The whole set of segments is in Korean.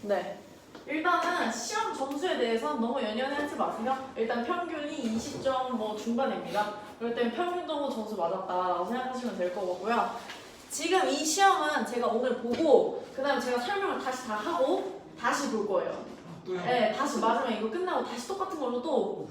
네. 일단은 시험 점수에 대해서 너무 연연하지 마세요. 일단 평균이 20점 뭐 중반입니다. 그럴 때는 평균 정도 점수 맞았다라고 생각하시면 될 거고요. 지금 이 시험은 제가 오늘 보고 그 다음에 제가 설명을 다시 다 하고 다시 볼 거예요. 네, 다시 맞으면 이거 끝나고 다시 똑같은 걸로 또.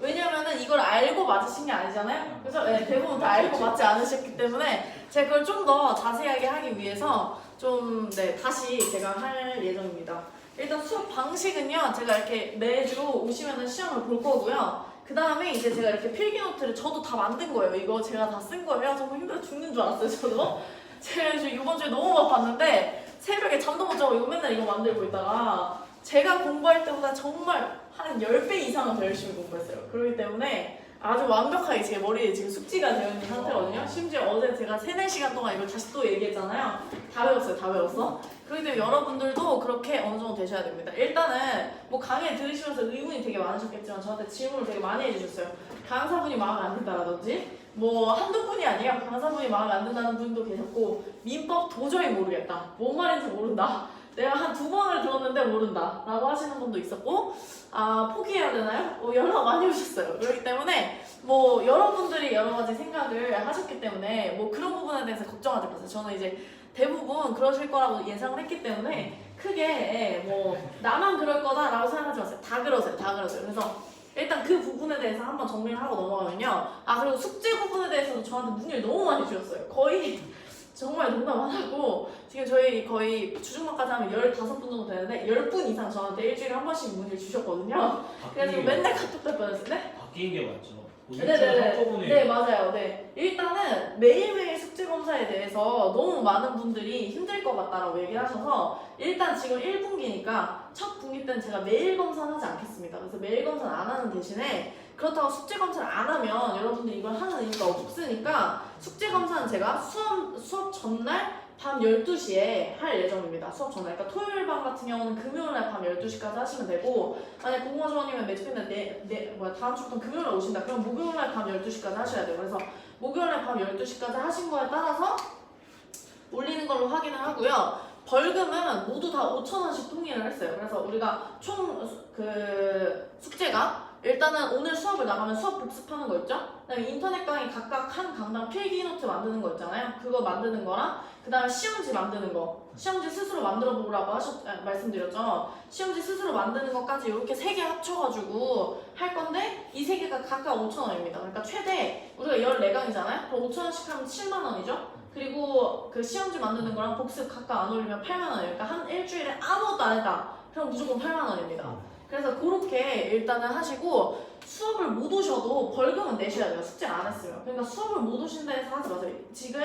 왜냐면은 이걸 알고 맞으신 게 아니잖아요. 그래서 네, 대부분 다 알고 맞지 않으셨기 때문에 제가 그걸 좀 더 자세하게 하기 위해서 좀 네, 다시 제가 할 예정입니다. 일단 수업 방식은요, 제가 이렇게 매주 오시면은 시험을 볼 거고요. 그 다음에 이제 제가 이렇게 필기 노트를 저도 다 만든 거예요. 이거 제가 다 쓴 거예요. 정말 힘들어 죽는 줄 알았어요, 저도. 제가 이번 주에 너무 바빴는데 새벽에 잠도 못 자고 이거 맨날 이거 만들고 있다가 제가 공부할 때보다 정말 한 10배 이상은 더 열심히 공부했어요. 그렇기 때문에 아주 완벽하게 제 머리에 지금 숙지가 되어 있는 상태거든요. 심지어 어제 제가 3, 4시간 동안 이걸 다시 또 얘기했잖아요. 다 배웠어요, 다 배웠어. 그렇기 때문에 여러분들도 그렇게 어느 정도 되셔야 됩니다. 일단은 뭐 강의 들으시면서 의문이 되게 많으셨겠지만 저한테 질문을 되게 많이 해주셨어요. 강사분이 마음에 안 든다라든지 뭐 한두 분이 아니에요. 강사분이 마음에 안 든다는 분도 계셨고 민법 도저히 모르겠다. 뭔 말인지 모른다. 내가 한 2번을 들었는데 모른다 라고 하시는 분도 있었고 아 포기해야 되나요? 연락 많이 오셨어요. 그렇기 때문에 뭐 여러분들이 여러 가지 생각을 하셨기 때문에 뭐 그런 부분에 대해서 걱정하지 마세요. 저는 이제 대부분 그러실 거라고 예상을 했기 때문에 크게 뭐 나만 그럴 거다라고 생각하지 마세요. 다 그러세요. 다 그러세요. 그래서 일단 그 부분에 대해서 한번 정리를 하고 넘어가면요. 아 그리고 숙제 부분에 대해서도 저한테 문의를 너무 많이 주셨어요. 거의 정말 농담 안 하고 지금 저희 거의 주중반까지 하면 15분 정도 되는데 10분 이상 저한테 일주일에 한 번씩 문의를 주셨거든요. 그래서 맨날 카톡 될 뻔했어요. 네? 바뀐 게 맞죠? 네네네. 네 맞아요. 네 일단은 매일매일 숙제 검사에 대해서 너무 많은 분들이 힘들 것 같다라고 얘기를 하셔서 일단 지금 1분기니까 첫 분기 때는 제가 매일 검사는 하지 않겠습니다. 그래서 매일 검사는 안 하는 대신에 그렇다고 숙제 검사를 안 하면 여러분들이 이걸 하는 의미가 없으니까 숙제 검사는 제가 수업 전날 밤 12시에 할 예정입니다. 수업 전날. 그러니까 토요일 밤 같은 경우는 금요일날 밤 12시까지 하시면 되고 만약 공모조원이면 매주편에 다음 주부터 금요일날 오신다. 그럼 목요일날 밤 12시까지 하셔야 돼요. 그래서 목요일날 밤 12시까지 하신 거에 따라서 올리는 걸로 확인을 하고요. 벌금은 모두 다 5,000원씩 통일을 했어요. 그래서 우리가 총 숙제가 일단은 오늘 수업을 나가면 수업 복습하는 거 있죠? 그다음에 인터넷 강의 각각 한 강당 필기 노트 만드는 거 있잖아요. 그거 만드는 거랑 그다음에 시험지 만드는 거. 시험지 스스로 만들어 보라고 말씀드렸죠. 시험지 스스로 만드는 것까지 이렇게 3개 합쳐가지고 할 건데 이 3개가 각각 5,000원입니다. 그러니까 최대 우리가 14강이잖아요. 그럼 5,000원씩 하면 7만 원이죠. 그리고 그 시험지 만드는 거랑 복습 각각 안 올리면 8만 원이에요. 그러니까 한 일주일에 아무것도 안 했다. 그럼 무조건 8만 원입니다. 그래서 그렇게 일단은 하시고 수업을 못 오셔도 벌금은 내셔야 돼요. 숙제를 안 했으면. 그러니까 수업을 못 오신다 해서 하지 마세요. 지금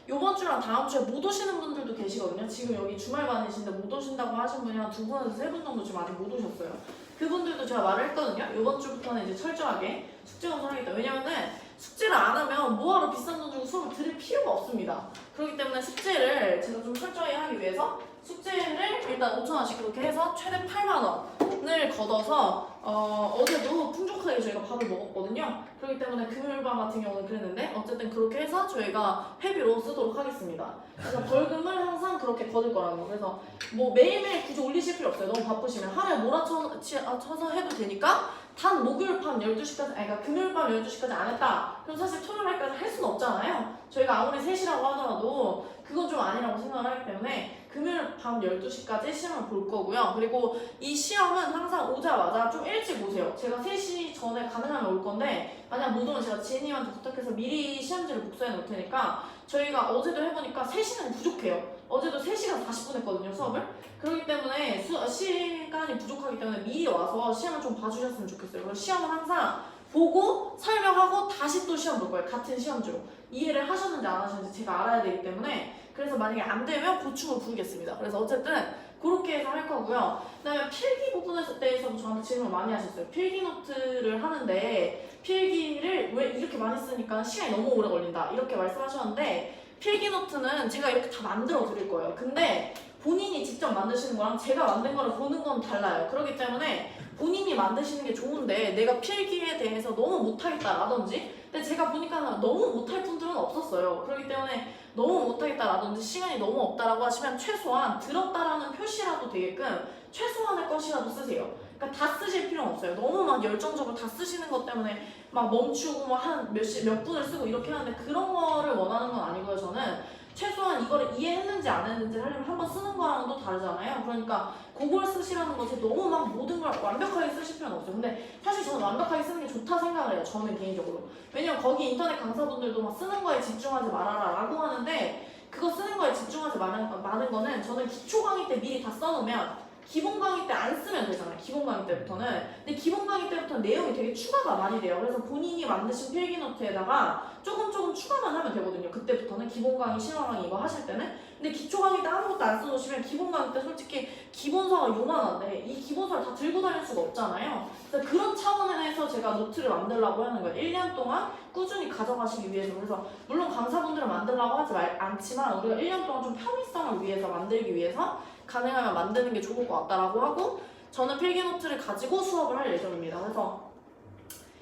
이번 주랑 다음 주에 못 오시는 분들도 계시거든요. 지금 여기 주말반이신데 못 오신다고 하신 분이 한 2분에서 3분 정도 지금 아직 못 오셨어요. 그분들도 제가 말을 했거든요. 이번 주부터는 이제 철저하게 숙제 검사를 하겠다. 왜냐면은 숙제를 안 하면 뭐하러 비싼 돈 주고 수업을 들을 필요가 없습니다. 그렇기 때문에 숙제를 제가 좀 철저히 하기 위해서 숙제를 일단 5,000원씩 그렇게 해서 최대 8만 원을 걷어서 어제도 풍족하게 저희가 밥을 먹었거든요. 그렇기 때문에 금요일 밤 같은 경우는 그랬는데 어쨌든 그렇게 해서 저희가 회비로 쓰도록 하겠습니다. 그래서 벌금을 항상 그렇게 걷을 거라는 거. 그래서 뭐 매일매일 굳이 올리실 필요 없어요. 너무 바쁘시면 하루에 몰아쳐서 해도 되니까 단 목요일 밤 12시까지 그러니까 금요일 밤 12시까지 안 했다. 그럼 사실 토요일 날까지 할 수는 없잖아요. 저희가 아무리 3시라고 하더라도 그건 좀 아니라고 생각을 하기 때문에 금요일 밤 12시까지 시험을 볼 거고요. 그리고 이 시험은 항상 오자마자 좀 일찍 오세요. 제가 3시 전에 가능하면 올 건데 만약 못 오면 제가 지혜님한테 부탁해서 미리 시험지를 복사해 놓을 테니까 저희가 어제도 해보니까 3시간이 부족해요. 어제도 3시간 40분 했거든요, 수업을. 그렇기 때문에 시간이 부족하기 때문에 미리 와서 시험을 좀 봐주셨으면 좋겠어요. 그래서 시험을 항상 보고 설명하고 다시 또 시험 볼 거예요. 같은 시험지로. 이해를 하셨는지 안 하셨는지 제가 알아야 되기 때문에 그래서 만약에 안 되면 보충을 부르겠습니다. 그래서 어쨌든 그렇게 해서 할 거고요. 그다음에 필기 부분에 대해서도 저한테 질문을 많이 하셨어요. 필기 노트를 하는데 필기를 왜 이렇게 많이 쓰니까 시간이 너무 오래 걸린다 이렇게 말씀하셨는데 필기 노트는 제가 이렇게 다 만들어 드릴 거예요. 근데 본인이 직접 만드시는 거랑 제가 만든 거를 보는 건 달라요. 그렇기 때문에 본인이 만드시는 게 좋은데 내가 필기에 대해서 너무 못하겠다라든지 근데 제가 보니까 너무 못할 분들은 없었어요. 그렇기 때문에 너무 못하겠다라든지 시간이 너무 없다라고 하시면 최소한 들었다라는 표시라도 되게끔 최소한의 것이라도 쓰세요. 그러니까 다 쓰실 필요는 없어요. 너무 막 열정적으로 다 쓰시는 것 때문에 막 멈추고 뭐 한 몇 분을 쓰고 이렇게 하는데 그런 거를 원하는 건 아니고요. 저는 최소한 이거를 이해했는지 안 했는지를 하려면 한번 쓰는 거랑은 또 다르잖아요. 그러니까 그걸 쓰시라는 거지 너무 막 모든 걸 완벽하게 쓰실 필요는 없어요. 근데 사실 저는 완벽하게 쓰는 게 좋다 생각을 해요. 저는 개인적으로. 왜냐면 거기 인터넷 강사분들도 막 쓰는 거에 집중하지 말아라 라고 하는데 그거 쓰는 거에 집중하지 많은 거는 저는 기초 강의 때 미리 다 써놓으면 기본 강의 때 안 쓰면 되잖아요. 기본 강의 때부터는. 근데 기본 강의 때부터는 내용이 되게 추가가 많이 돼요. 그래서 본인이 만드신 필기노트에다가 조금 추가만 하면 되거든요. 그때부터는 기본 강의, 실험 강의 이거 하실 때는. 근데 기초 강의 때 아무것도 안 써놓으시면 기본 강의 때 솔직히 기본서가 요만한데 이 기본서를 다 들고 다닐 수가 없잖아요. 그래서 그런 차원에서 제가 노트를 만들려고 하는 거예요. 1년 동안 꾸준히 가져가시기 위해서. 그래서 물론 강사분들은 만들려고 하지 않지만 우리가 1년 동안 좀 편의성을 위해서 만들기 위해서 가능하면 만드는 게 좋을 것 같다라고 하고 저는 필기노트를 가지고 수업을 할 예정입니다. 그래서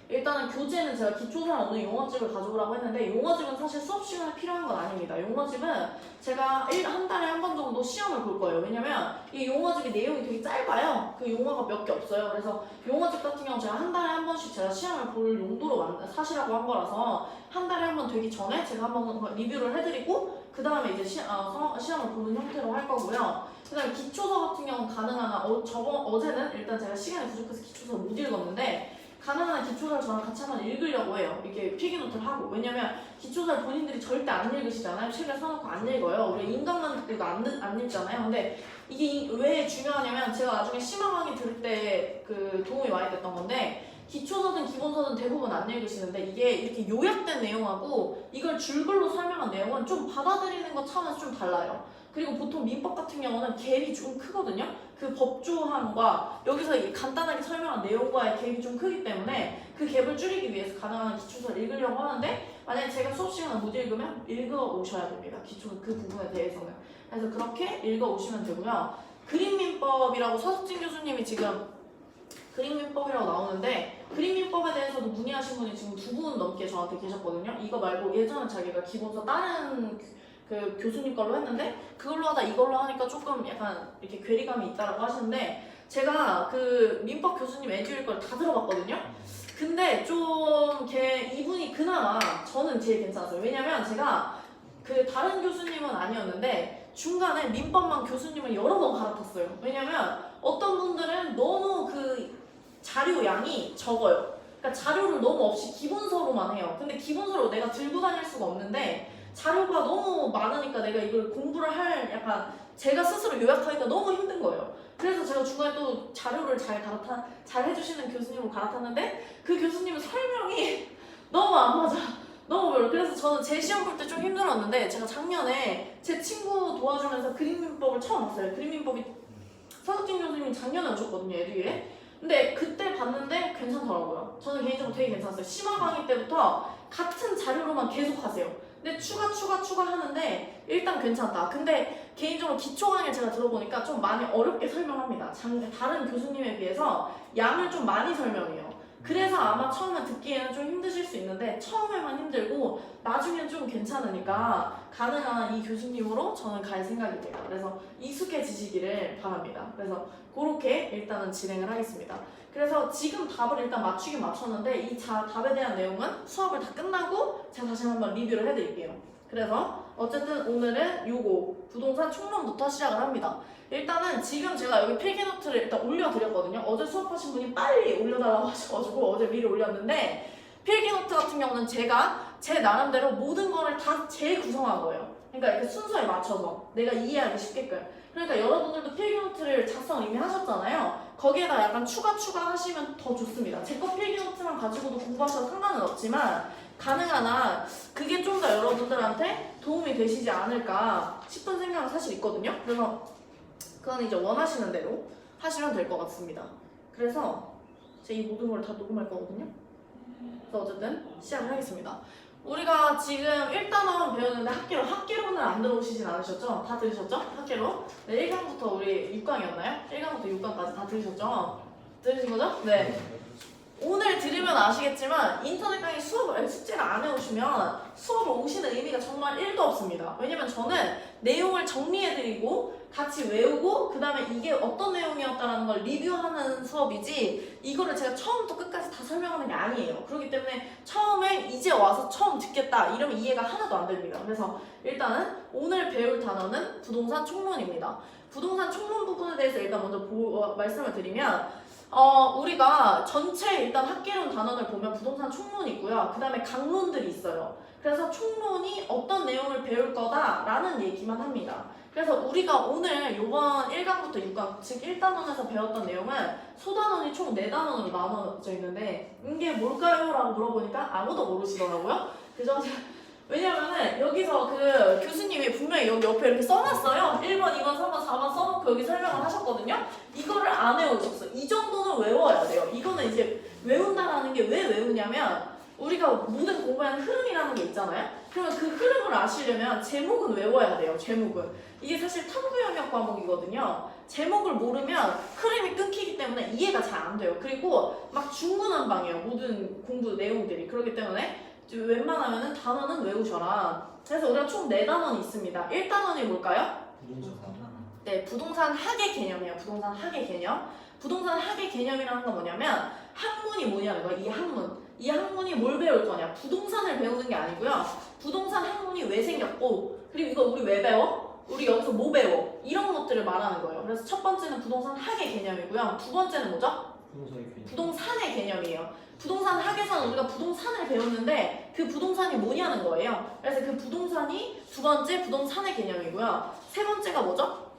일단은 교재는 제가 기초사랑 오늘 용어집을 가져오라고 했는데 용어집은 사실 수업 시간에 필요한 건 아닙니다. 용어집은 제가 한 달에 한 번 정도 시험을 볼 거예요. 왜냐면 이 용어집이 내용이 되게 짧아요. 그 용어가 몇 개 없어요. 그래서 용어집 같은 경우 제가 한 달에 한 번씩 제가 시험을 볼 용도로 사시라고 한 거라서 한 달에 한 번 되기 전에 제가 한번 리뷰를 해드리고 그 다음에 이제 시험을 보는 형태로 할 거고요. 그 다음에 기초서 같은 경우는 가능한 한 어제는 일단 제가 시간이 부족해서 기초서를 못 읽었는데 가능한 한 기초서를 저랑 같이 한번 읽으려고 해요. 이렇게 필기노트를 하고. 왜냐면 기초서를 본인들이 절대 안 읽으시잖아요. 책을 사놓고 안 읽어요. 우리 인강만 듣고 안 읽잖아요. 근데 이게 왜 중요하냐면 제가 나중에 심화 강의 들을 때 그 도움이 많이 됐던 건데 기초서든 기본서든 대부분 안 읽으시는데 이게 이렇게 요약된 내용하고 이걸 줄글로 설명한 내용은 좀 받아들이는 것 차원에서 좀 달라요. 그리고 보통 민법 같은 경우는 갭이 좀 크거든요. 그 법조항과 여기서 간단하게 설명한 내용과의 갭이 좀 크기 때문에 그 갭을 줄이기 위해서 가능한 기초서를 읽으려고 하는데 만약에 제가 수업 시간에 못 읽으면 읽어 오셔야 됩니다. 기초 그 부분에 대해서는. 그래서 그렇게 읽어 오시면 되고요. 그림민법이라고 서석진 교수님이 지금 그림민법이라고 나오는데 그림민법에 대해서도 문의하신 분이 지금 2분 넘게 저한테 계셨거든요. 이거 말고 예전에 자기가 기본서 다른 그 교수님 걸로 했는데 그걸로 하다 이걸로 하니까 조금 약간 이렇게 괴리감이 있다라고 하시는데 제가 그 민법 교수님 에듀일 걸 다 들어봤거든요. 근데 좀 이분이 그나마 저는 제일 괜찮았어요. 왜냐면 제가 그 다른 교수님은 아니었는데 중간에 민법만 교수님을 여러 번 갈아탔어요. 왜냐면 어떤 분들은 너무 그 자료 양이 적어요. 그러니까 자료를 너무 없이 기본서로만 해요. 근데 기본서로 내가 들고 다닐 수가 없는데 자료가 너무 많으니까 내가 이걸 공부를 할 약간 제가 스스로 요약하기가 너무 힘든 거예요. 그래서 제가 중간에 또 자료를 잘 해주시는 교수님으로 갈아탔는데 그 교수님은 설명이 너무 안 맞아. 너무 별로. 그래서 저는 제 시험 볼 때 좀 힘들었는데 제가 작년에 제 친구 도와주면서 그림민법을 처음 봤어요. 그림민법이 서석진 교수님이 작년에 오셨거든요. 에듀윌에. 근데 그때 봤는데 괜찮더라고요. 저는 개인적으로 되게 괜찮았어요. 심화 강의 때부터 같은 자료로만 계속 하세요. 근데 추가 하는데 일단 괜찮다. 근데 개인적으로 기초 강의를 제가 들어보니까 좀 많이 어렵게 설명합니다. 다른 교수님에 비해서 양을 좀 많이 설명해요. 그래서 아마 처음에 듣기에는 좀 힘드실 수 있는데 처음에만 힘들고 나중엔 좀 괜찮으니까 가능한 이 교수님으로 저는 갈 생각입니다. 그래서 익숙해지시기를 바랍니다. 그래서 그렇게 일단은 진행을 하겠습니다. 그래서 지금 답을 일단 맞추긴 맞췄는데 이 답에 대한 내용은 수업을 다 끝나고 제가 다시 한번 리뷰를 해드릴게요. 그래서 어쨌든 오늘은 요거 부동산 총론부터 시작을 합니다. 일단은 지금 제가 여기 필기노트를 일단 올려드렸거든요. 어제 수업하신 분이 빨리 올려달라고 하셔가지고 어제 미리 올렸는데 필기노트 같은 경우는 제가 제 나름대로 모든 거를 다 재구성한 거예요. 그러니까 이렇게 순서에 맞춰서 내가 이해하기 쉽게끔. 그러니까 여러분들도 필기노트를 작성을 이미 하셨잖아요. 거기에다 약간 추가하시면 더 좋습니다. 제 거 필기노트만 가지고도 공부하셔도 상관은 없지만 가능한 한 그게 좀 더 여러분들한테 도움이 되시지 않을까 싶은 생각은 사실 있거든요. 그래서 그건 이제 원하시는 대로 하시면 될 것 같습니다. 그래서 제 이 모든 걸 다 녹음할 거거든요. 그래서 어쨌든 시작을 하겠습니다. 우리가 지금 1단원 배우는데 학계로는 안 들어오시진 않으셨죠? 다 들으셨죠? 학계로? 네, 1강부터 우리 6강이었나요? 1강부터 6강까지 다 들으셨죠? 들으신 거죠? 네. 오늘 들으면 아시겠지만 인터넷 강의 숙제를 안 해오시면 수업을 오시는 의미가 정말 1도 없습니다. 왜냐면 저는 내용을 정리해드리고 같이 외우고 그 다음에 이게 어떤 내용이었다는 걸 리뷰하는 수업이지 이거를 제가 처음부터 끝까지 다 설명하는 게 아니에요. 그렇기 때문에 처음에 이제 와서 처음 듣겠다 이러면 이해가 하나도 안 됩니다. 그래서 일단은 오늘 배울 단어는 부동산 총론입니다. 부동산 총론 부분에 대해서 일단 먼저 말씀을 드리면 우리가 전체 일단 학계론 단원을 보면 부동산 총론이 있고요. 그 다음에 강론들이 있어요. 그래서 총론이 어떤 내용을 배울 거다라는 얘기만 합니다. 그래서 우리가 오늘 요번 1강부터 6강, 즉 1단원에서 배웠던 내용은 소단원이 총 4단원으로 나눠져 있는데 이게 뭘까요? 라고 물어보니까 아무도 모르시더라고요. 그죠? 왜냐면은 여기서 그 교수님이 분명히 여기 옆에 이렇게 써놨어요. 1번, 2번, 3번, 4번 써놓고 여기 설명을 하셨거든요. 이거를 안 외우셨어요. 이 정도는 외워야 돼요. 이거는 이제 외운다라는 게 왜 외우냐면 우리가 모든 공부하는 흐름이라는 게 있잖아요. 그러면 그 흐름을 아시려면 제목은 외워야 돼요. 제목은. 이게 사실 탐구영역 과목이거든요. 제목을 모르면 흐름이 끊기기 때문에 이해가 잘 안 돼요. 그리고 막 중구난방이에요. 모든 공부 내용들이. 그렇기 때문에 웬만하면 단어는 외우셔라. 그래서 우리가 총 4단원이 있습니다. 1단원이 뭘까요? 네, 부동산 학의 개념이에요. 부동산 학의 개념. 부동산 학의 개념이라는 건 뭐냐면 학문이 뭐냐는 거예요. 이 학문. 이 학문이 뭘 배울 거냐. 부동산을 배우는 게 아니고요. 부동산 학문이 왜 생겼고 그리고 이거 우리 왜 배워? 우리 여기서 뭐 배워? 이런 것들을 말하는 거예요. 그래서 첫 번째는 부동산 학의 개념이고요. 두 번째는 뭐죠? 부동산의 개념이에요. 부동산 학에서는 우리가 부동산을 배웠는데 그 부동산이 뭐냐는 거예요. 그래서 그 부동산이 두 번째 부동산의 개념이고요. 세 번째가 뭐죠?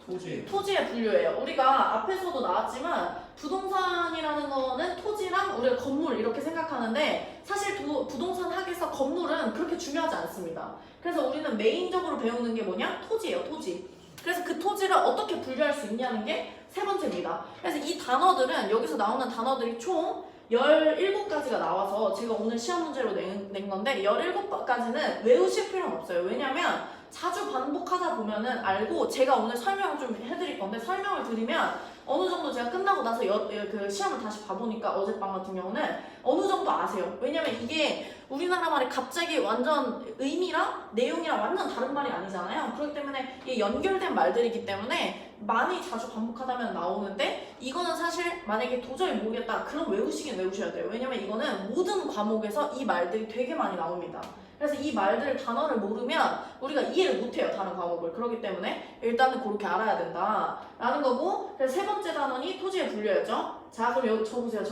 토지의 분류예요. 우리가 앞에서도 나왔지만 부동산이라는 거는 토지랑 우리가 건물 이렇게 생각하는데 사실 부동산 학에서 건물은 그렇게 중요하지 않습니다. 그래서 우리는 메인적으로 배우는 게 뭐냐? 토지예요. 토지. 그래서 그 토지를 어떻게 분류할 수 있냐는 게 세 번째입니다. 그래서 이 단어들은 여기서 나오는 단어들이 총 17가지가 나와서 제가 오늘 시험 문제로 낸 건데 17가지는 외우실 필요는 없어요. 왜냐면 자주 반복하다 보면은 알고 제가 오늘 설명을 좀 해드릴 건데 설명을 드리면 어느 정도 제가 끝나고 나서 그 시험을 다시 봐보니까 어젯밤 같은 경우는 어느 정도 아세요. 왜냐면 이게 우리나라 말이 갑자기 완전 의미랑 내용이랑 완전 다른 말이 아니잖아요. 그렇기 때문에 이게 연결된 말들이기 때문에 많이 자주 반복하다면 나오는데 이거는 사실 만약에 도저히 모르겠다 그럼 외우시긴 외우셔야 돼요. 왜냐면 이거는 모든 과목에서 이 말들이 되게 많이 나옵니다. 그래서 이 말들 단어를 모르면 우리가 이해를 못해요. 다른 과목을. 그렇기 때문에 일단은 그렇게 알아야 된다라는 거고 그래서 세 번째 단원이 토지의 분류였죠. 자 그럼 여기 적으세요.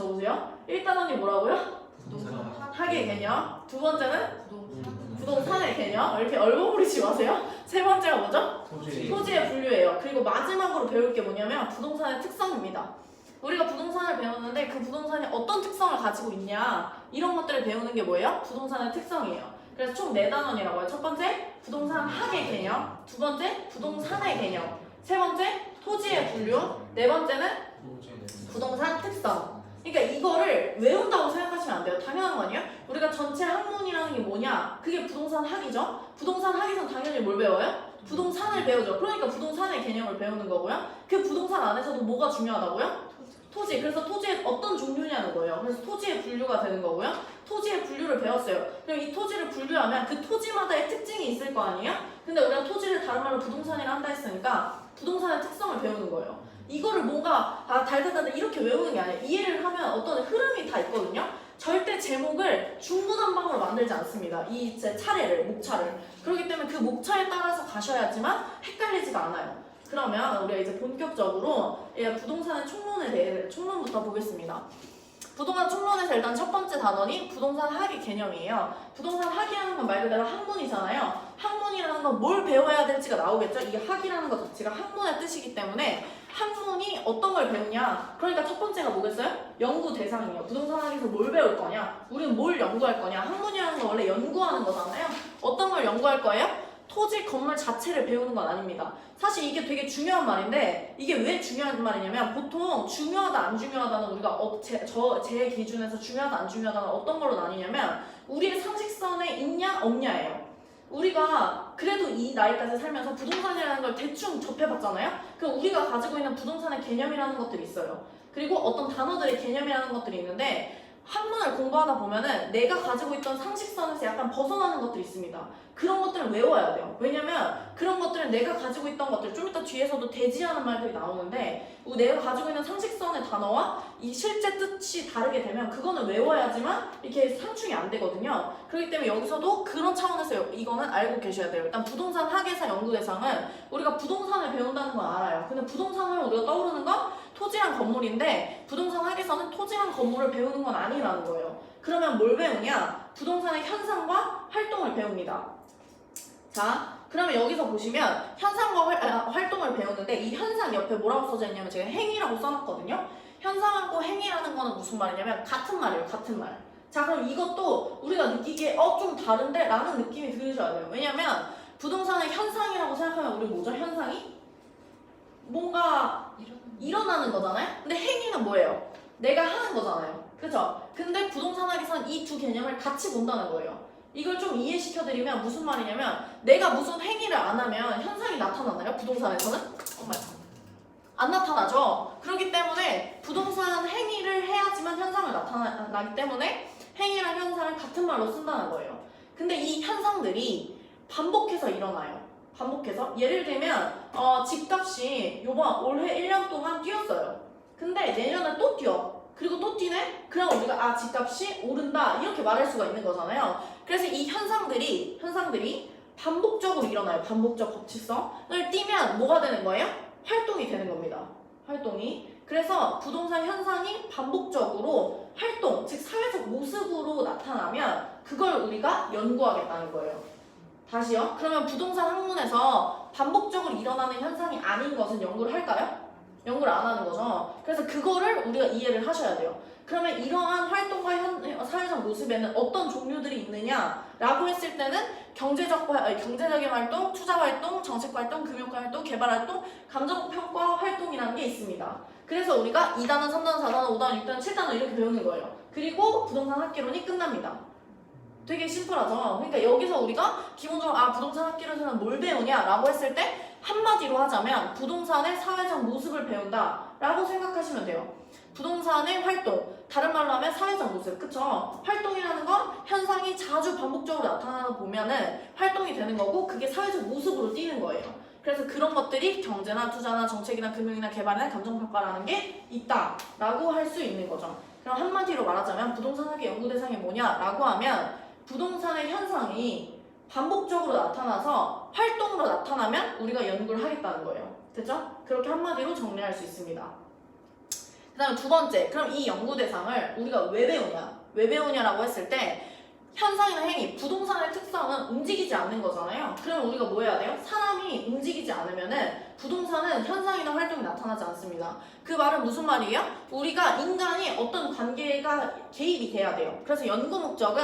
1단원이 뭐라고요? 학의 개념. 두 번째는 부동산의 개념. 이렇게 얼버무리지 마세요. 세 번째가 뭐죠? 토지의 분류예요. 그리고 마지막으로 배울 게 뭐냐면 부동산의 특성입니다. 우리가 부동산을 배우는데 그 부동산이 어떤 특성을 가지고 있냐 이런 것들을 배우는 게 뭐예요? 부동산의 특성이에요. 그래서 총 4단원이라고 해요. 첫 번째 부동산 학의 개념, 두 번째 부동산의 개념, 세 번째 토지의 분류, 네 번째는 부동산 특성. 그러니까 이거를 외운다고 생각하시면 안 돼요. 당연한 거 아니에요? 우리가 전체 학문이라는 게 뭐냐? 그게 부동산 학이죠. 부동산 학에서 당연히 뭘 배워요? 부동산을 배우죠. 그러니까 부동산의 개념을 배우는 거고요. 그 부동산 안에서도 뭐가 중요하다고요? 토지. 그래서 토지의 어떤 종류냐는 거예요. 그래서 토지의 분류가 되는 거고요. 토지의 분류를 배웠어요. 그럼 이 토지를 분류하면 그 토지마다의 특징이 있을 거 아니에요? 근데 우리가 토지를 다른 말로 부동산이라 한다 했으니까 부동산의 특성을 배우는 거예요. 이거를 뭔가 달달달 이렇게 외우는 게 아니에요. 이해를 하면 어떤 흐름이 다 있거든요. 절대 제목을 중구난방으로 만들지 않습니다. 이 제 차례를, 목차를. 그렇기 때문에 그 목차에 따라서 가셔야지만 헷갈리지가 않아요. 그러면 우리가 이제 본격적으로 부동산의 총론에 대해 총론부터 보겠습니다. 부동산 총론에서 일단 첫 번째 단원이 부동산 학의 개념이에요. 부동산 학이라는 건 말 그대로 학문이잖아요. 학문이라는 건 뭘 배워야 될지가 나오겠죠. 이게 학이라는 것 자체가 학문의 뜻이기 때문에 학문이 어떤 걸 배우냐. 그러니까 첫 번째가 뭐겠어요? 연구 대상이에요. 부동산 학에서 뭘 배울 거냐. 우리는 뭘 연구할 거냐. 학문이라는 건 원래 연구하는 거잖아요. 어떤 걸 연구할 거예요? 토지 건물 자체를 배우는 건 아닙니다. 사실 이게 되게 중요한 말인데 이게 왜 중요한 말이냐면 보통 중요하다 안 중요하다는 우리가 제 기준에서 중요하다 안 중요하다는 어떤 걸로 나뉘냐면 우리의 상식선에 있냐 없냐예요. 우리가 그래도 이 나이까지 살면서 부동산이라는 걸 대충 접해봤잖아요. 그럼 우리가 가지고 있는 부동산의 개념이라는 것들이 있어요. 그리고 어떤 단어들의 개념이라는 것들이 있는데 학문을 공부하다 보면은 내가 가지고 있던 상식선에서 약간 벗어나는 것들이 있습니다. 그런 것들을 외워야 돼요. 왜냐면 그런 것들은 내가 가지고 있던 것들, 좀 이따 뒤에서도 대지하는 말들이 나오는데 내가 가지고 있는 상식선의 단어와 이 실제 뜻이 다르게 되면 그거는 외워야지만 이렇게 상충이 안 되거든요. 그렇기 때문에 여기서도 그런 차원에서 이거는 알고 계셔야 돼요. 일단 부동산 학예사 연구 대상은 우리가 부동산을 배운다는 건 알아요. 근데 부동산 하면 우리가 떠오르는 건 토지랑 건물인데 부동산 학에서는 토지랑 건물을 배우는 건 아니라는 거예요. 그러면 뭘 배우냐? 부동산의 현상과 활동을 배웁니다. 자, 그러면 여기서 보시면 현상과 활동을 배우는데 이 현상 옆에 뭐라고 써져 있냐면 제가 행위라고 써놨거든요. 현상하고 행위라는 거는 무슨 말이냐면 같은 말이에요. 같은 말. 자, 그럼 이것도 우리가 느끼기에 좀 다른데? 라는 느낌이 들으셔야 돼요. 왜냐면 부동산의 현상이라고 생각하면 우리 뭐죠? 현상이? 뭔가 일어나는 거잖아요? 근데 행위는 뭐예요? 내가 하는 거잖아요. 그죠? 근데 부동산학에서는 이 두 개념을 같이 본다는 거예요. 이걸 좀 이해시켜드리면 무슨 말이냐면 내가 무슨 행위를 안 하면 현상이 나타나나요? 부동산에서는? 안 나타나죠? 그렇기 때문에 부동산 행위를 해야지만 현상을 나타나기 때문에 행위랑 현상을 같은 말로 쓴다는 거예요. 근데 이 현상들이 반복해서 일어나요. 반복해서 예를 들면 집값이 올해 1년 동안 뛰었어요. 근데 내년에 또 뛰어. 그리고 또 뛰네? 그럼 우리가 집값이 오른다 이렇게 말할 수가 있는 거잖아요. 그래서 이 현상들이 반복적으로 일어나요. 반복적 법칙성을 띠면 뭐가 되는 거예요? 활동이 되는 겁니다. 활동이. 그래서 부동산 현상이 반복적으로 활동, 즉 사회적 모습으로 나타나면 그걸 우리가 연구하겠다는 거예요. 다시요. 그러면 부동산 학문에서 반복적으로 일어나는 현상이 아닌 것은 연구를 할까요? 연구를 안 하는 거죠. 그래서 그거를 우리가 이해를 하셔야 돼요. 그러면 이러한 활동과 사회적 모습에는 어떤 종류들이 있느냐라고 했을 때는 경제적인 활동, 투자 활동, 정책 활동, 금융 활동, 개발 활동, 감정 평가 활동이라는 게 있습니다. 그래서 우리가 2단원, 3단원, 4단원, 5단원, 6단원, 7단원 이렇게 배우는 거예요. 그리고 부동산 학개론이 끝납니다. 되게 심플하죠. 그러니까 여기서 우리가 기본적으로 부동산 학개론에서는 뭘 배우냐라고 했을 때 한마디로 하자면 부동산의 사회적 모습을 배운다 라고 생각하시면 돼요. 부동산의 활동, 다른 말로 하면 사회적 모습, 그쵸? 활동이라는 건 현상이 자주 반복적으로 나타나다 보면은 활동이 되는 거고 그게 사회적 모습으로 띄는 거예요. 그래서 그런 것들이 경제나 투자나 정책이나 금융이나 개발이나 감정평가라는 게 있다 라고 할 수 있는 거죠. 그럼 한마디로 말하자면 부동산학의 연구 대상이 뭐냐라고 하면 부동산의 현상이 반복적으로 나타나서 활동으로 나타나면 우리가 연구를 하겠다는 거예요. 됐죠? 그렇게 한마디로 정리할 수 있습니다. 그 다음에 두 번째, 그럼 이 연구 대상을 우리가 왜 배우냐? 왜 배우냐라고 했을 때 현상이나 행위, 부동산의 특성은 움직이지 않는 거잖아요. 그럼 우리가 뭐 해야 돼요? 사람이 움직이지 않으면은 부동산은 현상이나 활동이 나타나지 않습니다. 그 말은 무슨 말이에요? 우리가 인간이 어떤 관계가 개입이 돼야 돼요. 그래서 연구 목적은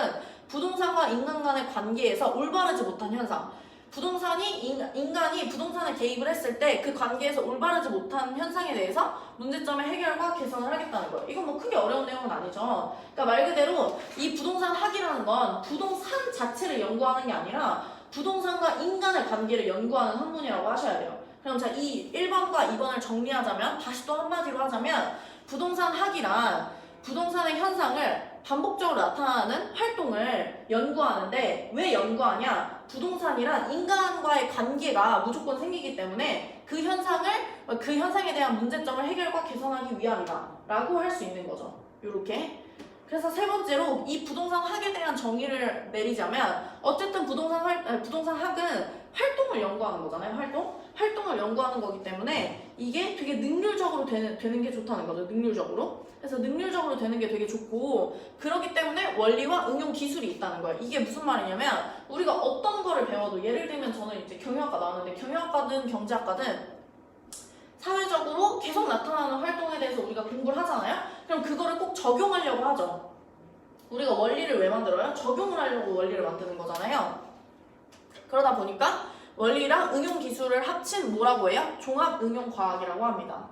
부동산과 인간 간의 관계에서 올바르지 못한 현상, 인간이 부동산에 개입을 했을 때 그 관계에서 올바르지 못한 현상에 대해서 문제점의 해결과 개선을 하겠다는 거예요. 이건 뭐 크게 어려운 내용은 아니죠. 그러니까 말 그대로 이 부동산 학이라는 건 부동산 자체를 연구하는 게 아니라 부동산과 인간의 관계를 연구하는 학문이라고 하셔야 돼요. 그럼 자, 이 1번과 2번을 정리하자면, 다시 또 한마디로 하자면 부동산 학이란 부동산의 현상을 반복적으로 나타나는 활동을 연구하는데 왜 연구하냐? 부동산이란 인간과의 관계가 무조건 생기기 때문에 그 현상에 대한 문제점을 해결과 개선하기 위함이다 라고 할 수 있는 거죠. 요렇게. 그래서 세 번째로 이 부동산 학에 대한 정의를 내리자면 어쨌든 부동산 학은 활동을 연구하는 거잖아요. 활동을 연구하는 거기 때문에 이게 되게 능률적으로 되는 게 좋다는 거죠. 능률적으로. 그래서 능률적으로 되는 게 되게 좋고 그렇기 때문에 원리와 응용 기술이 있다는 거예요. 이게 무슨 말이냐면 우리가 어떤 거를 배워도 예를 들면 저는 이제 경영학과 나왔는데 경영학과든 경제학과든 사회적으로 계속 나타나는 활동에 대해서 우리가 공부를 하잖아요. 그럼 그거를 꼭 적용하려고 하죠. 우리가 원리를 왜 만들어요? 적용을 하려고 원리를 만드는 거잖아요. 그러다 보니까 원리랑 응용 기술을 합친 뭐라고 해요? 종합응용과학이라고 합니다.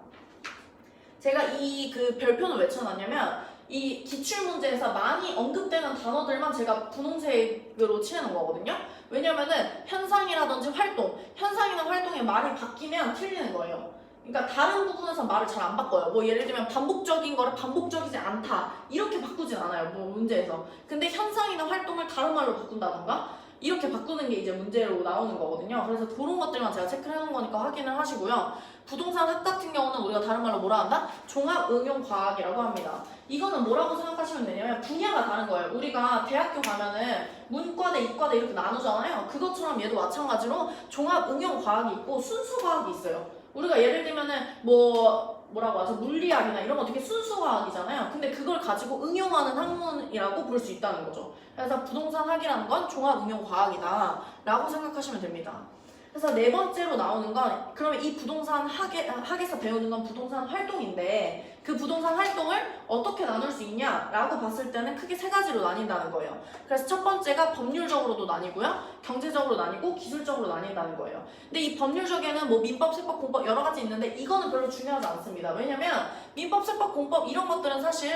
제가 이 별표는 왜 쳐놨냐면 이 기출문제에서 많이 언급되는 단어들만 제가 분홍색으로 칠해놓은 거거든요. 왜냐면은 현상이라든지 현상이나 활동이 많이 바뀌면 틀리는 거예요. 그러니까 다른 부분에서 말을 잘 안 바꿔요. 뭐 예를 들면 반복적인 거를 반복적이지 않다 이렇게 바꾸진 않아요. 뭐 문제에서. 근데 현상이나 활동을 다른 말로 바꾼다던가 이렇게 바꾸는 게 이제 문제로 나오는 거거든요. 그래서 그런 것들만 제가 체크를 해놓은 거니까 확인을 하시고요. 부동산 학 같은 경우는 우리가 다른 말로 뭐라 한다? 종합응용과학이라고 합니다. 이거는 뭐라고 생각하시면 되냐면 분야가 다른 거예요. 우리가 대학교 가면은 문과대, 이과대 이렇게 나누잖아요. 그것처럼 얘도 마찬가지로 종합응용과학이 있고 순수과학이 있어요. 우리가 예를 들면은 뭐라고 하죠? 물리학이나 이런 거 되게 순수과학이잖아요. 근데 그걸 가지고 응용하는 학문이라고 볼 수 있다는 거죠. 그래서 부동산 학이라는 건 종합응용과학이다 라고 생각하시면 됩니다. 그래서 네 번째로 나오는 건 그러면 이 부동산 학에서 배우는 건 부동산 활동인데 그 부동산 활동을 어떻게 나눌 수 있냐라고 봤을 때는 크게 세 가지로 나뉜다는 거예요. 그래서 첫 번째가 법률적으로도 나뉘고요. 경제적으로 나뉘고 기술적으로 나뉜다는 거예요. 근데 이 법률적에는 뭐 민법, 세법, 공법 여러 가지 있는데 이거는 별로 중요하지 않습니다. 왜냐면 민법, 세법, 공법 이런 것들은 사실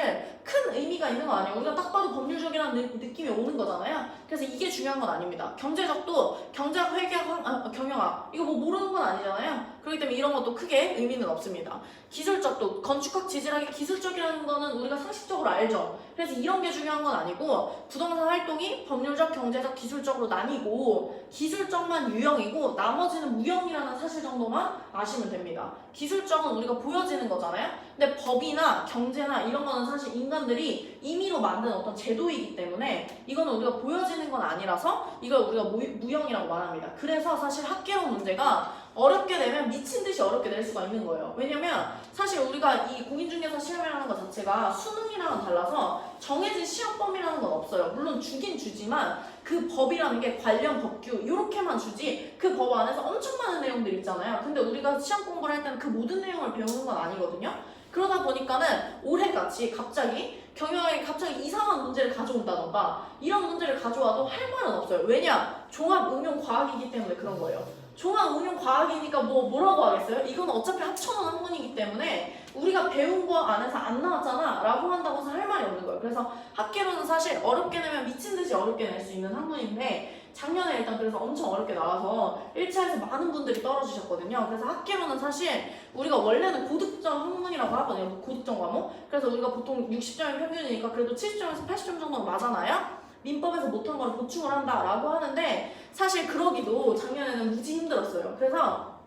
큰 의미가 있는 거 아니에요. 우리가 딱 봐도 법률적이라는 느낌이 오는 거잖아요. 그래서 이게 중요한 건 아닙니다. 경제적도 경제학, 회계학, 경영학 이거 뭐 모르는 건 아니잖아요. 그렇기 때문에 이런 것도 크게 의미는 없습니다. 기술적도 건축학, 지질학이 기술적이라는 거는 우리가 상식적으로 알죠. 그래서 이런 게 중요한 건 아니고 부동산 활동이 법률적, 경제적, 기술적으로 나뉘고 기술적만 유형이고 나머지는 무형이라는 사실 정도만 아시면 됩니다. 기술적은 우리가 보여지는 거잖아요. 근데 법이나 경제나 이런 거는 사실 인간들이 임의로 만든 어떤 제도이기 때문에 이거는 우리가 보여지는 건 아니라서 이걸 우리가 무형이라고 말합니다. 그래서 사실 학계론 문제가 어렵게 내면 미친 듯이 어렵게 낼 수가 있는 거예요. 왜냐면 사실 우리가 이 공인중개사 시험이라는 것 자체가 수능이랑은 달라서 정해진 시험 범위라는 건 없어요. 물론 주긴 주지만 그 법이라는 게 관련 법규 이렇게만 주지 그 법 안에서 엄청 많은 내용들 있잖아요. 근데 우리가 시험 공부를 할 때는 그 모든 내용을 배우는 건 아니거든요. 그러다 보니까는 올해같이 갑자기 경영학이 갑자기 이상한 문제를 가져온다던가 이런 문제를 가져와도 할 말은 없어요. 왜냐? 종합응용과학이기 때문에 그런 거예요. 종합응용과학이니까 뭐라고 하겠어요? 이건 어차피 합쳐놓은 학문이기 때문에 우리가 배운 거 안에서 안 나왔잖아 라고 한다고 해서 할 말이 없는 거예요. 그래서 학계론은 사실 어렵게 내면 미친 듯이 어렵게 낼 수 있는 학문인데 작년에 일단 그래서 엄청 어렵게 나와서 1차에서 많은 분들이 떨어지셨거든요. 그래서 학계론은 사실 우리가 원래는 고득점 학문이라고 하거든요. 고득점 과목. 그래서 우리가 보통 60점이 평균이니까 그래도 70점에서 80점 정도는 맞아놔야 민법에서 못한 걸 보충을 한다라고 하는데 사실 그러기도 작년에는 무지 힘들었어요. 그래서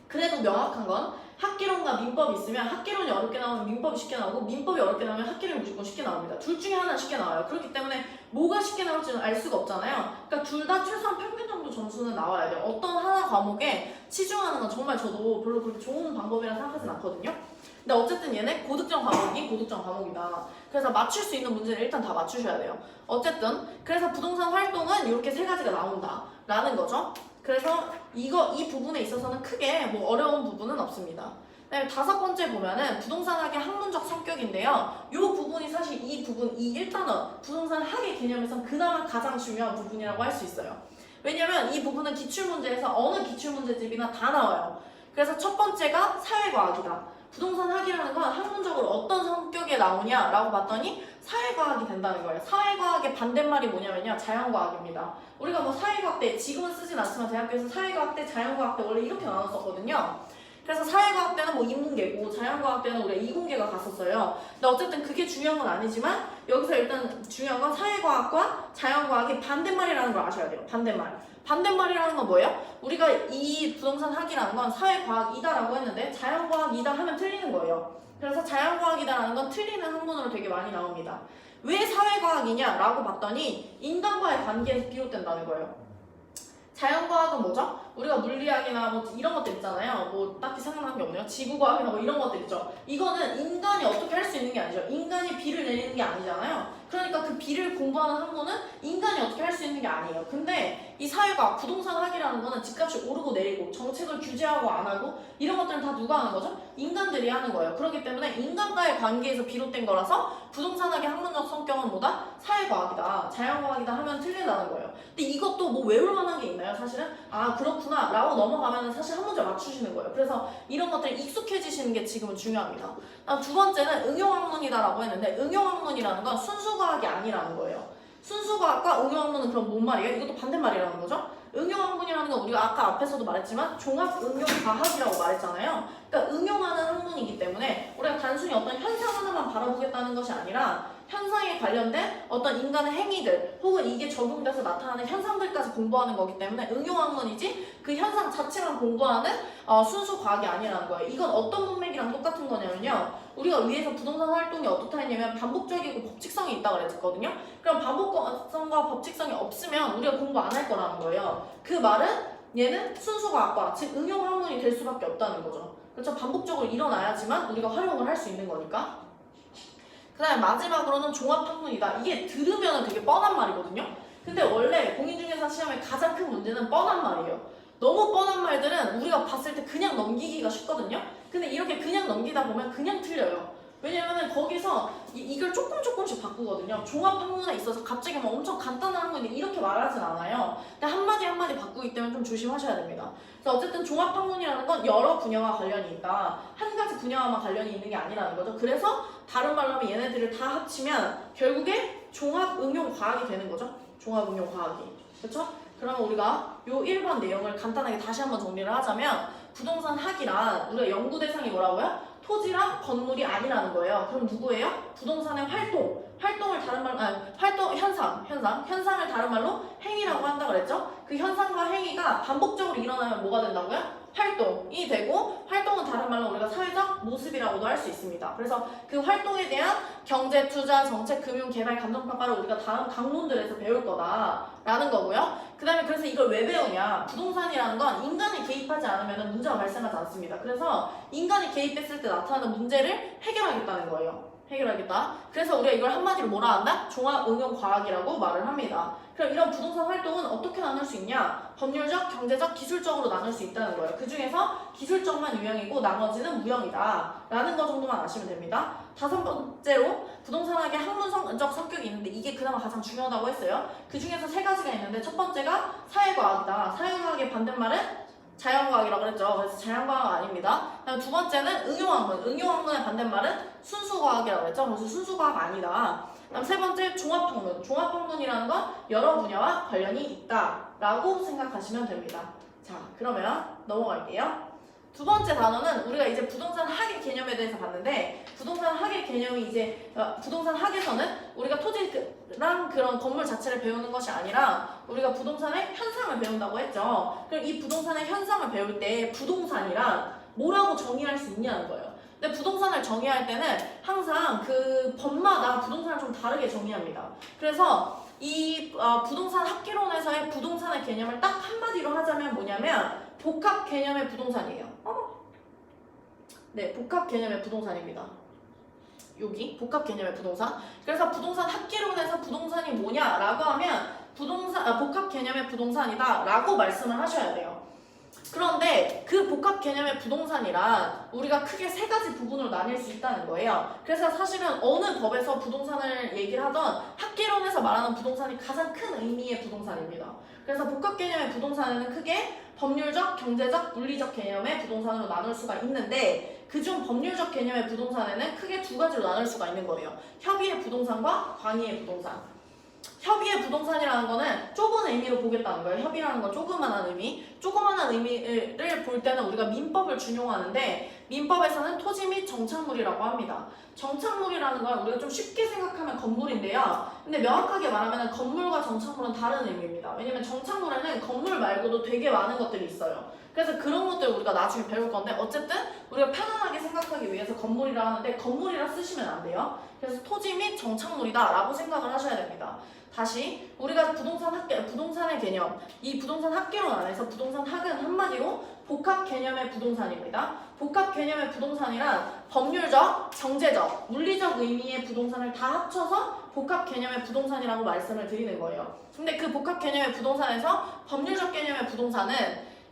그래도 명확한 건 학계론과 민법이 있으면 학계론이 어렵게 나오면 민법이 쉽게 나오고 민법이 어렵게 나오면 학계론이 무조건 쉽게 나옵니다. 둘 중에 하나 쉽게 나와요. 그렇기 때문에 뭐가 쉽게 나올지는 알 수가 없잖아요. 그러니까 둘 다 최소한 평균 정도 점수는 나와야 돼요. 어떤 하나 과목에 치중하는 건 정말 저도 별로 그렇게 좋은 방법이라 생각하진 않거든요. 근데 어쨌든 얘네 고득점 과목이 고득점 과목이다. 그래서 맞출 수 있는 문제를 일단 다 맞추셔야 돼요. 어쨌든 그래서 부동산 활동은 이렇게 세 가지가 나온다라는 거죠. 그래서 이 부분에 있어서는 크게 뭐 어려운 부분은 없습니다. 그다음에 다섯 번째 보면은 부동산학의 학문적 성격인데요. 이 부분이 사실 이 1단원 부동산학의 개념에선 그나마 가장 중요한 부분이라고 할 수 있어요. 왜냐면 이 부분은 기출문제에서 어느 기출문제집이나 다 나와요. 그래서 첫 번째가 사회과학이다. 부동산 학이라는 건 학문적으로 어떤 성격에 나오냐라고 봤더니 사회과학이 된다는 거예요. 사회과학의 반대말이 뭐냐면요. 자연과학입니다. 우리가 뭐 사회과학대, 지금은 쓰진 않지만 대학교에서 사회과학대, 자연과학대 원래 이렇게 나눴었거든요. 그래서 사회과학대는 뭐 인문계고 자연과학대는 우리가 이공계가 갔었어요. 근데 어쨌든 그게 중요한 건 아니지만 여기서 일단 중요한 건 사회과학과 자연과학이 반대말이라는 걸 아셔야 돼요. 반대말이라는 건 뭐예요? 우리가 이 부동산 학이라는 건 사회과학이다라고 했는데 자연과학이다 하면 틀리는 거예요. 그래서 자연과학이다라는 건 틀리는 학문으로 되게 많이 나옵니다. 왜 사회과학이냐라고 봤더니 인간과의 관계에서 비롯된다는 거예요. 자연과학은 뭐죠? 우리가 물리학이나 뭐 이런 것들 있잖아요. 뭐 딱히 생각나는 게 없네요. 지구과학이나 뭐 이런 것들 있죠. 이거는 인간이 어떻게 할 수 있는 게 아니죠. 인간이 비를 내리는 게 아니잖아요. 그러니까 그 비를 공부하는 학문은 인간이 어떻게 할 수 있는 게 아니에요. 근데 이 사회과학, 부동산학이라는 거는 집값이 오르고 내리고 정책을 규제하고 안 하고 이런 것들은 다 누가 하는 거죠? 인간들이 하는 거예요. 그렇기 때문에 인간과의 관계에서 비롯된 거라서 부동산학의 학문적 성격은 뭐다? 사회과학이다, 자연과학이다 하면 틀린다는 거예요. 근데 이것도 뭐 외울 만한 게 있나요? 사실은 아 그렇구나 라고 넘어가면 사실 한 문제 맞추시는 거예요. 그래서 이런 것들 익숙해지시는 게 지금은 중요합니다. 두 번째는 응용학문이다라고 했는데 응용학문이라는 건 순수과학이 아니라는 거예요. 순수과학과 응용학문은 그럼 뭔 말이에요? 이것도 반대말이라는 거죠. 응용학문이라는 건 우리가 아까 앞에서도 말했지만 종합응용과학이라고 말했잖아요. 그러니까 응용하는 학문이기 때문에 우리가 단순히 어떤 현상 하나만 바라보겠다는 것이 아니라 현상에 관련된 어떤 인간의 행위들 혹은 이게 적용돼서 나타나는 현상들까지 공부하는 거기 때문에 응용학문이지 그 현상 자체만 공부하는 순수 과학이 아니라는 거예요. 이건 어떤 문맥이랑 똑같은 거냐면요. 우리가 위에서 부동산 활동이 어떻다 했냐면 반복적이고 법칙성이 있다고 그랬거든요. 그럼 반복성과 법칙성이 없으면 우리가 공부 안 할 거라는 거예요. 그 말은 얘는 순수 과학과 즉 응용학문이 될 수밖에 없다는 거죠. 그렇죠? 반복적으로 일어나야지만 우리가 활용을 할 수 있는 거니까. 그 다음에 마지막으로는 종합학문이다. 이게 들으면 되게 뻔한 말이거든요. 근데 원래 공인중개사 시험의 가장 큰 문제는 뻔한 말이에요. 너무 뻔한 말들은 우리가 봤을 때 그냥 넘기기가 쉽거든요. 근데 이렇게 그냥 넘기다 보면 그냥 틀려요. 왜냐면은 거기서 이걸 조금씩 바꾸거든요. 종합학문에 있어서 갑자기 막 엄청 간단한 학문인데 이렇게 말하진 않아요. 근데 한마디 바꾸기 때문에 좀 조심하셔야 됩니다. 그래서 어쨌든 종합학문이라는 건 여러 분야와 관련이 있다. 한 가지 분야와만 관련이 있는 게 아니라는 거죠. 그래서 다른 말로 하면 얘네들을 다 합치면 결국에 종합응용과학이 되는 거죠. 종합응용과학이. 그렇죠? 그러면 우리가 요 1번 내용을 간단하게 다시 한번 정리를 하자면 부동산 학이란 우리가 연구 대상이 뭐라고요? 토지랑 건물이 아니라는 거예요. 그럼 누구예요? 부동산의 활동을 다른 말로 현상을 다른 말로 행위라고 한다 그랬죠? 그 현상과 행위가 반복적으로 일어나면 뭐가 된다고요? 활동이 되고 활동은 다른 말로 우리가 사회적 모습이라고도 할 수 있습니다. 그래서 그 활동에 대한 경제, 투자, 정책, 금융, 개발, 감정평가를 우리가 다음 강론들에서 배울 거다라는 거고요. 그 다음에 그래서 이걸 왜 배우냐? 부동산이라는 건 인간이 개입하지 않으면 문제가 발생하지 않습니다. 그래서 인간이 개입했을 때 나타나는 문제를 해결하겠다는 거예요. 해결하겠다. 그래서 우리가 이걸 한마디로 뭐라 한다? 종합응용과학이라고 말을 합니다. 그럼 이런 부동산 활동은 어떻게 나눌 수 있냐? 법률적, 경제적, 기술적으로 나눌 수 있다는 거예요. 그 중에서 기술적만 유형이고 나머지는 무형이다 라는 거 정도만 아시면 됩니다. 5번째로 부동산학의 학문적 성격이 있는데 이게 그나마 가장 중요하다고 했어요. 그 중에서 3가지가 있는데 첫 번째가 사회과학이다. 사회과학의 반대말은 자연과학이라고 그랬죠. 그래서 자연과학 아닙니다. 그다음 두 번째는 응용학문. 응용학문의 반대말은 순수과학이라고 그랬죠. 그래서 순수과학 아니다. 그다음 세 번째 종합학문. 종합학문이라는 건 여러 분야와 관련이 있다라고 생각하시면 됩니다. 자, 그러면 넘어갈게요. 두 번째 단어는 우리가 이제 부동산 학의 개념에 대해서 봤는데 부동산 학의 개념이 이제 부동산 학에서는 우리가 토지랑 그런 건물 자체를 배우는 것이 아니라 우리가 부동산의 현상을 배운다고 했죠. 그럼 이 부동산의 현상을 배울 때 부동산이란 뭐라고 정의할 수 있냐는 거예요. 근데 부동산을 정의할 때는 항상 그 법마다 부동산을 좀 다르게 정의합니다. 그래서 이 부동산 학개론에서의 부동산의 개념을 딱 한마디로 하자면 뭐냐면 복합 개념의 부동산이에요. 네, 복합 개념의 부동산입니다. 여기 복합 개념의 부동산. 그래서 부동산 학개론에서 부동산이 뭐냐라고 하면 복합 개념의 부동산이다라고 말씀을 하셔야 돼요. 그런데 그 복합 개념의 부동산이란 우리가 크게 3가지 부분으로 나뉠 수 있다는 거예요. 그래서 사실은 어느 법에서 부동산을 얘기를 하던 학개론에서 말하는 부동산이 가장 큰 의미의 부동산입니다. 그래서 복합 개념의 부동산에는 크게 법률적, 경제적, 물리적 개념의 부동산으로 나눌 수가 있는데 그중 법률적 개념의 부동산에는 크게 2가지로 나눌 수가 있는 거예요. 협의의 부동산과 광의의 부동산. 협의의 부동산이라는 거는 좁은 의미로 보겠다는 거예요. 협의라는 건 조그만한 의미. 조그만한 의미를 볼 때는 우리가 민법을 준용하는데 민법에서는 토지 및 정착물이라고 합니다. 정착물이라는 건 우리가 좀 쉽게 생각하면 건물인데요. 근데 명확하게 말하면 건물과 정착물은 다른 의미입니다. 왜냐면 정착물에는 건물 말고도 되게 많은 것들이 있어요. 그래서 그런 것들 우리가 나중에 배울 건데 어쨌든 우리가 편안하게 생각하기 위해서 건물이라 하는데 건물이라 쓰시면 안 돼요. 그래서 토지 및 정착물이다 라고 생각을 하셔야 됩니다. 다시 우리가 부동산의 개념, 이 부동산 학개론 안에서 부동산 학은 한마디로 복합 개념의 부동산입니다. 복합 개념의 부동산이란 법률적, 경제적, 물리적 의미의 부동산을 다 합쳐서 복합 개념의 부동산이라고 말씀을 드리는 거예요. 근데 그 복합 개념의 부동산에서 법률적 개념의 부동산은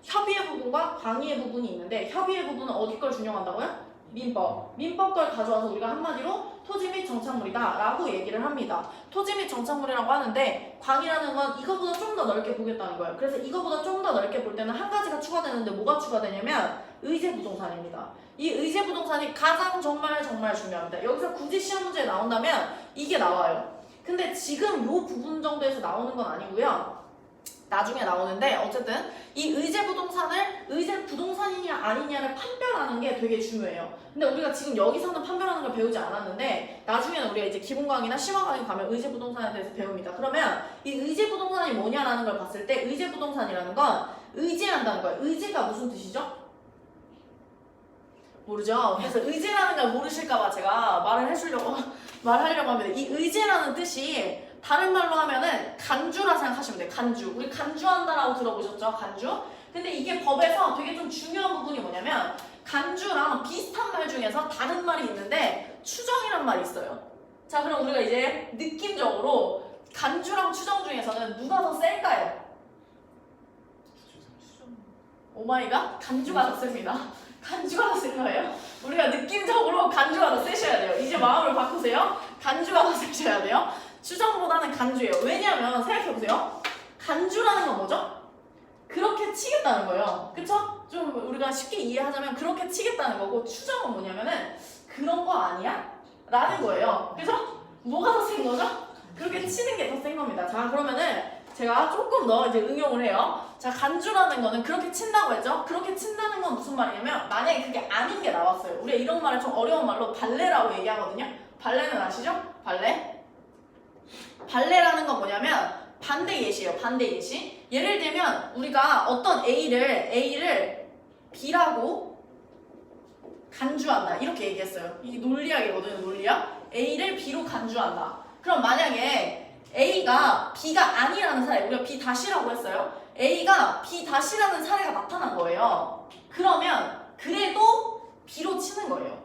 협의의 부분과 광의의 부분이 있는데 협의의 부분은 어디 걸 준용한다고요? 민법 걸 가져와서 우리가 한마디로 토지 및 정착물이다 라고 얘기를 합니다. 토지 및 정착물이라고 하는데 광이라는 건 이거보다 좀 더 넓게 보겠다는 거예요. 그래서 이거보다 좀 더 넓게 볼 때는 한 가지가 추가되는데 뭐가 추가되냐면 의제 부동산입니다. 이 의제 부동산이 가장 정말 중요합니다. 여기서 굳이 시험 문제에 나온다면 이게 나와요. 근데 지금 요 부분 정도에서 나오는 건 아니고요. 나중에 나오는데 어쨌든 이 의제 부동산을 의제 부동산이냐 아니냐를 판별하는 게 되게 중요해요. 근데 우리가 지금 여기서는 판별하는 걸 배우지 않았는데 나중에는 우리가 이제 기본 강의나 심화 강의 가면 의제 부동산에 대해서 배웁니다. 그러면 이 의제 부동산이 뭐냐라는 걸 봤을 때 의제 부동산이라는 건 의제한다는 거예요. 의제가 무슨 뜻이죠? 모르죠? 그래서 의제라는 걸 모르실까봐 제가 말하려고 합니다. 이 의제라는 뜻이 다른 말로 하면은 간주라 생각하시면 돼요. 간주. 우리 간주한다라고 들어보셨죠? 간주. 근데 이게 법에서 되게 좀 중요한 부분이 뭐냐면 간주랑 비슷한 말 중에서 다른 말이 있는데 추정이란 말이 있어요. 자, 그럼 우리가 이제 느낌적으로 간주랑 추정 중에서는 누가 더 셀까요? 오마이갓? 간주가 더 셉니다. 간주가 더 센 거예요. 우리가 느낌적으로 간주가 더 세셔야 돼요. 이제 마음을 바꾸세요. 간주가 더 세셔야 돼요. 추정보다는 간주예요. 왜냐면 생각해보세요. 간주라는 건 뭐죠? 그렇게 치겠다는 거예요. 그쵸? 좀 우리가 쉽게 이해하자면 그렇게 치겠다는 거고 추정은 뭐냐면은 그런 거 아니야? 라는 거예요. 그래서 뭐가 더 센 거죠? 그렇게 치는 게 더 센 겁니다. 자, 그러면은 제가 조금 더 이제 응용을 해요. 자, 간주라는 거는 그렇게 친다고 했죠? 그렇게 친다는 건 무슨 말이냐면 만약에 그게 아닌 게 나왔어요. 우리가 이런 말을 좀 어려운 말로 발레라고 얘기하거든요. 발레는 아시죠? 발레? 발레라는 건 뭐냐면 반대 예시예요. 반대 예시. 예를 들면 우리가 어떤 A를 B라고 간주한다. 이렇게 얘기했어요. 이게 논리학이거든요. 논리학. A를 B로 간주한다. 그럼 만약에 A가 B가 아니라는 사례, 우리가 B 다시라고 했어요. A가 B 다시라는 사례가 나타난 거예요. 그러면 그래도 B로 치는 거예요.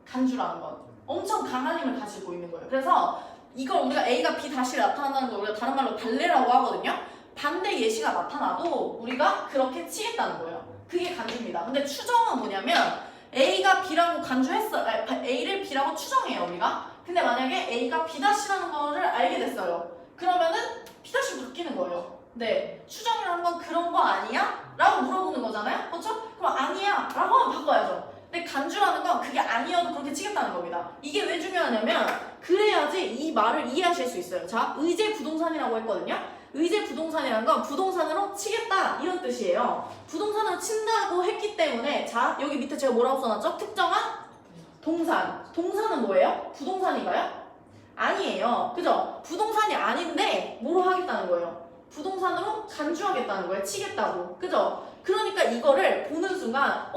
간주라는 건. 엄청 강한 힘을 가지고 있는 거예요. 그래서 이걸 우리가 A가 B 다시 나타난다는 걸 우리가 다른 말로 발레라고 하거든요. 반대 예시가 나타나도 우리가 그렇게 치겠다는 거예요. 그게 간주입니다. 근데 추정은 뭐냐면 A가 B라고 간주했어. A를 B라고 추정해요, 우리가. 근데 만약에 A가 B 다시라는 거를 알게 됐어요. 그러면은 B 다시로 바뀌는 거예요. 네, 추정이라는 건 그런 거 아니야? 라고 물어보는 거잖아요. 그렇죠? 그럼 아니야 라고 하면 바꿔야죠. 근데 간주라는 건 그게 아니어도 그렇게 치겠다는 겁니다. 이게 왜 중요하냐면 그래야지 이 말을 이해하실 수 있어요. 자, 의제 부동산이라고 했거든요. 의제 부동산이라는 건 부동산으로 치겠다 이런 뜻이에요. 부동산으로 친다고 했기 때문에 자, 여기 밑에 제가 뭐라고 써놨죠? 특정한 동산. 동산은 뭐예요? 부동산인가요? 아니에요. 그죠? 부동산이 아닌데 뭐로 하겠다는 거예요? 부동산으로 간주하겠다는 거예요. 치겠다고. 그죠? 그러니까 이거를 보는 순간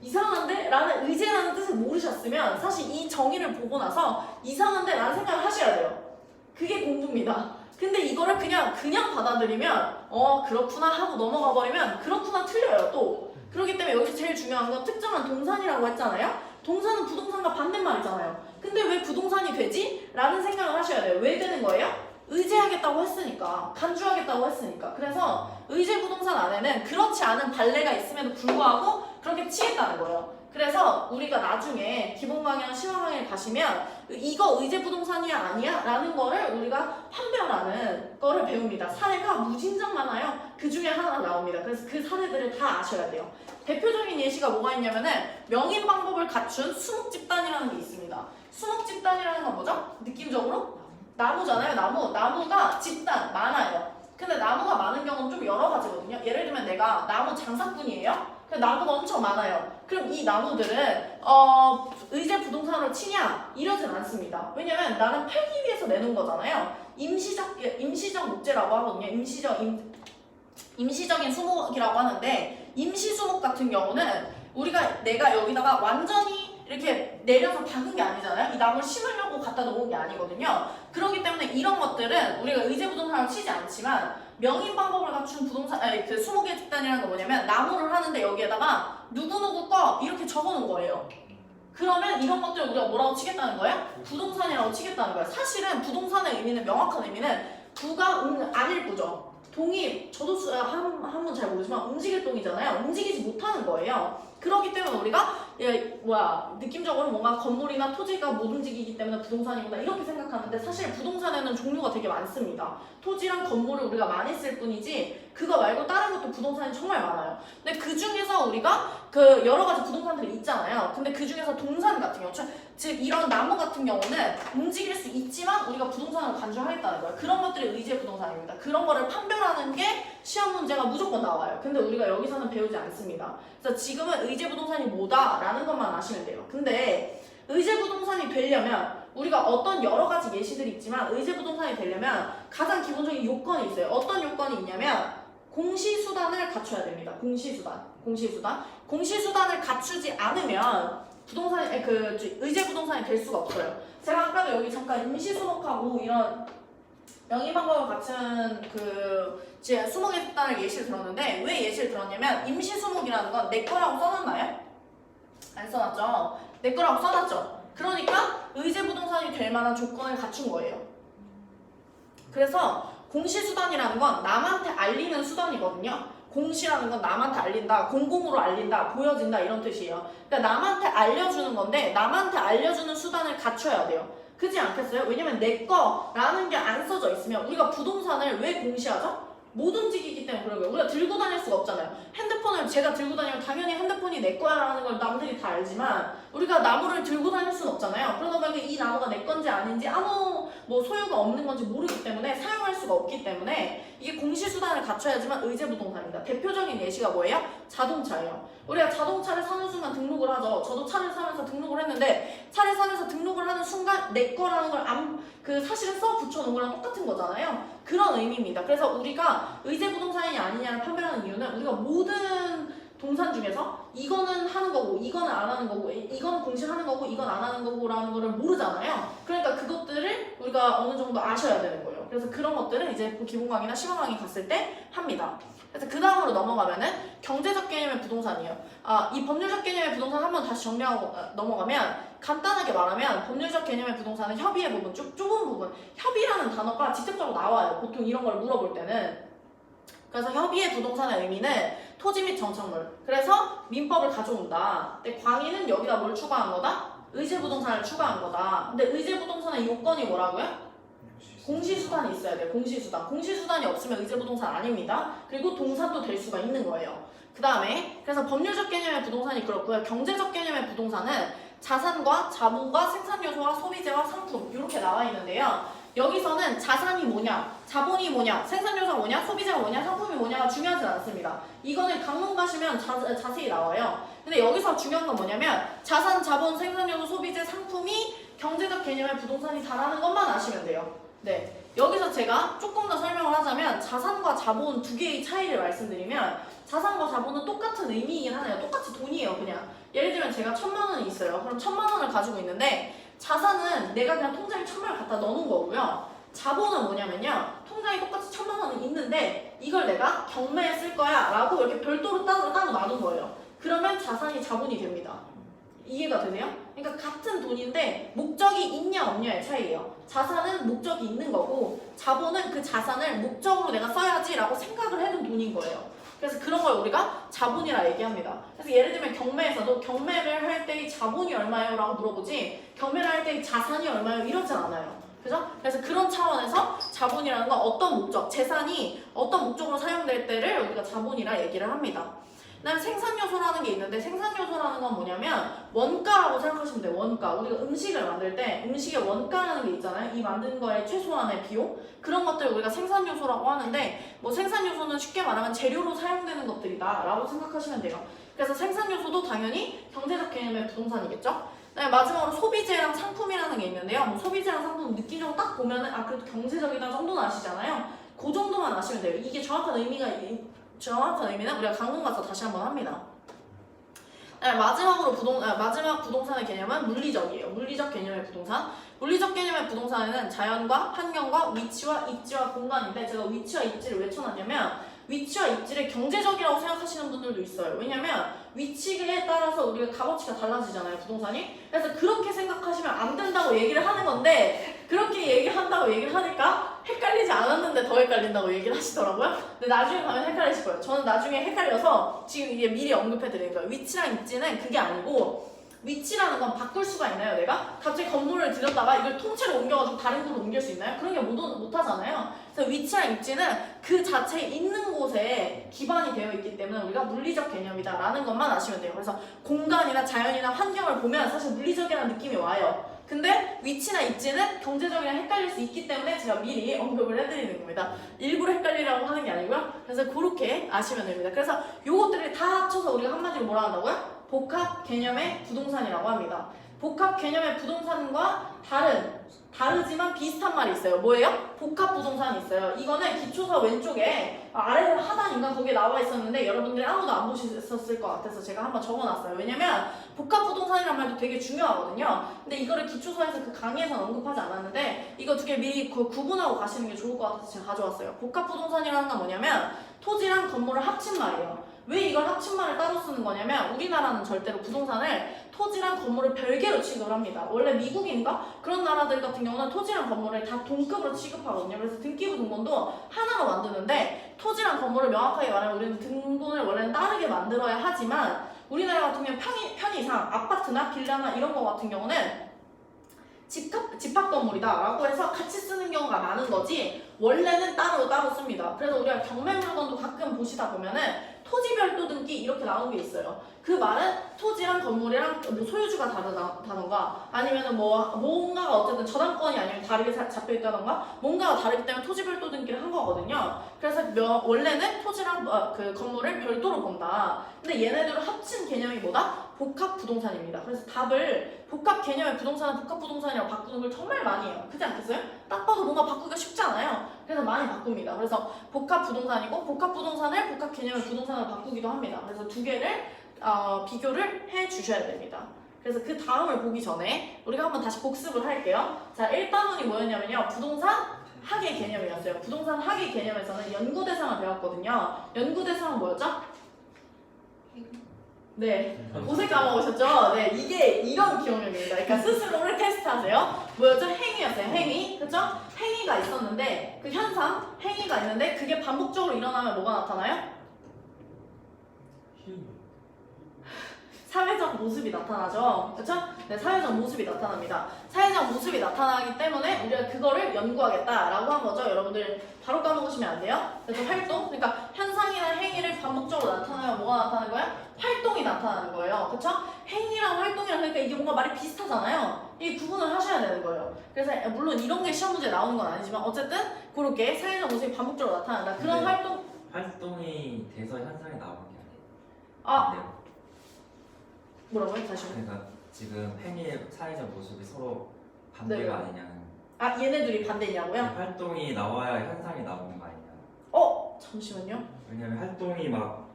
이상한데? 라는 의제라는 뜻을 모르셨으면 사실 이 정의를 보고 나서 이상한데? 라는 생각을 하셔야 돼요. 그게 공부입니다. 근데 이거를 그냥 받아들이면 그렇구나 하고 넘어가 버리면 그렇구나 틀려요 또. 그렇기 때문에 여기서 제일 중요한 건 특정한 동산이라고 했잖아요. 동산은 부동산과 반대말이잖아요. 근데 왜 부동산이 되지? 라는 생각을 하셔야 돼요. 왜 되는 거예요? 의제하겠다고 했으니까, 간주하겠다고 했으니까. 그래서 의제 부동산 안에는 그렇지 않은 발레가 있음에도 불구하고 그렇게 치겠다는 거예요. 그래서 우리가 나중에 기본 강의나 심화 강의를 가시면 이거 의제 부동산이야 아니야? 라는 거를 우리가 판별하는 거를 배웁니다. 사례가 무진장 많아요. 그 중에 하나 나옵니다. 그래서 그 사례들을 다 아셔야 돼요. 대표적인 예시가 뭐가 있냐면은 명인 방법을 갖춘 수목집단이라는 게 있습니다. 수목집단이라는 건 뭐죠? 느낌적으로? 나무잖아요. 나무가 집단 많아요. 근데 나무가 많은 경우는 좀 여러 가지거든요. 예를 들면 내가 나무 장사꾼이에요. 근데 나무가 엄청 많아요. 그럼 이 나무들은 의제 부동산으로 치냐? 이러진 않습니다. 왜냐면 나는 팔기 위해서 내놓은 거잖아요. 임시적 목재라고 하거든요. 임시적인 수목이라고 하는데 임시 수목 같은 경우는 내가 여기다가 완전히 이렇게 내려서 박은 게 아니잖아요. 이 나무를 심으려고 갖다 놓은 게 아니거든요. 그렇기 때문에 이런 것들은 우리가 의제 부동산으로 치지 않지만 명인 방법을 갖춘 그 수목의 집단이라는 건 뭐냐면 나무를 하는데 여기에다가 누구누구 거 이렇게 적어 놓은 거예요. 그러면 이런 것들을 우리가 뭐라고 치겠다는 거예요? 부동산이라고 치겠다는 거예요. 사실은 부동산의 의미는 명확한 의미는 부가 안일부죠. 동이 저도 한번 잘 모르지만 움직일 동이잖아요. 움직이지 못하는 거예요. 그렇기 때문에 우리가 느낌적으로 뭔가 건물이나 토지가 못 움직이기 때문에 부동산이구나 이렇게 생각하는데 사실 부동산에는 종류가 되게 많습니다. 토지랑 건물을 우리가 많이 쓸 뿐이지 그거 말고 다른 것도 부동산이 정말 많아요. 근데 그 중에서 우리가 그 여러 가지 부동산들이 있잖아요. 근데 그 중에서 동산 같은 경우 즉 이런 나무 같은 경우는 움직일 수 있지만 우리가 부동산을 간주하겠다는 거야. 그런 것들이 의지의 부동산입니다. 그런 거를 판별하는 게 시험 문제가 무조건 나와요. 근데 우리가 여기서는 배우지 않습니다. 그래서 지금은 의지의 부동산이 뭐다라는 것만 아시면 돼요. 근데 의지의 부동산이 되려면 우리가 어떤 여러 가지 예시들이 있지만 의지의 부동산이 되려면 가장 기본적인 요건이 있어요. 어떤 요건이 있냐면 공시수단을 갖춰야 됩니다. 공시수단을 갖추지 않으면 의제 부동산이 될 수가 없어요. 제가 아까도 여기 잠깐 임시수목하고 이런 영입방법과 같은 제 수목의 수단을 예시를 들었는데 왜 예시를 들었냐면 임시수목이라는 건 내 거라고 써놨나요? 안 써놨죠. 내 거라고 써놨죠. 그러니까 의제 부동산이 될 만한 조건을 갖춘 거예요. 그래서 공시수단이라는 건 남한테 알리는 수단이거든요. 공시라는 건 남한테 알린다, 공공으로 알린다, 보여진다 이런 뜻이에요. 그러니까 남한테 알려주는 건데 남한테 알려주는 수단을 갖춰야 돼요. 그렇지 않겠어요? 왜냐면 내 거라는 게 안 써져 있으면 우리가 부동산을 왜 공시하죠? 못 움직이기 때문에 그런 거예요. 우리가 들고 다닐 수가 없잖아요. 핸드폰을 제가 들고 다니면 당연히 핸드폰이 내 거야라는 걸 남들이 다 알지만 우리가 나무를 들고 다닐 수는 없잖아요. 그러다 보니까 이 나무가 내 건지 아닌지 아무 소유가 없는 건지 모르기 때문에 사용할 수가 없기 때문에 이게 공시수단을 갖춰야지만 의제부동산입니다. 대표적인 예시가 뭐예요? 자동차예요. 우리가 자동차를 사는 순간 등록을 하죠. 저도 차를 사면서 등록을 했는데 차를 사면서 등록을 하는 순간 내 거라는 걸 사실은 써 붙여놓은 거랑 똑같은 거잖아요. 그런 의미입니다. 그래서 우리가 의제부동산이 아니냐를 판별하는 이유는 우리가 모든 동산 중에서 이거는 하는 거고 이거는 안 하는 거고 이거는 공시하는 거고 이건 안 하는 거고라는 거를 모르잖아요. 그러니까 그것들을 우리가 어느 정도 아셔야 되는 거예요. 그래서 그런 것들은 이제 기본 강의나 시범 강의 갔을 때 합니다. 그래서 그 다음으로 넘어가면은 경제적 개념의 부동산이에요. 이 법률적 개념의 부동산 한번 다시 정리하고 넘어가면 간단하게 말하면 법률적 개념의 부동산은 협의의 부분, 좁은 부분. 협의라는 단어가 직접적으로 나와요. 보통 이런 걸 물어볼 때는. 그래서 협의의 부동산의 의미는 토지 및 정착물. 그래서 민법을 가져온다. 근데 광의는 여기다 뭘 추가한 거다? 의제부동산을 추가한 거다. 근데 의제부동산의 요건이 뭐라고요? 공시수단이 있어야 돼요. 공시수단이 없으면 의제부동산 아닙니다. 그리고 동산도 될 수가 있는 거예요. 그 다음에 그래서 법률적 개념의 부동산이 그렇고요. 경제적 개념의 부동산은 자산과 자본과 생산요소와 소비재와 상품 이렇게 나와 있는데요. 여기서는 자산이 뭐냐, 자본이 뭐냐, 생산요소가 뭐냐, 소비재가 뭐냐, 상품이 뭐냐가 중요하지 않습니다. 이거는 강론 가시면 자세히 나와요. 근데 여기서 중요한 건 뭐냐면 자산, 자본, 생산요소, 소비재, 상품이 경제적 개념의 부동산이다라는 것만 아시면 돼요. 네, 여기서 제가 조금 더 설명을 하자면 자산과 자본 두 개의 차이를 말씀드리면 자산과 자본은 똑같은 의미이긴 하네요. 똑같이 돈이에요. 그냥 예를 들면 제가 1000만 원이 있어요. 그럼 1000만 원을 가지고 있는데 자산은 내가 그냥 통장에 1000만 원 갖다 넣는 거고요. 자본은 뭐냐면요. 통장에 똑같이 1000만 원이 있는데 이걸 내가 경매에 쓸 거야 라고 이렇게 별도로 따로 놔둔 거예요. 그러면 자산이 자본이 됩니다. 이해가 되세요? 그러니까 같은 돈인데 목적이 있냐 없냐의 차이예요. 자산은 목적이 있는 거고 자본은 그 자산을 목적으로 내가 써야지 라고 생각을 해둔 돈인 거예요. 그래서 그런 걸 우리가 자본이라 얘기합니다. 그래서 예를 들면 경매에서도 경매를 할 때의 자본이 얼마예요? 라고 물어보지 경매를 할 때의 자산이 얼마예요? 이러진 않아요. 그죠? 그래서 그런 차원에서 자본이라는 건 어떤 목적, 재산이 어떤 목적으로 사용될 때를 우리가 자본이라 얘기를 합니다. 그다음에 생산요소라는 게 있는데 생산요소라는 건 뭐냐면 원가라고 생각하시면 돼요. 원가. 우리가 음식을 만들 때 음식의 원가라는 게 있잖아요. 이 만든 거에 최소한의 비용? 그런 것들을 우리가 생산요소라고 하는데 생산요소는 쉽게 말하면 재료로 사용되는 것들이다 라고 생각하시면 돼요. 그래서 생산요소도 당연히 경제적 개념의 부동산이겠죠? 그다음에 마지막으로 소비재랑 상품이라는 게 있는데요. 소비재랑 상품 느낌적으로 딱 보면은 그래도 경제적이다 정도는 아시잖아요. 그 정도만 아시면 돼요. 이게 정확한 의미는 우리가 강론 가서 다시 한번 합니다. 마지막 부동산의 개념은 물리적이에요. 물리적 개념의 부동산. 물리적 개념의 부동산에는 자연과 환경과 위치와 입지와 공간인데 제가 위치와 입지를 왜 쳐놨냐면 위치와 입지를 경제적이라고 생각하시는 분들도 있어요. 왜냐면 위치에 따라서 우리가 값어치가 달라지잖아요. 부동산이. 그래서 그렇게 생각하시면 안 된다고 얘기를 하는 건데 그렇게 얘기한다고 얘기를 하니까 헷갈리지 않았는데 더 헷갈린다고 얘기를 하시더라고요. 근데 나중에 가면 헷갈리실 거예요. 저는 나중에 헷갈려서 지금 이게 미리 언급해드리는 거예요. 위치랑 입지는 그게 아니고 위치라는 건 바꿀 수가 있나요? 내가 갑자기 건물을 들였다가 이걸 통째로 옮겨가지고 다른 곳으로 옮길 수 있나요? 그런 게 못 하잖아요. 그래서 위치랑 입지는 그 자체에 있는 곳에 기반이 되어 있기 때문에 우리가 물리적 개념이다라는 것만 아시면 돼요. 그래서 공간이나 자연이나 환경을 보면 사실 물리적이라는 느낌이 와요. 근데 위치나 입지는 경제적이랑 헷갈릴 수 있기 때문에 제가 미리 언급을 해드리는 겁니다. 일부러 헷갈리라고 하는 게 아니고요. 그래서 그렇게 아시면 됩니다. 그래서 요것들을 다 합쳐서 우리가 한마디로 뭐라 한다고요? 복합 개념의 부동산이라고 합니다. 복합 개념의 부동산과 다르지만 비슷한 말이 있어요. 뭐예요? 복합 부동산이 있어요. 이거는 기초서 왼쪽에 아래 하단인가 거기에 나와 있었는데 여러분들이 아무도 안 보셨을 것 같아서 제가 한번 적어놨어요. 왜냐면 복합 부동산이란 말도 되게 중요하거든요. 근데 이거를 기초서에서 그 강의에서는 언급하지 않았는데 이거 두 개 미리 구분하고 가시는 게 좋을 것 같아서 제가 가져왔어요. 복합 부동산이라는 건 뭐냐면 토지랑 건물을 합친 말이에요. 왜 이걸 합친 말을 따로 쓰는 거냐면 우리나라는 절대로 부동산을 토지랑 건물을 별개로 취급을 합니다. 원래 미국인가? 그런 나라들 같은 경우는 토지랑 건물을 다 동급으로 취급하거든요. 그래서 등기부 등본도 하나로 만드는데 토지랑 건물을 명확하게 말하면 우리는 등본을 원래는 다르게 만들어야 하지만 우리나라 같은 경우는 편의상 아파트나 빌라나 이런 거 같은 경우는 집합 건물이다 라고 해서 같이 쓰는 경우가 많은 거지 원래는 따로 씁니다. 그래서 우리가 경매 물건도 가끔 보시다 보면은 토지별도 등기 이렇게 나온 게 있어요. 그 말은 토지랑 건물이랑 뭐 소유주가 다르다던가 아니면은 뭔가가 어쨌든 저당권이 아니면 다르게 잡혀 있다던가 뭔가가 다르기 때문에 토지별도 등기를 한 거거든요. 그래서 원래는 토지랑 그 건물을 별도로 본다. 근데 얘네들을 합친 개념이 뭐다? 복합 부동산입니다. 그래서 답을 복합 개념의 부동산은 복합 부동산이라고 바꾸는 걸 정말 많이 해요. 그렇지 않겠어요? 딱 봐도 뭔가 바꾸기가 쉽지 않아요. 그래서 많이 바꿉니다. 그래서 복합 부동산이고 복합 부동산을 복합 개념의 부동산으로 바꾸기도 합니다. 그래서 두 개를 비교를 해 주셔야 됩니다. 그래서 그 다음을 보기 전에 우리가 한번 다시 복습을 할게요. 자, 1단원이 뭐였냐면요. 부동산 학의 개념이었어요. 부동산 학의 개념에서는 연구 대상을 배웠거든요. 연구 대상은 뭐였죠? 네, 고생 까먹으셨죠? 네, 이게 이런 기억력입니다. 그러니까 스스로를 테스트하세요. 뭐였죠? 행위였어요. 행위, 그렇죠? 행위가 있었는데 그 현상, 행위가 있는데 그게 반복적으로 일어나면 뭐가 나타나요? 사회적 모습이 나타나죠. 그렇죠? 네, 사회적 모습이 나타납니다. 사회적 모습이 나타나기 때문에 우리가 그거를 연구하겠다라고 한 거죠. 여러분들 바로 까먹으시면 안 돼요. 그래서 활동, 그러니까 현상이나 행위를 반복적으로 나타나면 뭐가 나타나는 거야? 활동이 나타나는 거예요. 그렇죠? 행위랑 활동이랑 그러니까 이게 뭔가 말이 비슷하잖아요. 이 구분을 하셔야 되는 거예요. 그래서 물론 이런 게 시험 문제에 나오는 건 아니지만 어쨌든 그렇게 사회적 모습이 반복적으로 나타난다. 그런 활동이 돼서 현상이 나오는 게 아니에요. 아, 뭐라고요? 다시. 그러니까 지금 행위의 사회적 모습이 서로 반대가 네. 아니냐는. 아, 얘네들이 반대냐고요? 활동이 나와야 현상이 나오는 거 아니냐. 잠시만요. 왜냐면 활동이 막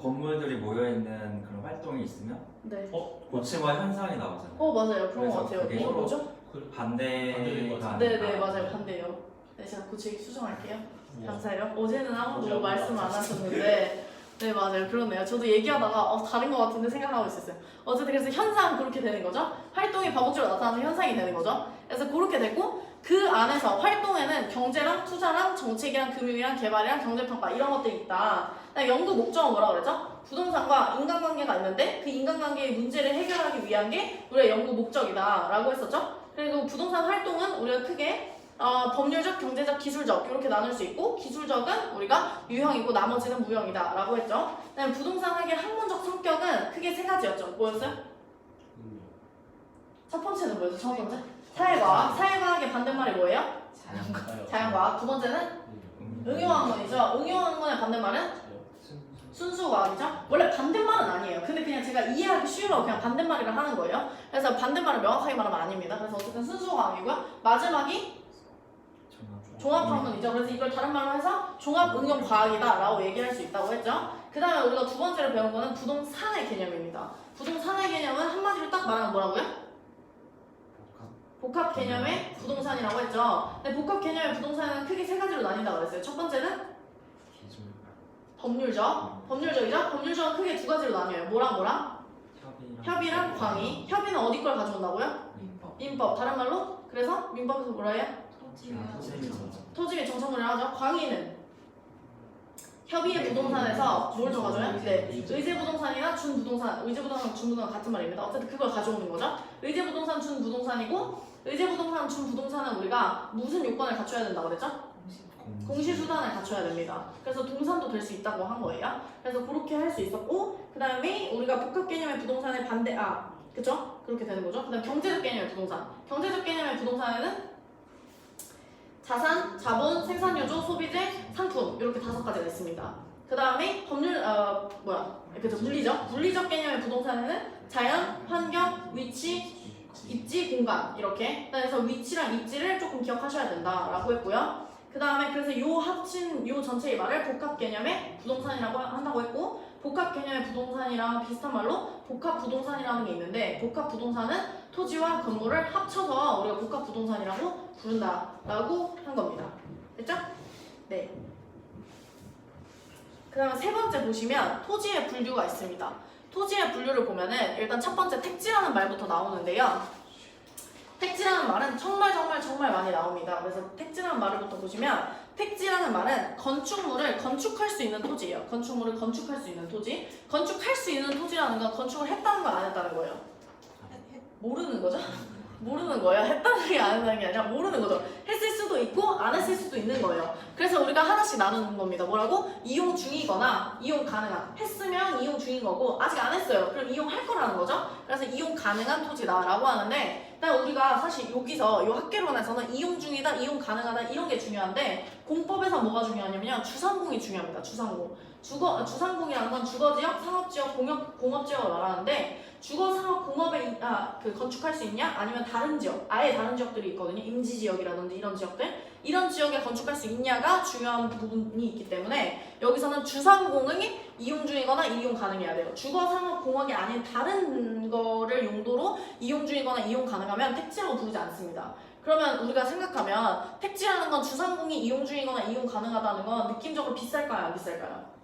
건물들이 모여 있는 그런 활동이 있으면 고치마 현상이 나오잖아요. 맞아요. 그런 거 같아요. 그게 이거 서로 뭐죠? 반대가 네네, 맞아요. 반대요. 네, 제가 고치기 수정할게요. 감사해요. 어제는 아무도 말씀 안 하셨는데 네, 맞아요. 그렇네요. 저도 얘기하다가 다른 것 같은데 생각하고 있었어요. 어쨌든 그래서 현상 그렇게 되는 거죠. 활동이 반복적으로 나타나는 현상이 되는 거죠. 그래서 그렇게 되고 그 안에서 활동에는 경제랑 투자랑 정책이랑 금융이랑 개발이랑 경제평가 이런 것들이 있다. 연구 목적은 뭐라고 그랬죠? 부동산과 인간관계가 있는데 그 인간관계의 문제를 해결하기 위한 게 우리의 연구 목적이다 라고 했었죠. 그리고 부동산 활동은 우리가 크게 법률적, 경제적, 기술적 이렇게 나눌 수 있고 기술적은 우리가 유형이고 나머지는 무형이다 라고 했죠. 그다음에 부동산학의 학문적 성격은 크게 세 가지였죠. 뭐였어요? 첫 번째는 뭐였죠? 첫 번째? 사회과학. 사회과학의 반대말이 뭐예요? 자연과학. 두 번째는 응용학문이죠. 응용학문의 반대말은 순수과학이죠. 원래 반대말은 아니에요. 근데 그냥 제가 이해하기 쉬우라고 그냥 반대말이라 하는 거예요. 그래서 반대말을 명확하게 말하면 아닙니다. 그래서 어쨌든 순수과학이고요. 마지막이 종합학문이죠. 그래서 이걸 다른 말로 해서 종합응용과학이다 라고 얘기할 수 있다고 했죠. 그 다음에 우리가 두 번째로 배운 거는 부동산의 개념입니다. 부동산의 개념은 한마디로 딱 말하면 뭐라고요? 복합 개념의 부동산이라고 했죠. 근데 복합 개념의 부동산은 크게 세 가지로 나뉜다고 그랬어요. 첫 번째는 법률적. 법률적이죠? 법률적은 크게 두 가지로 나뉘어요. 뭐랑? 협의랑 광의. 협의는 어디 걸 가져온다고요? 민법. 다른 말로? 그래서 민법에서 뭐라 해요? 토지 및 정착물이라 하죠. 광의는 협의의 부동산에서 뭘 더 가져요? 네, 의제부동산이나 준부동산, 의제부동산, 준부동산 같은 말입니다. 어쨌든 그걸 가져오는 거죠. 의제부동산, 준부동산이고 의제부동산, 준부동산은 우리가 무슨 요건을 갖춰야 된다고 그랬죠? 공시수단을 갖춰야 됩니다. 그래서 동산도 될 수 있다고 한 거예요. 그래서 그렇게 할 수 있었고, 그 다음에 우리가 복합 개념의 부동산의 반대, 그쵸? 그렇게 되는 거죠. 그 다음 경제적 개념의 부동산. 경제적 개념의 부동산에는 자산, 자본, 생산요소, 소비재, 상품 이렇게 5가지가 있습니다. 그 다음에 법률, 그죠? 물리적 개념의 부동산에는 자연, 환경, 위치, 입지, 공간 이렇게. 그래서 위치랑 입지를 조금 기억하셔야 된다라고 했고요. 그 다음에 그래서 요 전체의 말을 복합 개념의 부동산이라고 한다고 했고, 복합 개념의 부동산이랑 비슷한 말로 복합 부동산이라는 게 있는데, 복합 부동산은 토지와 건물을 합쳐서 우리가 복합 부동산이라고 부른다라고 한 겁니다. 됐죠? 네. 그 다음에 세 번째 보시면 토지의 분류가 있습니다. 토지의 분류를 보면은 일단 첫 번째 택지라는 말부터 나오는데요. 택지라는 말은 정말 많이 나옵니다. 그래서 택지라는 말부터 보시면 택지라는 말은 건축물을 건축할 수 있는 토지예요. 건축물을 건축할 수 있는 토지. 건축할 수 있는 토지라는 건 건축을 했다는 거 안 했다는 거예요. 모르는 거죠? 모르는 거예요. 했다는 게 안 했다는 게 아니라 모르는 거죠. 했을 수도 있고 안 했을 수도 있는 거예요. 그래서 우리가 하나씩 나누는 겁니다. 뭐라고? 이용 중이거나 이용 가능한. 했으면 이용 중인 거고 아직 안 했어요. 그럼 이용할 거라는 거죠. 그래서 이용 가능한 토지다라고 하는데, 일단 우리가 사실 여기서 이 학개론에서는 이용 중이다, 이용 가능하다 이런 게 중요한데, 공법에서 뭐가 중요하냐면요, 주상공이 중요합니다. 주상공. 주상공이라는 건 주거지역, 상업지역, 공업지역을 말하는데, 주거, 상업, 공업에 건축할 수 있냐? 아니면 다른 지역, 아예 다른 지역들이 있거든요. 임지지역이라든지 이런 지역들. 이런 지역에 건축할 수 있냐가 중요한 부분이 있기 때문에 여기서는 주상공이 이용 중이거나 이용 가능해야 돼요. 주거, 상업, 공업이 아닌 다른 거를 용도로 이용 중이거나 이용 가능하면 택지라고 부르지 않습니다. 그러면 우리가 생각하면 택지라는 건 주상공이 이용 중이거나 이용 가능하다는 건 느낌적으로 비쌀까요? 안 비쌀까요?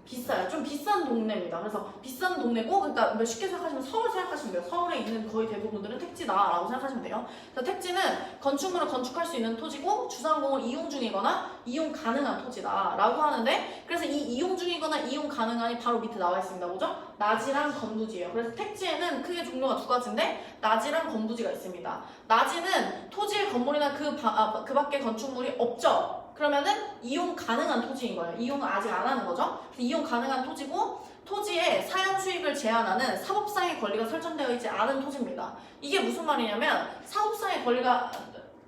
비싸요. 좀 비싼 동네입니다. 그래서 비싼 동네고, 그러니까 쉽게 생각하시면 서울 생각하시면 돼요. 서울에 있는 거의 대부분들은 택지다라고 생각하시면 돼요. 그래서 택지는 건축물을 건축할 수 있는 토지고 주상공을 이용 중이거나 이용 가능한 토지다라고 하는데, 그래서 이 이용 중이거나 이용 가능한이 바로 밑에 나와 있습니다. 뭐죠? 낮이랑 건부지예요. 그래서 택지에는 크게 종류가 2가지인데 낮이랑 건부지가 있습니다. 낮이는 토지의 건물이나 그 밖에 건축물이 없죠. 그러면은 이용 가능한 토지인 거예요. 이용을 아직 안 하는 거죠. 이용 가능한 토지고, 토지의 사용 수익을 제한하는 사법상의 권리가 설정되어 있지 않은 토지입니다. 이게 무슨 말이냐면 사법상의 권리가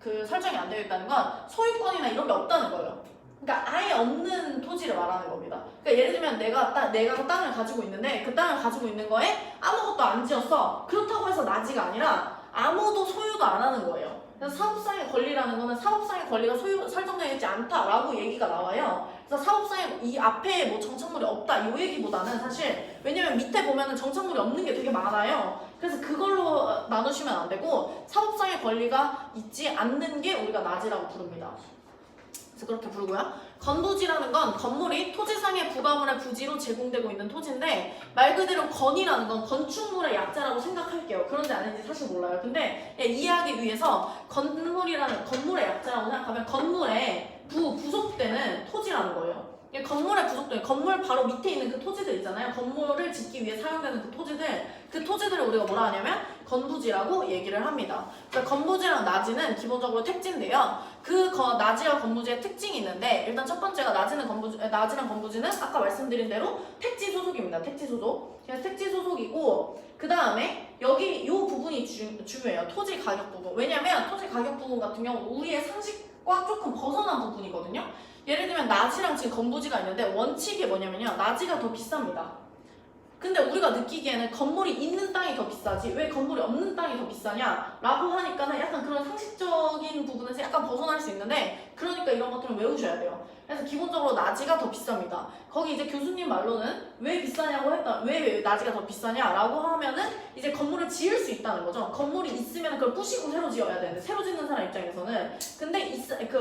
설정이 안 되어 있다는 건 소유권이나 이런 게 없다는 거예요. 그러니까 아예 없는 토지를 말하는 겁니다. 그러니까 예를 들면 내가 그 땅을 가지고 있는데 그 땅을 가지고 있는 거에 아무것도 안 지었어. 그렇다고 해서 나지가 아니라 아무도 소유도 안 하는 거예요. 그래서 사법상의 권리라는 거는 사법상의 권리가 설정되어 있지 않다라고 얘기가 나와요. 그래서 사법상의 이 앞에 뭐 정착물이 없다 이 얘기보다는 사실, 왜냐면 밑에 보면은 정착물이 없는 게 되게 많아요. 그래서 그걸로 나누시면 안 되고 사법상의 권리가 있지 않는 게 우리가 낮이라고 부릅니다. 그래서 그렇게 부르고요. 건부지라는 건 건물이 토지상의 부가물의 부지로 제공되고 있는 토지인데, 말 그대로 건이라는 건 건축물의 약자라고 생각할게요. 그런지 아닌지 사실 몰라요. 근데 이해하기 위해서 건물의 약자라고 생각하면 건물에 부속되는 토지라는 거예요. 건물에 부속되는, 건물 바로 밑에 있는 그 토지들 있잖아요. 건물을 짓기 위해 사용되는 그 토지들을 우리가 뭐라 하냐면 건부지라고 얘기를 합니다. 그러니까 건부지랑 낮이는 기본적으로 택지인데요. 낮이와 건부지의 특징이 있는데, 일단 첫 번째가 낮이랑 건부지는 아까 말씀드린 대로 택지 소속입니다. 택지 소속. 그래서 택지 소속이고, 그 다음에 여기 이 부분이 중요해요. 토지 가격 부분. 왜냐면 토지 가격 부분 같은 경우 우리의 상식과 조금 벗어난 부분이거든요. 예를 들면 낮이랑 지금 건부지가 있는데 원칙이 뭐냐면요, 낮이가 더 비쌉니다. 근데 우리가 느끼기에는 건물이 있는 땅이 더 비싸지 왜 건물이 없는 땅이 더 비싸냐 라고 하니까는 약간 그런 상식적인 부분에서 약간 벗어날 수 있는데, 그러니까 이런 것들은 외우셔야 돼요. 그래서 기본적으로 낮이가 더 비쌉니다. 거기 이제 교수님 말로는 왜 비싸냐고 왜 낮이가 더 비싸냐라고 하면은 이제 건물을 지을 수 있다는 거죠. 건물이 있으면 그걸 부시고 새로 지어야 되는데, 새로 짓는 사람 입장에서는. 근데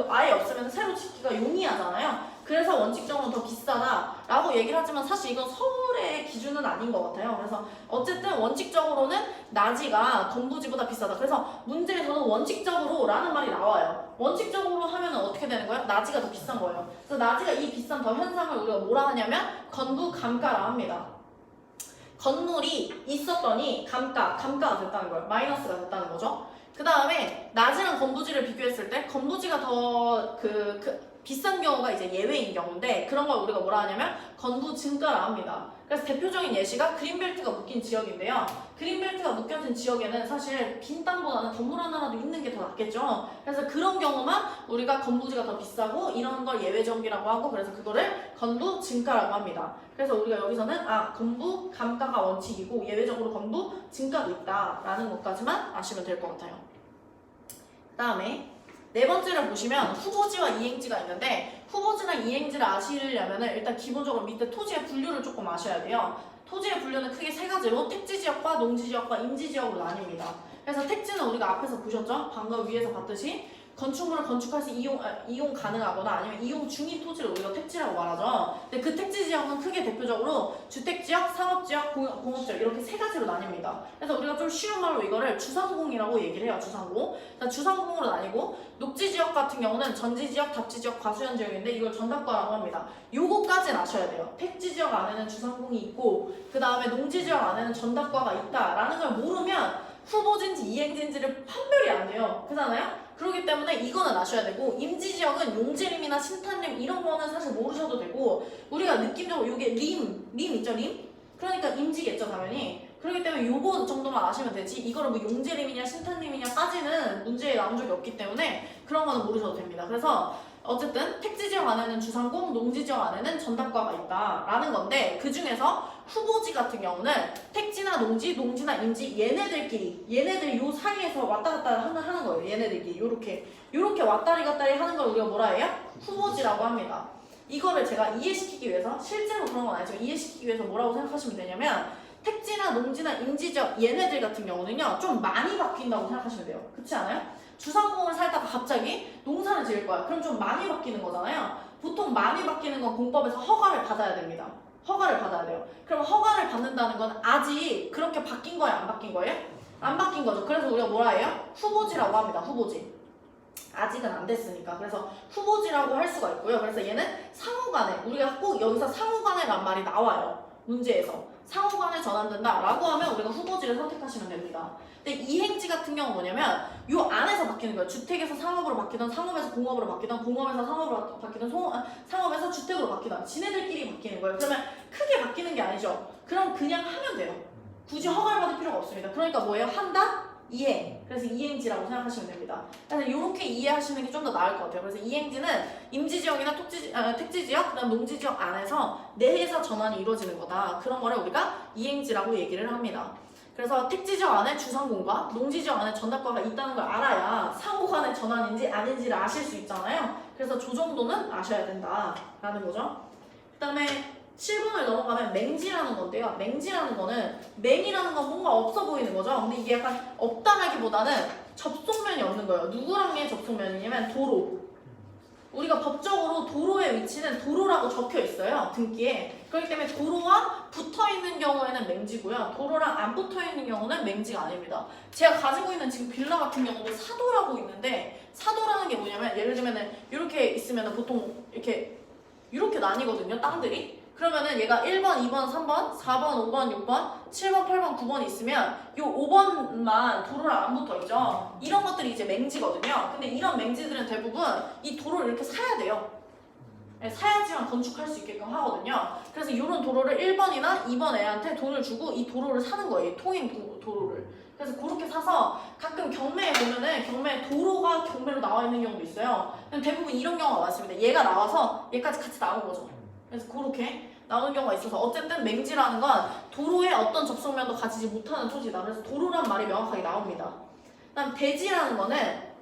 아예 없으면 새로 짓기가 용이하잖아요. 그래서 원칙적으로 더 비싸다라고 얘기를 하지만 사실 이건 서울의 기준은 아닌 것 같아요. 그래서 어쨌든 원칙적으로는 낮이가 건부지보다 비싸다. 그래서 문제에서도 그럼 원칙적으로 라는 말이 나와요. 원칙적으로 하면은 어떻게 되는 거예요? 낮이가 더 비싼 거예요. 그래서 낮이가 이 비싼 더 현상을 우리가 뭐라 하냐면 건부 감가라 합니다. 건물이 있었더니 감가가 됐다는 거예요. 마이너스가 됐다는 거죠. 그 다음에 낮이랑 건부지를 비교했을 때 건부지가 더 비싼 경우가 이제 예외인 경우인데 그런 걸 우리가 뭐라 하냐면 건부 증가라 합니다. 그래서 대표적인 예시가 그린벨트가 묶인 지역인데요. 그린벨트가 묶여진 지역에는 사실 빈 땅보다는 건물 하나라도 있는 게 더 낫겠죠. 그래서 그런 경우만 우리가 건부지가 더 비싸고 이런 걸 예외적이라고 하고 그래서 그거를 건부 증가라고 합니다. 그래서 우리가 여기서는 건부 감가가 원칙이고 예외적으로 건부 증가도 있다라는 것까지만 아시면 될 것 같아요. 그 다음에 네 번째를 보시면 후보지와 이행지가 있는데 후보지랑 이행지를 아시려면 일단 기본적으로 밑에 토지의 분류를 조금 아셔야 돼요. 토지의 분류는 크게 세 가지로 택지지역과 농지지역과 임지지역으로 나뉩니다. 그래서 택지는 우리가 앞에서 보셨죠? 방금 위에서 봤듯이 건축물을 건축할 수 이용 가능하거나 아니면 이용 중인 토지를 우리가 택지라고 말하죠. 근데 그 택지 지역은 크게 대표적으로 주택지역, 상업지역, 공업지역 이렇게 세 가지로 나뉩니다. 그래서 우리가 좀 쉬운 말로 이거를 주상공이라고 얘기를 해요. 주상공. 주상공으로 나뉘고 녹지지역 같은 경우는 전지지역, 답지지역, 과수연지역인데 이걸 전답과라고 합니다. 요거까지는 아셔야 돼요. 택지지역 안에는 주상공이 있고 그 다음에 농지지역 안에는 전답과가 있다라는 걸 모르면 후보진지 이행진지를 판별이 안 돼요. 그렇잖아요? 그렇기 때문에 이거는 아셔야 되고 임지지역은 용지림이나 신탄림 이런 거는 사실 모르셔도 되고 우리가 느낌적으로 이게 림 있죠? 림? 그러니까 임지겠죠 당연히. 그렇기 때문에 요거 정도만 아시면 되지 이거를 뭐 용지림이냐 신탄림이냐까지는 문제에 나온 적이 없기 때문에 그런 거는 모르셔도 됩니다. 그래서 어쨌든 택지지역 안에는 주상공, 농지지역 안에는 전답과가 있다라는 건데 그 중에서 후보지 같은 경우는 택지나 농지, 농지나 임지 얘네들 요 사이에서 왔다 갔다 하는 거예요. 얘네들끼리 요렇게 왔다리 갔다리 하는 걸 우리가 뭐라 해요? 후보지라고 합니다. 이거를 제가 이해시키기 위해서 실제로 그런 건 아니지만 이해시키기 위해서 뭐라고 생각하시면 되냐면 택지나 농지나 임지지역 얘네들 같은 경우는요 좀 많이 바뀐다고 생각하시면 돼요. 그렇지 않아요? 주상공을 살다가 갑자기 농사를 지을 거야. 그럼 좀 많이 바뀌는 거잖아요. 보통 많이 바뀌는 건 공법에서 허가를 받아야 됩니다. 허가를 받아야 돼요. 그럼 허가를 받는다는 건 아직 그렇게 바뀐 거예요? 안 바뀐 거예요? 안 바뀐 거죠. 그래서 우리가 뭐라 해요? 후보지라고 합니다. 후보지. 아직은 안 됐으니까. 그래서 후보지라고 할 수가 있고요. 그래서 얘는 상호간에 우리가 꼭 여기서 상호간에란 말이 나와요. 문제에서. 상호간에 전환된다 라고 하면 우리가 후보지를 선택하시면 됩니다. 근데 이행지 같은 경우는 뭐냐면 요 안에서 바뀌는 거예요. 주택에서 상업으로 바뀌던 상업에서 공업으로 바뀌던 공업에서 상업으로 바뀌던 상업에서 주택으로 바뀌던 지네들끼리 바뀌는 거예요. 그러면 크게 바뀌는 게 아니죠. 그럼 그냥 하면 돼요. 굳이 허가를 받을 필요가 없습니다. 그러니까 뭐예요? 한다? 이행. 그래서 이행지라고 생각하시면 됩니다. 그래서 이렇게 이해하시는 게 좀 더 나을 것 같아요. 그래서 이행지는 임지지역이나 택지지역, 그다음 농지지역 안에서 내에서 전환이 이루어지는 거다. 그런 거를 우리가 이행지라고 얘기를 합니다. 그래서 택지지역 안에 주상공과 농지지역 안에 전답과가 있다는 걸 알아야 상호 간의 전환인지 아닌지를 아실 수 있잖아요. 그래서 저 정도는 아셔야 된다라는 거죠. 그 다음에 7번을 넘어가면 맹지라는 건데요. 맹지라는 거는 맹이라는 건 뭔가 없어 보이는 거죠. 근데 이게 약간 없다라기보다는 접속면이 없는 거예요. 누구랑의 접속면이냐면 도로. 우리가 법적으로 도로의 위치는 도로라고 적혀 있어요. 등기에. 그렇기 때문에 도로와 붙어 있는 경우에는 맹지고요. 도로랑 안 붙어 있는 경우는 맹지가 아닙니다. 제가 가지고 있는 지금 빌라 같은 경우도 사도라고 있는데 사도라는 게 뭐냐면 예를 들면은 이렇게 있으면은 보통 이렇게 나뉘거든요. 땅들이. 그러면은 얘가 1번, 2번, 3번, 4번, 5번, 6번, 7번, 8번, 9번이 있으면 요 5번만 도로랑 안 붙어 있죠. 이런 것들이 이제 맹지거든요. 근데 이런 맹지들은 대부분 이 도로를 이렇게 사야 돼요. 사야지만 건축할 수 있게끔 하거든요. 그래서 이런 도로를 1번이나 2번 애한테 돈을 주고 이 도로를 사는 거예요. 통행 도로를. 그래서 그렇게 사서 가끔 경매에 보면은 경매에 도로가 경매로 나와 있는 경우도 있어요. 대부분 이런 경우가 많습니다. 얘가 나와서 얘까지 같이 나온 거죠. 그래서 그렇게 나오는 경우가 있어서 어쨌든 맹지라는 건 도로에 어떤 접속면도 가지지 못하는 토지다. 그래서 도로란 말이 명확하게 나옵니다. 그다음 대지라는 거는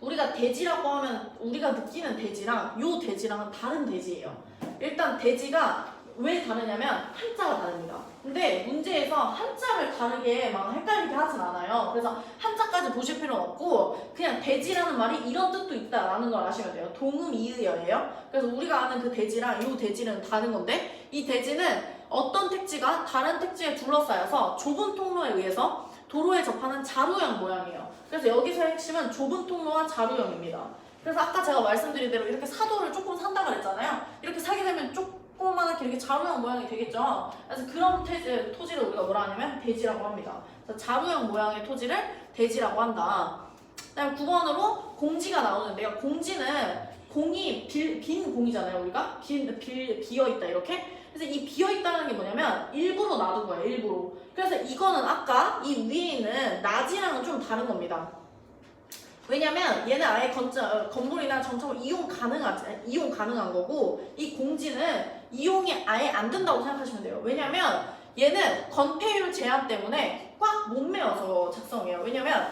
우리가 대지라고 하면 우리가 느끼는 대지랑 요 대지랑은 다른 대지예요. 일단 대지가 왜 다르냐면 한자가 다릅니다. 근데 문제에서 한자를 다르게 막 헷갈리게 하진 않아요. 그래서 한자까지 보실 필요는 없고 그냥 대지라는 말이 이런 뜻도 있다라는 걸 아시면 돼요. 동음이의어예요. 그래서 우리가 아는 그 대지랑 이 대지는 다른 건데 이 대지는 어떤 택지가 다른 택지에 둘러싸여서 좁은 통로에 의해서 도로에 접하는 자루형 모양이에요. 그래서 여기서의 핵심은 좁은 통로와 자루형입니다. 그래서 아까 제가 말씀드린 대로 이렇게 사도를 조금 산다 그랬잖아요. 이렇게 사게 되면 조그맣게 이렇게 자루형 모양이 되겠죠. 그래서 그런 토지를 우리가 뭐라 하냐면 대지라고 합니다. 그래서 자루형 모양의 토지를 대지라고 한다. 그다음 9번으로 공지가 나오는데요. 공지는 공이 빈 공이잖아요. 우리가 비어있다 이렇게. 그래서 이 비어있다는 게 뭐냐면 일부러 놔둔 거예요. 일부러. 그래서 이거는 아까 이 위에 있는 낮이랑은 좀 다른 겁니다. 왜냐면 얘는 아예 건물이나 정착을 이용 가능한 거고, 이 공지는 이용이 아예 안 된다고 생각하시면 돼요. 왜냐면 얘는 건폐율 제한 때문에 꽉 못 메워서 작성해요. 왜냐면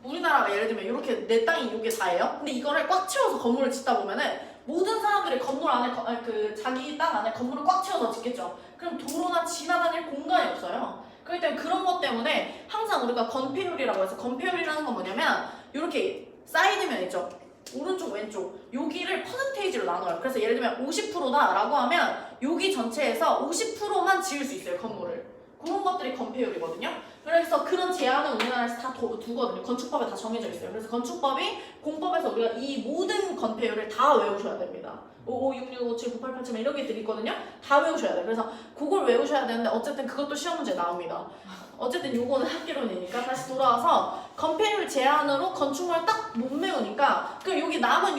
우리나라가 예를 들면 이렇게 내 땅이 이게 다예요. 근데 이거를 꽉 채워서 건물을 짓다 보면은 모든 사람들이 건물 안에 자기 땅 안에 건물을 꽉 채워서 짓겠죠. 그럼 도로나 지나다닐 공간이 없어요. 그렇기 때문에 그런 것 때문에 항상 우리가 건폐율이라고 해서, 건폐율이라는 건 뭐냐면 이렇게 사이드면 있죠. 오른쪽 왼쪽 여기를 퍼센테이지로 나눠요. 그래서 예를 들면 50%다 라고 하면 여기 전체에서 50%만 지을 수 있어요. 건물을. 그런 것들이 건폐율이거든요. 그래서 그런 제한을 우리나라에서 다 두거든요. 건축법에 다 정해져 있어요. 그래서 건축법이 공법에서 우리가 이 모든 건폐율을 다 외우셔야 됩니다. 55, 66, 57, 98, 87 이런 게 있거든요. 다 외우셔야 돼요. 그래서 그걸 외우셔야 되는데 어쨌든 그것도 시험 문제 나옵니다. 어쨌든 요거는 학기론이니까 다시 돌아와서 건폐율 제한으로 건축물을 딱 못 메우니까 그럼 여기 남은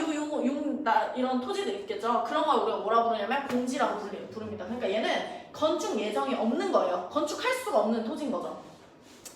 이런 토지들 있겠죠. 그런 걸 우리가 뭐라 부르냐면 공지라고 부릅니다. 그러니까 얘는 건축 예정이 없는 거예요. 건축할 수가 없는 토지인 거죠.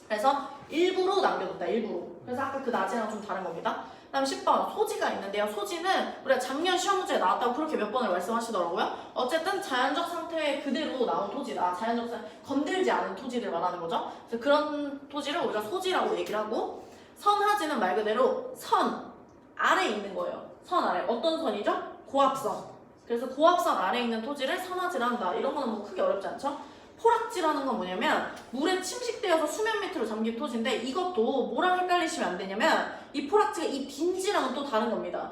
그래서 일부러 남겨뒀다. 일부러. 그래서 아까 그 낮이랑 좀 다른 겁니다. 다음 10번 소지가 있는데요. 소지는 우리가 작년 시험 문제에 나왔다고 그렇게 몇 번을 말씀하시더라고요. 어쨌든 자연적 상태 그대로 나온 토지다. 자연적 상태 건들지 않은 토지를 말하는 거죠. 그래서 그런 토지를 우리가 소지라고 얘기를 하고, 선하지는 말 그대로 선 아래에 있는 거예요. 선 아래. 어떤 선이죠? 고압선. 그래서 고압선 아래에 있는 토지를 선하지한다. 이런 거는 뭐 크게 어렵지 않죠? 포락지라는 건 뭐냐면 물에 침식되어서 수면 밑으로 잠긴 토지인데, 이것도 뭐랑 헷갈리시면 안 되냐면 이 포락지가 이 빈지랑은 또 다른 겁니다.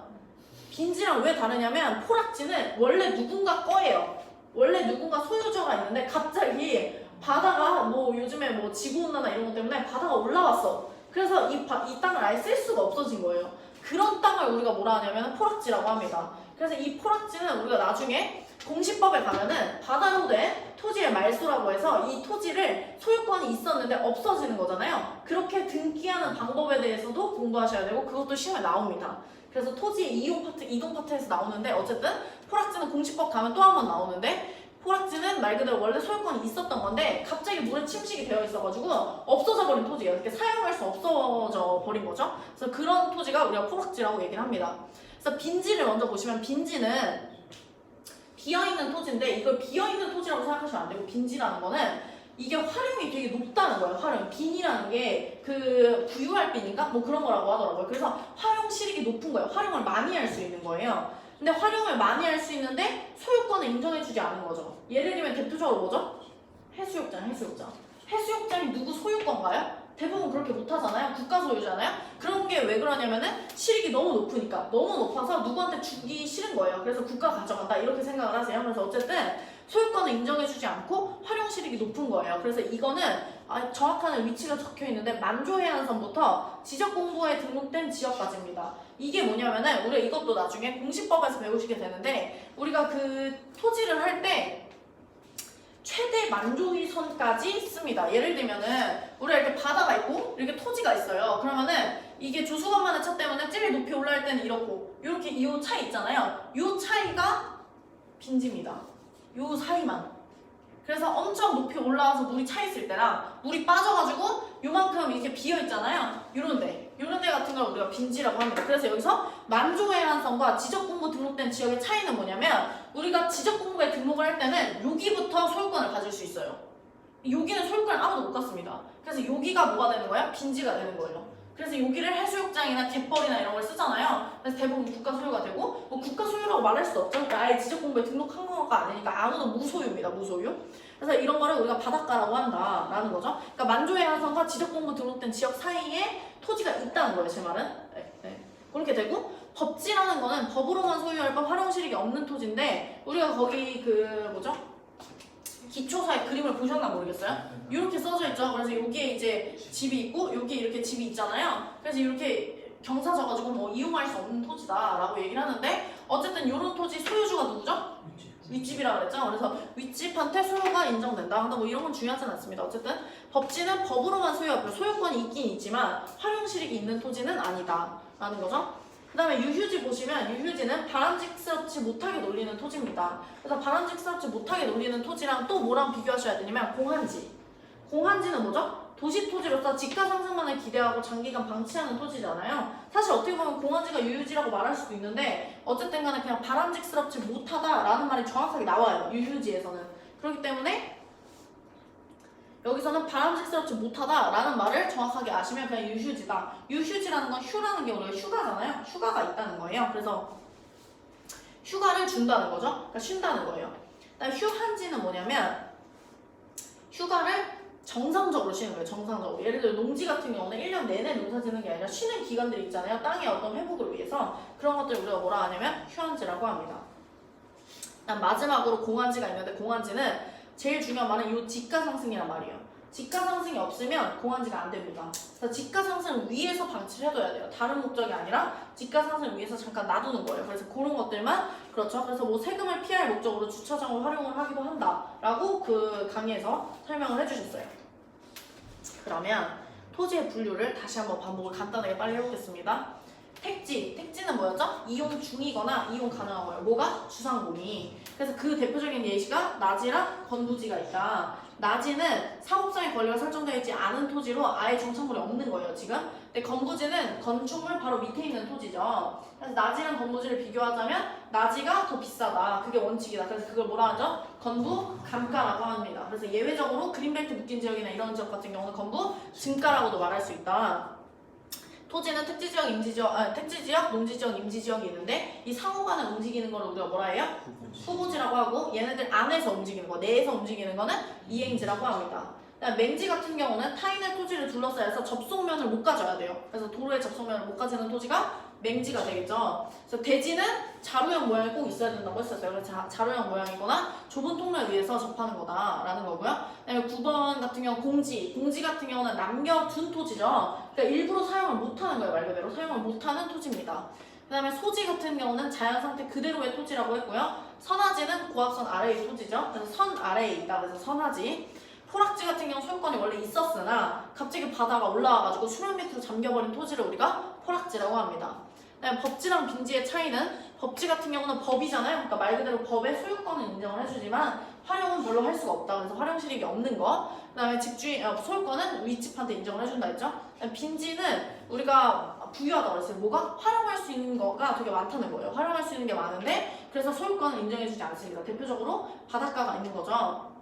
빈지랑 왜 다르냐면 포락지는 원래 누군가 거예요. 원래 누군가 소유자가 있는데 갑자기 바다가 뭐 요즘에 뭐 지구온난화 이런 것 때문에 바다가 올라왔어. 그래서 이 땅을 아예 쓸 수가 없어진 거예요. 그런 땅을 우리가 뭐라 하냐면 포락지라고 합니다. 그래서 이 포락지는 우리가 나중에 공시법에 가면은 바다로 된 토지의 말소라고 해서 이 토지를 소유권이 있었는데 없어지는 거잖아요. 그렇게 등기하는 방법에 대해서도 공부하셔야 되고 그것도 시험에 나옵니다. 그래서 토지의 이용 파트, 이동 파트에서 나오는데, 어쨌든 포락지는 공시법 가면 또 한 번 나오는데, 포락지는 말 그대로 원래 소유권이 있었던 건데 갑자기 물에 침식이 되어 있어가지고 없어져 버린 토지예요. 이렇게 사용할 수 없어져 버린 거죠. 그래서 그런 토지가 우리가 포락지라고 얘기를 합니다. 그래서 빈지를 먼저 보시면, 빈지는 비어있는 토지인데 이걸 비어있는 토지라고 생각하시면 안 되고, 빈지라는 거는 이게 활용이 되게 높다는 거예요. 활용. 빈이라는 게 그 부유할빈인가? 뭐 그런 거라고 하더라고요. 그래서 활용 실익이 높은 거예요. 활용을 많이 할 수 있는 거예요. 근데 활용을 많이 할 수 있는데 소유권을 인정해주지 않은 거죠. 예를 들면 대표적으로 뭐죠? 해수욕장. 해수욕장이 누구 소유권가요? 대부분 그렇게 못하잖아요. 국가 소유잖아요. 그런 게 왜 그러냐면은 실익이 너무 높으니까, 너무 높아서 누구한테 주기 싫은 거예요. 그래서 국가가 가져간다 이렇게 생각을 하세요. 그래서 어쨌든 소유권을 인정해주지 않고 활용 실익이 높은 거예요. 그래서 이거는 정확한 위치가 적혀 있는데 만조해안선부터 지적공부에 등록된 지역까지입니다. 이게 뭐냐면은 우리가 이것도 나중에 공시법에서 배우시게 되는데, 우리가 그 토지를 할 때 최대 만조위 선까지 씁니다. 예를 들면은 우리가 이렇게 바다가 있고 이렇게 토지가 있어요. 그러면은 이게 조수관만의 차 때문에 제일 높이 올라갈 때는 이렇고, 이렇게 이 차이 있잖아요. 이 차이가 빈지입니다. 요 사이만. 그래서 엄청 높이 올라와서 물이 차 있을 때랑 물이 빠져가지고 요만큼 이렇게 비어 있잖아요. 요런 데 같은 걸 우리가 빈지라고 합니다. 그래서 여기서 만조해안선과 지적공부 등록된 지역의 차이는 뭐냐면, 우리가 지적공부에 등록을 할 때는 여기부터 소유권을 가질 수 있어요. 여기는 소유권을 아무도 못 갖습니다. 그래서 여기가 뭐가 되는 거예요? 빈지가 되는 거예요. 그래서 여기를 해수욕장이나 갯벌이나 이런 걸 쓰잖아요. 그래서 대부분 국가 소유가 되고, 뭐 국가 소유라고 말할 수 없죠. 그러니까 아예 지적공부에 등록한 거가 아니니까 아무도 무소유입니다. 무소유. 그래서 이런 거를 우리가 바닷가라고 한다라는 거죠. 그러니까 만조해안선과 지적공부 등록된 지역 사이에 토지가 있다는 거예요. 제 말은. 네. 그렇게 되고, 법지라는 거는 법으로만 소유할 법 활용 실익이 없는 토지인데, 우리가 거기 기초사의 그림을 보셨나 모르겠어요? 이렇게 써져 있죠. 그래서 여기에 이제 집이 있고 여기에 이렇게 집이 있잖아요. 그래서 이렇게 경사 져가지고 뭐 이용할 수 없는 토지다라고 얘기를 하는데 어쨌든 이런 토지 소유주가 누구죠? 윗집이라 그랬죠. 그래서 윗집한테 소유가 인정된다. 근데 뭐 이런 건 중요하진 않습니다. 어쨌든 법지는 법으로만 소유하고 소유권이 있긴 있지만 활용실익이 있는 토지는 아니다라는 거죠. 그 다음에 유휴지 보시면 유휴지는 바람직스럽지 못하게 놀리는 토지입니다. 그래서 바람직스럽지 못하게 놀리는 토지랑 또 뭐랑 비교하셔야 되냐면 공한지. 공한지는 뭐죠? 도시 토지로서 지가 상승만을 기대하고 장기간 방치하는 토지잖아요. 사실 어떻게 보면 공한지가 유휴지라고 말할 수도 있는데 어쨌든 간에 그냥 바람직스럽지 못하다라는 말이 정확하게 나와요. 유휴지에서는. 그렇기 때문에 여기서는 바람직스럽지 못하다라는 말을 정확하게 아시면 그냥 유휴지다. 유휴지라는 건 휴라는 게 우리가 휴가잖아요. 휴가가 있다는 거예요. 그래서 휴가를 준다는 거죠. 그러니까 쉰다는 거예요. 그다음에 휴한지는 뭐냐면 휴가를 정상적으로 쉬는 거예요. 정상적으로. 예를 들어 농지 같은 경우는 1년 내내 농사 짓는 게 아니라 쉬는 기간들이 있잖아요. 땅의 어떤 회복을 위해서. 그런 것들을 우리가 뭐라 하냐면 휴한지라고 합니다. 마지막으로 공한지가 있는데 공한지는 제일 중요한 말은 이 지가 상승이란 말이에요. 지가 상승이 없으면 공한지가 안 됩니다. 그래서 지가 상승을 위해서 방치를 해둬야 돼요. 다른 목적이 아니라 지가 상승을 위해서 잠깐 놔두는 거예요. 그래서 그런 것들만 그렇죠. 그래서 뭐 세금을 피할 목적으로 주차장을 활용을 하기도 한다라고 그 강의에서 설명을 해주셨어요. 그러면 토지의 분류를 다시 한번 반복을 간단하게 빨리 해보겠습니다. 택지는 뭐였죠? 이용 중이거나 이용 가능한 거예요. 뭐가? 주상공이. 그래서 그 대표적인 예시가 낮이랑 건부지가 있다. 낮이는 사업성의 권리가 설정되어 있지 않은 토지로 아예 정착물이 없는 거예요, 지금. 근데 건부지는 건축물 바로 밑에 있는 토지죠. 그래서 낮이랑 건부지를 비교하자면 낮이가 더 비싸다. 그게 원칙이다. 그래서 그걸 뭐라 하죠? 건부 감가라고 합니다. 그래서 예외적으로 그린벨트 묶인 지역이나 이런 지역 같은 경우는 건부 증가라고도 말할 수 있다. 토지는 택지지역, 임지지역, 택지지역, 농지지역, 임지지역이 있는데 이 상호간에 움직이는 걸 우리가 뭐라 해요? 후보지라고 하고 얘네들 안에서 움직이는 거, 내에서 움직이는 거는 이행지라고 합니다. 맹지 같은 경우는 타인의 토지를 둘러싸여서 접속면을 못 가져야 돼요. 그래서 도로의 접속면을 못 가지는 토지가 맹지가 되겠죠. 그래서 대지는 자루형 모양이 꼭 있어야 된다고 했었어요. 그래서 자루형 모양이거나 좁은 통로에 의해서 접하는 거다라는 거고요. 그다음에 9번 같은 경우 공지 같은 경우는 남겨둔 토지죠. 그러니까 일부러 사용을 못하는 거예요. 말 그대로 사용을 못하는 토지입니다. 그 다음에 소지 같은 경우는 자연 상태 그대로의 토지라고 했고요. 선하지는 고압선 아래의 토지죠. 그래서 선 아래에 있다. 그래서 선하지. 포락지 같은 경우 소유권이 원래 있었으나 갑자기 바다가 올라와가지고 수면 밑으로 잠겨버린 토지를 우리가 포락지라고 합니다. 그다음에 법지랑 빈지의 차이는 법지 같은 경우는 법이잖아요. 그러니까 말 그대로 법의 소유권은 인정을 해주지만 활용은 별로 할 수가 없다. 그래서 활용실익이 없는 거. 그다음에 집주인 소유권은 윗집한테 인정을 해준다 했죠. 빈지는 우리가 부유하다고 그랬어요. 뭐가? 활용할 수 있는 거가 되게 많다는 거예요. 활용할 수 있는 게 많은데 그래서 소유권은 인정해주지 않습니다. 대표적으로 바닷가가 있는 거죠.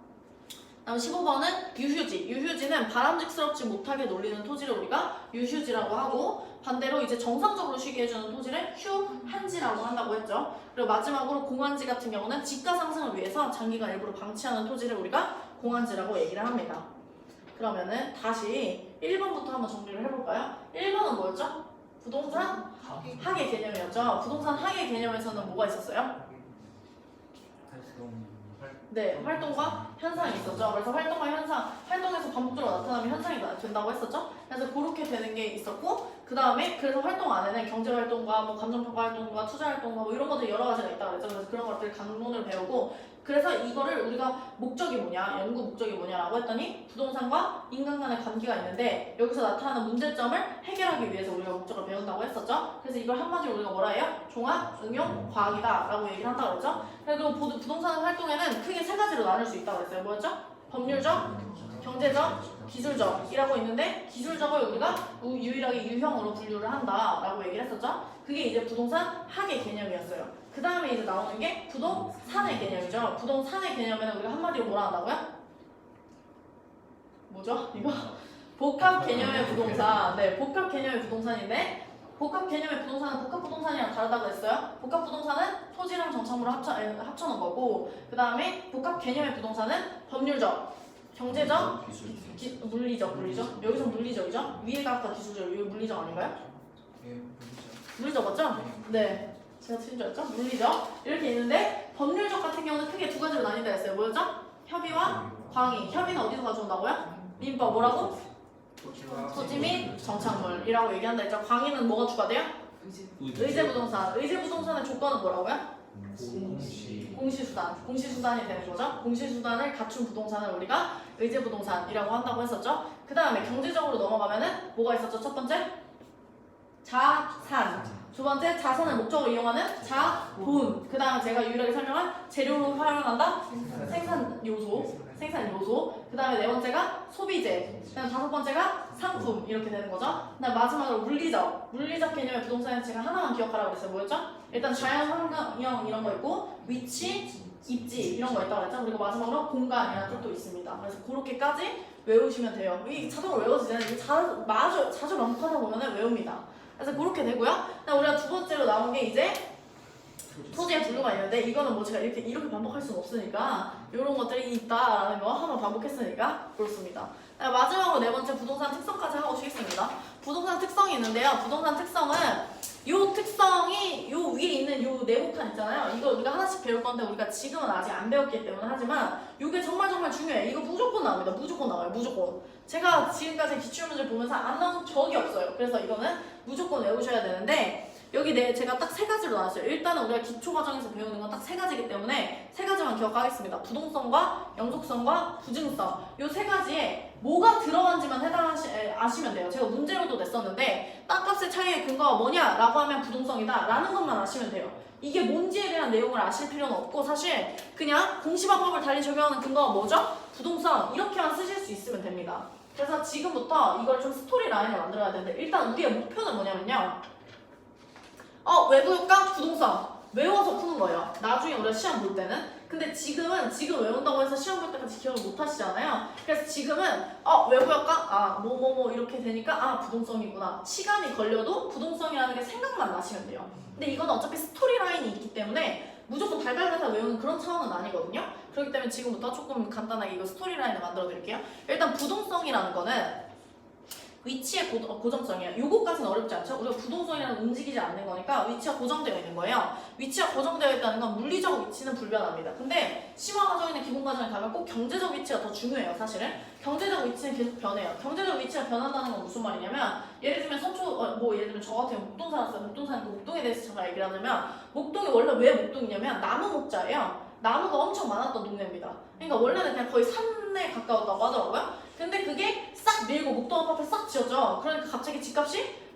다음 15번은 유휴지. 유휴지는 바람직스럽지 못하게 놀리는 토지를 우리가 유휴지라고 하고 반대로 이제 정상적으로 쉬게 해주는 토지를 휴한지라고 한다고 했죠. 그리고 마지막으로 공한지 같은 경우는 지가 상승을 위해서 장기간 일부러 방치하는 토지를 우리가 공한지라고 얘기를 합니다. 그러면은 다시 1번부터 한번 정리를 해볼까요? 1번은 뭐였죠? 부동산 하계 개념이었죠. 부동산 하계 개념에서는 뭐가 있었어요? 네, 활동과 현상이 있었죠. 그래서 활동과 현상, 활동에서 반복적으로 나타나면 현상이 된다고 했었죠. 그래서 그렇게 되는 게 있었고, 그 다음에 그래서 활동 안에는 경제활동과 뭐 감정평가 활동과 투자활동과 뭐 이런 것들 여러 가지가 있다고 했죠. 그래서 그런 것들 강론을 배우고, 그래서 이거를 우리가 목적이 뭐냐, 연구 목적이 뭐냐라고 했더니 부동산과 인간 간의 관계가 있는데 여기서 나타나는 문제점을 해결하기 위해서 우리가 목적을 배운다고 했었죠. 그래서 이걸 한마디로 우리가 뭐라 해요? 종합 응용 과학이다라고 얘기를 한다고 그랬죠. 그리고 부동산 활동에는 크게 세 가지로 나눌 수 있다고 했어요. 뭐였죠? 법률적, 경제적, 기술적이라고 있는데 기술적을 우리가 유일하게 유형으로 분류를 한다라고 얘기를 했었죠. 그게 이제 부동산 하계 개념이었어요. 그 다음에 이제 나오는 게 부동산의 개념이죠. 부동산의 개념에는 우리가 한마디로 뭐라 한다고요? 뭐죠? 이거? 복합 개념의 부동산. 네, 복합 개념의 부동산인데 복합 개념의 부동산은 복합 부동산이랑 다르다고 했어요. 복합 부동산은 토지랑 정착물을 합쳐놓은 거고 그 다음에 복합 개념의 부동산은 법률적, 경제적, 물리적. 여기서 물리적이죠? 위에가 아까 기술적, 여기 물리적 아닌가요? 물리적 맞죠? 네. 제가 틀린 줄 알았죠? 물리적. 이렇게 있는데 법률적 같은 경우는 크게 두 가지로 나뉜다 했어요. 뭐였죠? 협의와 광의. 협의는 어디서 가져온다고요? 민법 뭐라고? 토지 및 정착물이라고 얘기한다 했죠. 광의는 뭐가 추가돼요? 의제부동산. 의제부동산의 조건은 뭐라고요? 공시수단. 공시수단이 되는 거죠. 공시수단을 갖춘 부동산을 우리가 의제부동산이라고 한다고 했었죠. 그 다음에 경제적으로 넘어가면은 뭐가 있었죠? 첫 번째 자산. 두 번째 자산을 목적으로 이용하는 자본. 그 다음에 제가 유일하게 설명한 재료로 활용한다. 생산 요소. 그 다음에 네 번째가 소비재. 그 다음 다섯 번째가 상품. 이렇게 되는 거죠. 그 다음 마지막으로 물리적. 물리적 개념의 부동산은 제가 하나만 기억하라고 그랬어요. 뭐였죠? 일단 자연 환경 이런 거 있고 위치, 입지 이런 거 있다고 했죠. 그리고 마지막으로 공간이라는 뜻도 있습니다. 그래서 그렇게까지 외우시면 돼요. 이 자동으로 외워지잖아요. 이게 자주 반복하다 보면 외웁니다. 그래서 그렇게 되고요. 그다음 우리가 두 번째로 나온 게 이제 토지의 분류가 있는데 이거는 뭐 제가 이렇게 반복할 수는 없으니까 이런 것들이 있다라는 거 한번 반복했으니까 그렇습니다. 마지막으로 네 번째 부동산 특성까지 하고 쉬겠습니다. 부동산 특성이 있는데요. 부동산 특성은 요 특성이 요 위에 있는 요 네모칸 있잖아요. 이거 우리가 하나씩 배울 건데 우리가 지금은 아직 안 배웠기 때문에 하지만 이게 정말 중요해요. 이거 무조건 나옵니다. 무조건 나와요. 무조건. 제가 지금까지 기출문제를 보면서 안 나온 적이 없어요. 그래서 이거는 무조건 외우셔야 되는데 여기 제가 딱 세 가지로 나왔어요. 일단은 우리가 기초 과정에서 배우는 건 딱 세 가지이기 때문에 세 가지만 기억하겠습니다. 부동성과 영속성과 부증성. 요 세 가지에 뭐가 들어간지만 아시면 돼요. 제가 문제로도 냈었는데 땅값의 차이의 근거가 뭐냐라고 하면 부동성이다 라는 것만 아시면 돼요. 이게 뭔지에 대한 내용을 아실 필요는 없고 사실 그냥 공시방법을 달리 적용하는 근거가 뭐죠? 부동성 이렇게만 쓰실 수 있으면 됩니다. 그래서 지금부터 이걸 좀 스토리 라인을 만들어야 되는데 일단 우리의 목표는 뭐냐면요. 외부 효과 부동성 외워서 푸는 거예요. 나중에 우리가 시험 볼 때는. 근데 지금 외운다고 해서 시험 볼 때까지 기억을 못 하시잖아요. 그래서 지금은 외부 효과 뭐 이렇게 되니까 부동성이구나. 시간이 걸려도 부동성이라는 게 생각만 나시면 돼요. 근데 이건 어차피 스토리 라인이 있기 때문에 무조건 달달달달 외우는 그런 차원은 아니거든요. 그렇기 때문에 지금부터 조금 간단하게 이거 스토리 라인을 만들어 드릴게요. 일단 부동성이라는 거는 위치의 고정성이에요. 요거까지는 어렵지 않죠? 우리가 부동성이라는 움직이지 않는 거니까 위치가 고정되어 있는 거예요. 위치가 고정되어 있다는 건 물리적 위치는 불변합니다. 근데 심화 과정이나 기본 과정에 가면 꼭 경제적 위치가 더 중요해요. 사실은 경제적 위치는 계속 변해요. 경제적 위치가 변한다는 건 무슨 말이냐면 예를 들면 예를 들면 저 같은 경우 목동 살았어요. 목동에 대해서 잠깐 얘기를 하자면 목동이 원래 왜 목동이냐면 나무 목자예요. 나무가 엄청 많았던 동네입니다. 그러니까 원래는 그냥 거의 산에 가까웠다고 하더라고요. 근데 그게 싹 밀고 목동 아파트 싹 지었죠. 그러니까 갑자기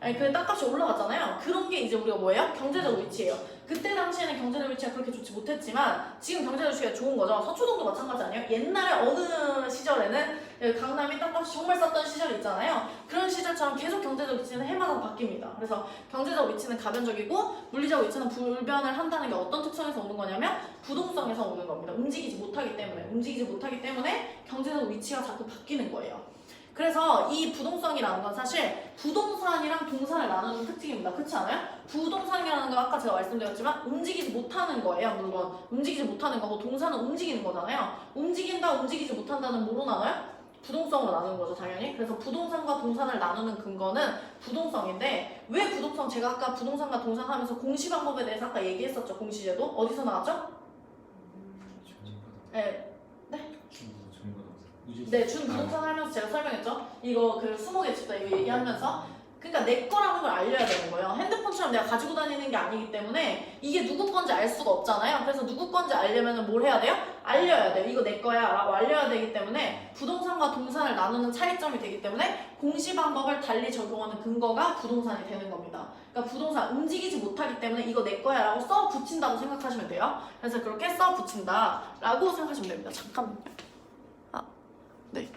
그 땅값이 올라갔잖아요. 그런 게 이제 우리가 뭐예요? 경제적 위치예요. 그때 당시에는 경제적 위치가 그렇게 좋지 못했지만 지금 경제적 위치가 좋은 거죠. 서초동도 마찬가지 아니에요? 옛날에 어느 시절에는 강남이 땅값이 정말 쌌던 시절이 있잖아요. 그런 시절처럼 계속 경제적 위치는 해마다 바뀝니다. 그래서 경제적 위치는 가변적이고 물리적 위치는 불변을 한다는 게 어떤 특성에서 오는 거냐면 부동성에서 오는 겁니다. 움직이지 못하기 때문에 경제적 위치가 자꾸 바뀌는 거예요. 그래서 이 부동성이라는 건 사실 부동산이랑 동산을 나누는 특징입니다. 그렇지 않아요? 부동산이라는 건 아까 제가 말씀드렸지만 움직이지 못하는 거예요. 물론 움직이지 못하는 거고 동산은 움직이는 거잖아요. 움직인다, 움직이지 못한다는 뭐로 나눠요? 부동성으로 나누는 거죠, 당연히. 그래서 부동산과 동산을 나누는 근거는 부동성인데 왜 부동성? 제가 아까 부동산과 동산 하면서 공시방법에 대해서 아까 얘기했었죠. 공시제도. 어디서 나왔죠? 네, 준부동산 하면서 제가 설명했죠. 이거 그 20개 집다 이거 얘기하면서 그러니까 내 거라는 걸 알려야 되는 거예요. 핸드폰처럼 내가 가지고 다니는 게 아니기 때문에 이게 누구 건지 알 수가 없잖아요. 그래서 누구 건지 알려면 뭘 해야 돼요? 알려야 돼요. 이거 내 거야 라고 알려야 되기 때문에 부동산과 동산을 나누는 차이점이 되기 때문에 공시방법을 달리 적용하는 근거가 부동산이 되는 겁니다. 그러니까 부동산 움직이지 못하기 때문에 이거 내 거야 라고 써 붙인다고 생각하시면 돼요. 그래서 그렇게 써 붙인다 라고 생각하시면 됩니다. 잠깐만요. 네,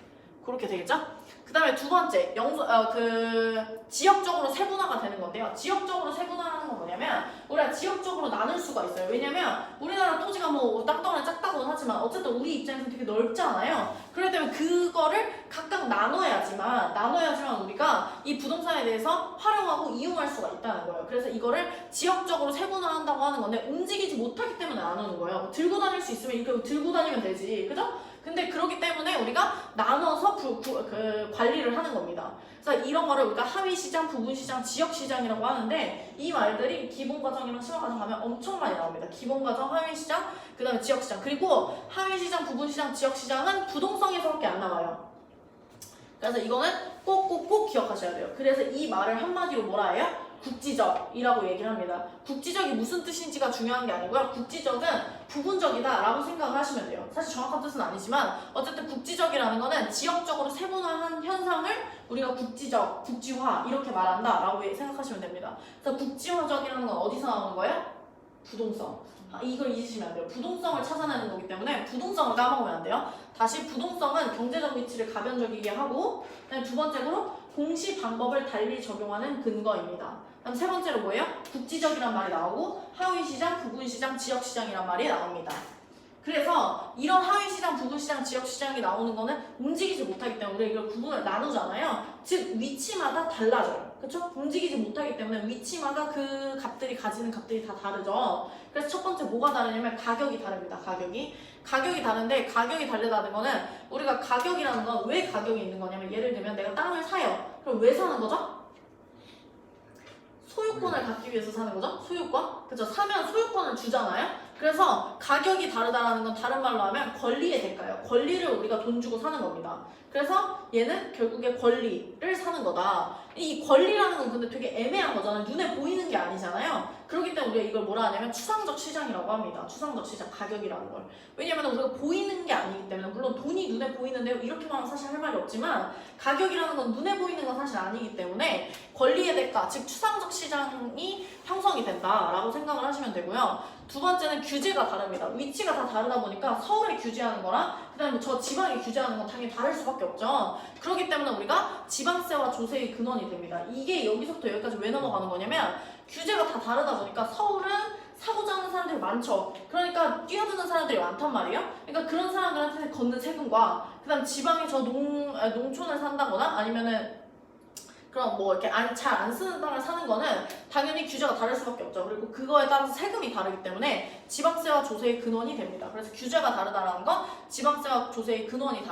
그렇게 되겠죠? 그 다음에 두 번째, 지역적으로 세분화가 되는 건데요. 지역적으로 세분화하는 건 뭐냐면 우리가 지역적으로 나눌 수가 있어요. 왜냐면 우리나라 토지가 뭐 땅덩어리 작다고는 하지만 어쨌든 우리 입장에서는 되게 넓잖아요. 그렇기 때문에 그거를 각각 나눠야지만 우리가 이 부동산에 대해서 활용하고 이용할 수가 있다는 거예요. 그래서 이거를 지역적으로 세분화한다고 하는 건데 움직이지 못하기 때문에 나누는 거예요. 들고 다닐 수 있으면 이렇게 들고 다니면 되지, 그죠? 근데 그렇기 때문에 우리가 나눠서 관리를 하는 겁니다. 그래서 이런 거를 우리가 하위 시장, 부분 시장, 지역 시장이라고 하는데 이 말들이 기본 과정이랑 심화 과정 가면 엄청 많이 나옵니다. 기본 과정, 하위 시장, 그 다음에 지역 시장. 그리고 하위 시장, 부분 시장, 지역 시장은 부동성에서밖에 안 나와요. 그래서 이거는 꼭 기억하셔야 돼요. 그래서 이 말을 한마디로 뭐라 해요? 국지적이라고 얘기를 합니다. 국지적이 무슨 뜻인지가 중요한 게 아니고요. 국지적은 부분적이다 라고 생각을 하시면 돼요. 사실 정확한 뜻은 아니지만 어쨌든 국지적이라는 거는 지역적으로 세분화한 현상을 우리가 국지적, 국지화 이렇게 말한다 라고 생각하시면 됩니다. 그래서 국지화적이라는 건 어디서 나오는 거예요? 부동성. 이걸 잊으시면 안 돼요. 부동성을 찾아내는 거기 때문에 부동성을 까먹으면 안 돼요. 다시 부동성은 경제적 위치를 가변적이게 하고 그다음에 두 번째로 공시 방법을 달리 적용하는 근거입니다. 그다음 세 번째로 뭐예요? 국지적이란 말이 나오고 하위시장, 부분시장, 지역시장이란 말이 나옵니다. 그래서 이런 하위시장, 부분시장, 지역시장이 나오는 거는 움직이지 못하기 때문에 우리가 이걸 구분을 나누잖아요. 즉 위치마다 달라져요. 그렇죠? 움직이지 못하기 때문에 위치마다 그 값들이 가지는 값들이 다 다르죠. 그래서 첫 번째 뭐가 다르냐면 가격이 다릅니다. 가격이 다른데 가격이 다르다는 거는 우리가 가격이라는 건 왜 가격이 있는 거냐면 예를 들면 내가 땅을 사요. 그럼 왜 사는 거죠? 소유권을 갖기 위해서 사는 거죠? 소유권? 그죠? 사면 소유권을 주잖아요? 그래서 가격이 다르다라는 건 다른 말로 하면 권리의 대가예요. 권리를 우리가 돈 주고 사는 겁니다. 그래서 얘는 결국에 권리를 사는 거다. 이 권리라는 건 근데 되게 애매한 거잖아요. 눈에 보이는 게 아니잖아요. 그렇기 때문에 우리가 이걸 뭐라 하냐면 추상적 시장이라고 합니다. 추상적 시장, 가격이라는 걸. 왜냐면 우리가 보이는 게 아니기 때문에 물론 돈이 눈에 보이는데요. 이렇게 말하면 사실 할 말이 없지만 가격이라는 건 눈에 보이는 건 사실 아니기 때문에 권리의 대가, 즉 추상적 시장이 형성이 된다라고 생각을 하시면 되고요. 두 번째는 규제가 다릅니다. 위치가 다 다르다 보니까 서울에 규제하는 거랑 그다음에 저 지방에 규제하는 건 당연히 다를 수밖에 없죠. 그렇기 때문에 우리가 지방세와 조세의 근원이 됩니다. 이게 여기서부터 여기까지 왜 넘어가는 거냐면 규제가 다 다르다 보니까 서울은 사고자 하는 사람들이 많죠. 그러니까 뛰어드는 사람들이 많단 말이에요. 그러니까 그런 사람들한테 걷는 세금과 그다음 지방에 저 농촌을 산다거나 아니면은 그럼 뭐 이렇게 잘 안 쓰는 땅을 사는 거는 당연히 규제가 다를 수밖에 없죠. 그리고 그거에 따라서 세금이 다르기 때문에 지방세와 조세의 근원이 됩니다. 그래서 규제가 다르다라는 건 지방세와 조세의 근원이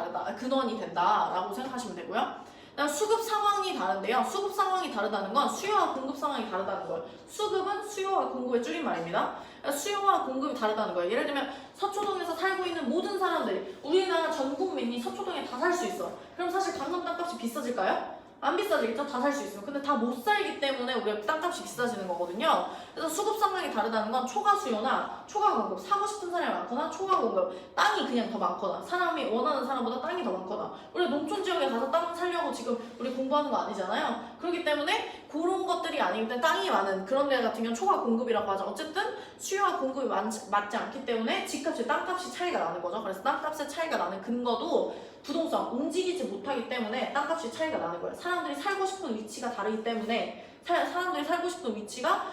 된다라고 생각하시면 되고요. 그다음 수급 상황이 다른데요. 수급 상황이 다르다는 건 수요와 공급 상황이 다르다는 거예요. 수급은 수요와 공급의 줄임말입니다. 수요와 공급이 다르다는 거예요. 예를 들면 서초동에서 살고 있는 모든 사람들이 우리나라 전 국민이 서초동에 다 살 수 있어. 그럼 사실 강남 땅값이 비싸질까요? 안 비싸지겠죠? 다 살 수 있으면. 근데 다 못 살기 때문에 우리가 땅값이 비싸지는 거거든요. 그래서 수급 상황이 다르다는 건 초과 수요나 초과 공급, 사고 싶은 사람이 많거나 초과 공급, 땅이 그냥 더 많거나 사람이 원하는 사람보다 땅이 더 많거나 우리가 농촌 지역에 가서 땅 살려고 지금 우리 공부하는 거 아니잖아요. 그렇기 때문에 그런 것들이 아니기 때문에 땅이 많은 그런 데 같은 경우는 초과 공급이라고 하죠. 어쨌든 수요와 공급이 맞지 않기 때문에 집값이 땅값이 차이가 나는 거죠. 그래서 땅값의 차이가 나는 근거도 부동산, 움직이지 못하기 때문에 땅값이 차이가 나는 거예요. 사람들이 살고 싶은 위치가 다르기 때문에 사람들이 살고 싶은 위치가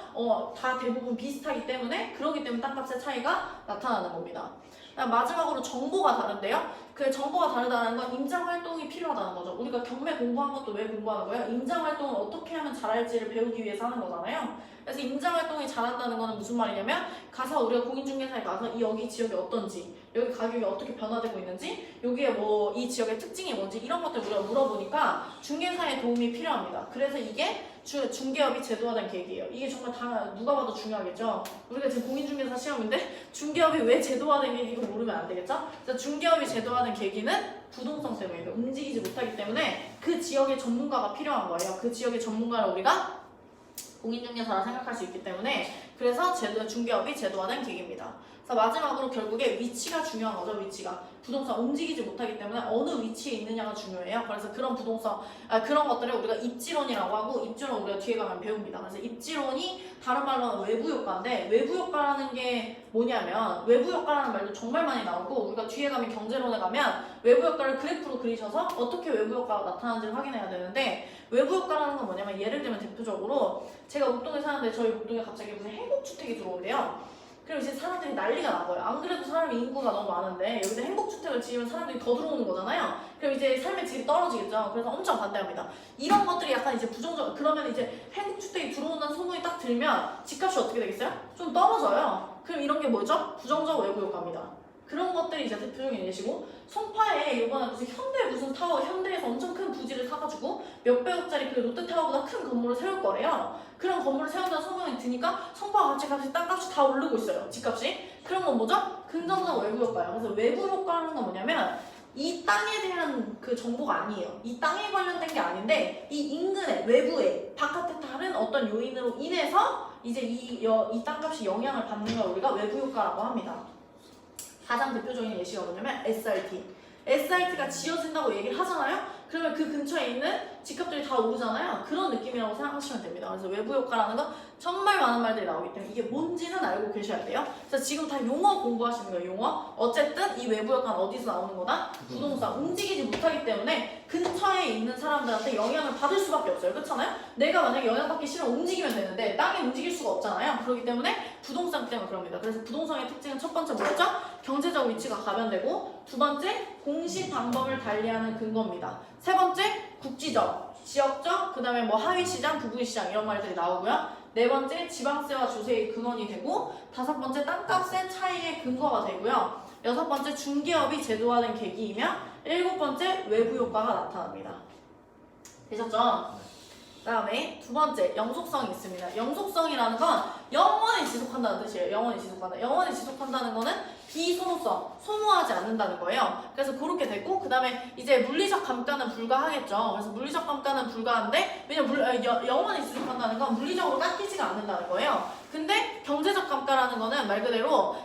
다 대부분 비슷하기 때문에 그러기 때문에 땅값의 차이가 나타나는 겁니다. 마지막으로 정보가 다른데요. 그 정보가 다르다는 건 임장활동이 필요하다는 거죠. 우리가 경매 공부한 것도 왜 공부하는 거예요? 임장활동을 어떻게 하면 잘할지를 배우기 위해서 하는 거잖아요. 그래서 임장활동이 잘한다는 거는 무슨 말이냐면 가서 우리가 공인중개사에 가서 여기 지역이 어떤지 여기 가격이 어떻게 변화되고 있는지 여기에 뭐 이 지역의 특징이 뭔지 이런 것들 우리가 물어보니까 중개사의 도움이 필요합니다. 그래서 이게 중개업이 제도화된 계기예요. 이게 정말 누가 봐도 중요하겠죠. 우리가 지금 공인중개사 시험인데 중개업이 왜 제도화된 계기를 모르면 안 되겠죠. 그래서 중개업이 제도화된 계기는 부동산 때문이에요. 움직이지 못하기 때문에 그 지역의 전문가가 필요한 거예요. 그 지역의 전문가를 우리가 공인중개사라 생각할 수 있기 때문에 그래서 중개업이 제도화된 계기입니다. 그래서 마지막으로 결국에 위치가 중요한 거죠. 위치가 부동산 움직이지 못하기 때문에 어느 위치에 있느냐가 중요해요. 그래서 그런 그런 것들을 우리가 입지론이라고 하고 입지론 우리가 뒤에 가면 배웁니다. 그래서 입지론이 다른 말로는 외부 효과인데 외부 효과라는 게 뭐냐면 외부 효과라는 말도 정말 많이 나오고 우리가 뒤에 가면 경제론에 가면 외부 효과를 그래프로 그리셔서 어떻게 외부 효과가 나타나는지를 확인해야 되는데 외부 효과라는 건 뭐냐면 예를 들면 대표적으로 제가 목동에 사는데 저희 목동에 갑자기 무슨 행복주택이 들어오대요. 그럼 이제 사람들이 난리가 난 거예요. 안 그래도 사람이 인구가 너무 많은데 여기다 행복주택을 지으면 사람들이 더 들어오는 거잖아요. 그럼 이제 삶의 질이 떨어지겠죠. 그래서 엄청 반대합니다. 이런 것들이 약간 이제 부정적. 그러면 이제 행복주택이 들어온다는 소문이 딱 들면 집값이 어떻게 되겠어요? 좀 떨어져요. 그럼 이런 게 뭐죠? 부정적 외부 효과입니다. 그런 것들이 이제 대표적인 예시고, 송파에 이번에 무슨 무슨 타워, 현대에서 엄청 큰 부지를 사가지고 몇백억짜리 그 롯데타워보다 큰 건물을 세울 거래요. 그런 건물을 세운다는 소문이 드니까 송파 값이 땅값이 다 오르고 있어요. 집값이. 그런 건 뭐죠? 긍정적 외부 효과예요. 그래서 외부 효과라는 건 뭐냐면 이 땅에 대한 그 정보가 아니에요. 이 땅에 관련된 게 아닌데 이 인근에 외부에 바깥에 다른 어떤 요인으로 인해서 이제 이 땅값이 영향을 받는 걸 우리가 외부 효과라고 합니다. 가장 대표적인 예시가 뭐냐면 SRT. SRT가 지어진다고 얘기를 하잖아요. 그러면 그 근처에 있는 집값들이 다 오르잖아요. 그런 느낌이라고 생각하시면 됩니다. 그래서 외부 효과라는 건 정말 많은 말들이 나오기 때문에 이게 뭔지는 알고 계셔야 돼요. 그래서 지금 다 용어 공부하시는 거예요. 용어. 어쨌든 이 외부 효과는 어디서 나오는 거다? 부동산. 움직이지 못하기 때문에 근처에 있는 사람들한테 영향을 받을 수밖에 없어요. 그렇잖아요? 내가 만약에 영향받기 싫으면 움직이면 되는데 땅이 움직일 수가 없잖아요. 그렇기 때문에 부동산 때문에 그럽니다. 그래서 부동산의 특징은 첫 번째 뭐였죠? 경제적 위치가 가변되고, 두 번째 공시 방법을 달리하는 근거입니다. 세 번째 국지적, 지역적, 그 다음에 뭐 하위시장, 부부시장 이런 말들이 나오고요. 네 번째 지방세와 주세의 근원이 되고, 다섯 번째 땅값의 차이의 근거가 되고요. 여섯 번째 중개업이 제도화된 계기이며, 일곱 번째 외부 효과가 나타납니다. 되셨죠? 그 다음에 두 번째 영속성이 있습니다. 영속성이라는 건 영원히 지속한다는 뜻이에요. 영원히 지속한다. 영원히 지속한다는 거는 비소모성, 소모하지 않는다는 거예요. 그래서 그렇게 됐고, 그 다음에 이제 물리적 감가는 불가하겠죠. 그래서 물리적 감가는 불가한데, 왜냐면 영원히 지속한다는 건 물리적으로 깎이지가 않는다는 거예요. 근데 경제적 감가라는 거는 말 그대로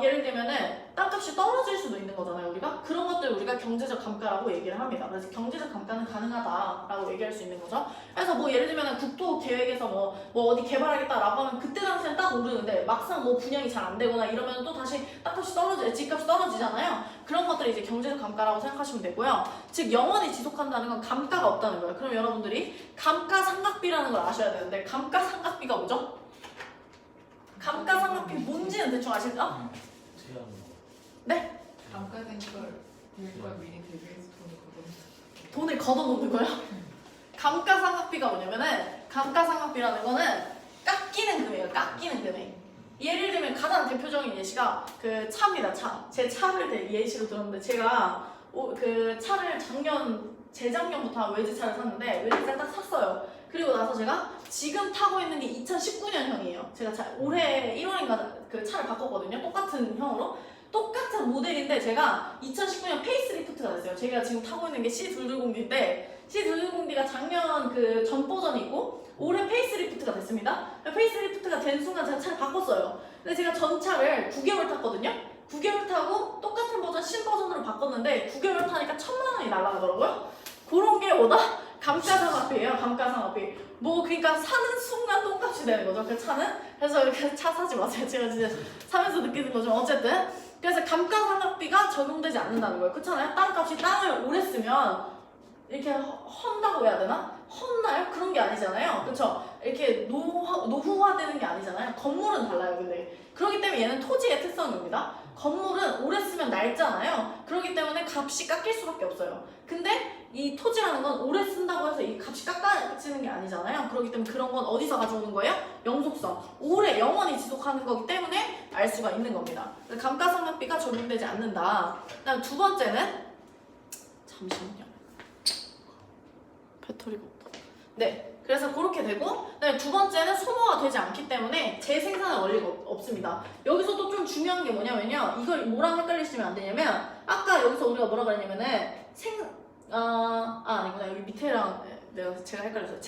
예를 들면은 땅값이 떨어질 수도 있는 거잖아요. 우리가 그런 것들 우리가 경제적 감가라고 얘기를 합니다. 그래서 경제적 감가는 가능하다라고 얘기할 수 있는 거죠. 그래서 뭐 예를 들면은 국토 계획에서 뭐 어디 개발하겠다라고 하면 그때 당시엔 딱 오르는데 막상 뭐 분양이 잘 안 되거나 이러면 또 다시 땅값이 집값이 떨어지잖아요. 그런 것들이 이제 경제적 감가라고 생각하시면 되고요. 즉 영원히 지속한다는 건 감가가 없다는 거예요. 그럼 여러분들이 감가상각비라는 걸 아셔야 되는데, 감가상각비가 뭐죠? 감가상각비 뭔지는 대충 아실까? 네? 감가된 걸 미리 대비해서 돈을 걷어놓는 거예요? 감가상각비가 뭐냐면은, 감가상각비라는 거는 깎이는 금액이에요. 깎이는 금액. 예를 들면 가장 대표적인 예시가 그 차입니다. 차. 제 차를 예시로 들었는데, 제가 그 차를 재작년부터 외제차를 샀는데, 외제차를 딱 샀어요. 그리고 나서 제가 지금 타고 있는 게 2019년형이에요. 제가 올해 1월인가 그 차를 바꿨거든요. 똑같은 형으로. 똑같은 모델인데 제가 2019년 페이스리프트가 됐어요. 제가 지금 타고 있는 게 C210D인데, C210D가 작년 그 전 버전이 있고 올해 페이스리프트가 됐습니다. 페이스리프트가 된 순간 제가 차를 바꿨어요. 근데 제가 전 차를 9개월 탔거든요. 9개월 타고 똑같은 버전 신버전으로 바꿨는데 9개월 타니까 1,000만 원이 날아가더라고요. 그런 게 뭐다? 감가상각비예요. 감가상각비. 뭐 그러니까 사는 순간 똥값이 되는 거죠. 그 차는. 그래서 이렇게 차 사지 마세요. 제가 진짜 사면서 느끼는 거죠. 어쨌든 그래서 감가상각비가 적용되지 않는다는 거예요. 그렇잖아요. 땅을 오래 쓰면 이렇게 헌다고 해야 되나? 헛나요? 그런 게 아니잖아요. 그렇죠? 이렇게 노후화되는 게 아니잖아요. 건물은 달라요. 근데 그렇기 때문에 얘는 토지의 특성입니다. 건물은 오래 쓰면 낡잖아요. 그렇기 때문에 값이 깎일 수밖에 없어요. 근데 이 토지라는 건 오래 쓴다고 해서 이 값이 깎아지는 게 아니잖아요. 그렇기 때문에 그런 건 어디서 가져오는 거예요? 영속성. 오래 영원히 지속하는 거기 때문에 알 수가 있는 겁니다. 감가상각비가 적용되지 않는다. 그다음 두 번째는, 잠시만요. 배터리가 없다. 네. 그래서 그렇게 되고, 그다음에 두 번째는 소모가 되지 않기 때문에 재생산의 원리가 없습니다. 여기서도 좀 중요한 게 뭐냐면요. 이걸 뭐랑 헷갈리시면 안 되냐면, 아까 여기서 우리가 뭐라 그랬냐면은 아니구나. 여기 밑에랑 제가 헷갈렸어요.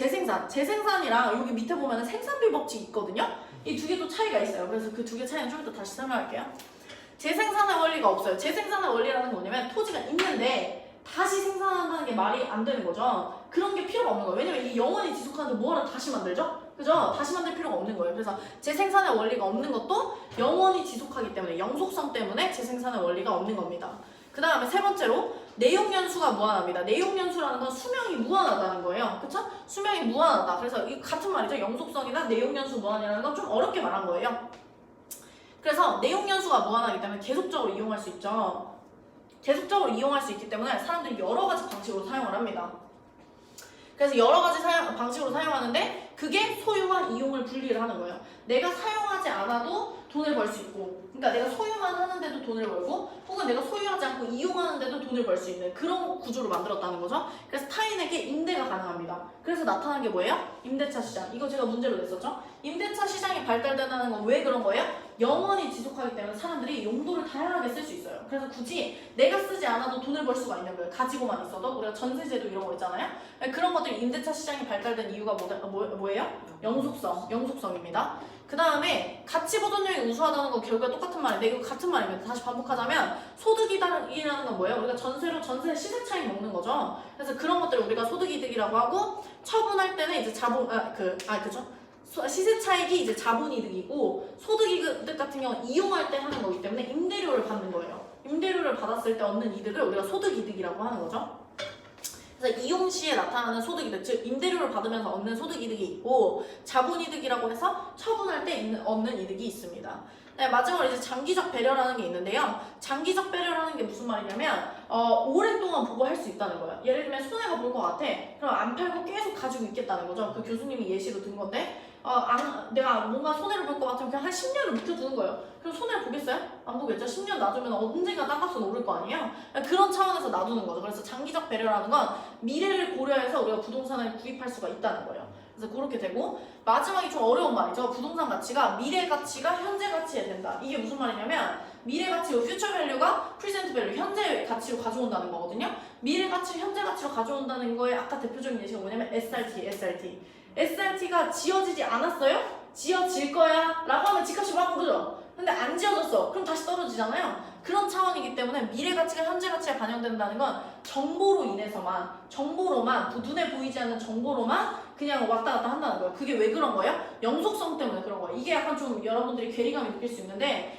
재생산이랑 여기 밑에 보면은 생산비 법칙이 있거든요. 이 두 개 또 차이가 있어요. 그래서 그 두 개 차이는 좀 이따 다시 설명할게요. 재생산의 원리가 없어요. 재생산의 원리라는 건 뭐냐면 토지가 있는데 다시 생산한다는 게 말이 안 되는 거죠. 그런 게 필요가 없는 거예요. 왜냐면 이 영원히 지속하는데 뭐하러 다시 만들죠? 그죠? 다시 만들 필요가 없는 거예요. 그래서 재생산의 원리가 없는 것도 영원히 지속하기 때문에, 영속성 때문에 재생산의 원리가 없는 겁니다. 그 다음에 세 번째로 내용연수가 무한합니다. 내용연수라는 건 수명이 무한하다는 거예요. 그쵸? 수명이 무한하다. 그래서 이 같은 말이죠. 영속성이나 내용연수 무한이라는 건 좀 어렵게 말한 거예요. 그래서 내용연수가 무한하기 때문에 계속적으로 이용할 수 있죠. 계속적으로 이용할 수 있기 때문에 사람들이 여러 가지 방식으로 사용을 합니다. 그래서 여러 가지 방식으로 사용하는데 그게 소유와 이용을 분리를 하는 거예요. 내가 사용하지 않아도 돈을 벌 수 있고, 그러니까 내가 소유만 하는데도 돈을 벌고, 혹은 내가 소유하지 않고 이용하는데도 돈을 벌 수 있는 그런 구조를 만들었다는 거죠. 그래서 타인에게 임대가 가능합니다. 그래서 나타난 게 뭐예요? 임대차 시장. 이거 제가 문제로 냈었죠. 임대차 시장이 발달된다는 건 왜 그런 거예요? 영원히 지속하기 때문에 사람들이 용도를 다양하게 쓸 수 있어요. 그래서 굳이 내가 쓰지 않아도 돈을 벌 수가 있는 거예요. 가지고만 있어도. 우리가 전세제도 이런 거 있잖아요. 그런 것들이 임대차 시장이 발달된 이유가 뭐예요? 영속성입니다. 그 다음에 가치 보존력이 우수하다는 건 결국에 똑같은 말인데 이거 같은 말입니다. 다시 반복하자면 소득이라는 건 뭐예요? 우리가 전세 시세 차익 먹는 거죠. 그래서 그런 것들을 우리가 소득이득이라고 하고 처분할 때는 이제 시세 차익이 이제 자본이득이고 소득이득 같은 경우는 이용할 때 하는 거기 때문에 임대료를 받는 거예요. 임대료를 받았을 때 얻는 이득을 우리가 소득이득이라고 하는 거죠. 그래서 이용 시에 나타나는 소득이득, 즉 임대료를 받으면서 얻는 소득이득이 있고 자본이득이라고 해서 처분할 때 얻는 이득이 있습니다. 네, 마지막으로 이제 장기적 배려라는 게 있는데요. 장기적 배려라는 게 무슨 말이냐면 오랫동안 보고 할 수 있다는 거예요. 예를 들면 손해가 볼 것 같아. 그럼 안 팔고 계속 가지고 있겠다는 거죠. 그 교수님이 예시로 든 건데 내가 뭔가 손해를 볼 것 같으면 그냥 한 10년을 묵혀두는 거예요. 그럼 손해를 보겠어요? 안 보겠죠? 10년 놔두면 언젠가 땅값은 오를 거 아니에요? 그런 차원에서 놔두는 거죠. 그래서 장기적 배려라는 건 미래를 고려해서 우리가 부동산을 구입할 수가 있다는 거예요. 그래서 그렇게 되고 마지막이 좀 어려운 말이죠. 부동산 가치가 미래 가치가 현재 가치에 된다. 이게 무슨 말이냐면 미래 가치로 퓨처 밸류가 프리젠트 밸류 현재 가치로 가져온다는 거거든요. 미래 가치를 현재 가치로 가져온다는 거에 아까 대표적인 예시가 뭐냐면 SRT가 지어지지 않았어요? 지어질 거야 라고 하면 집값이 막 오르죠. 근데 안 지어졌어. 그럼 다시 떨어지잖아요. 그런 차원이기 때문에 미래 가치가 현재 가치에 반영된다는 건 정보로만 눈에 보이지 않는 정보로만 그냥 왔다 갔다 한다는 거예요. 그게 왜 그런 거예요? 영속성 때문에 그런 거예요. 이게 약간 좀 여러분들이 괴리감이 느낄 수 있는데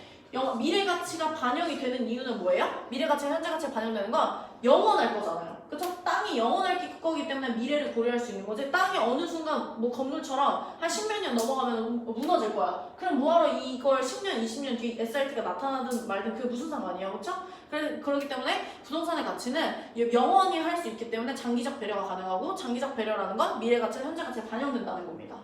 미래 가치가 반영이 되는 이유는 뭐예요? 미래 가치가 현재 가치에 반영되는 건 영원할 거잖아요. 그쵸? 땅이 영원할 거기 때문에 미래를 고려할 수 있는 거지. 땅이 어느 순간 뭐 건물처럼 한 10몇 년 넘어가면 무너질 거야. 그럼 뭐하러 이걸 10년, 20년 뒤에 SRT가 나타나든 말든 그게 무슨 상관이에요. 그쵸? 그렇기 때문에 부동산의 가치는 영원히 할 수 있기 때문에 장기적 배려가 가능하고 장기적 배려라는 건 미래 가치가 현재 가치에 반영된다는 겁니다.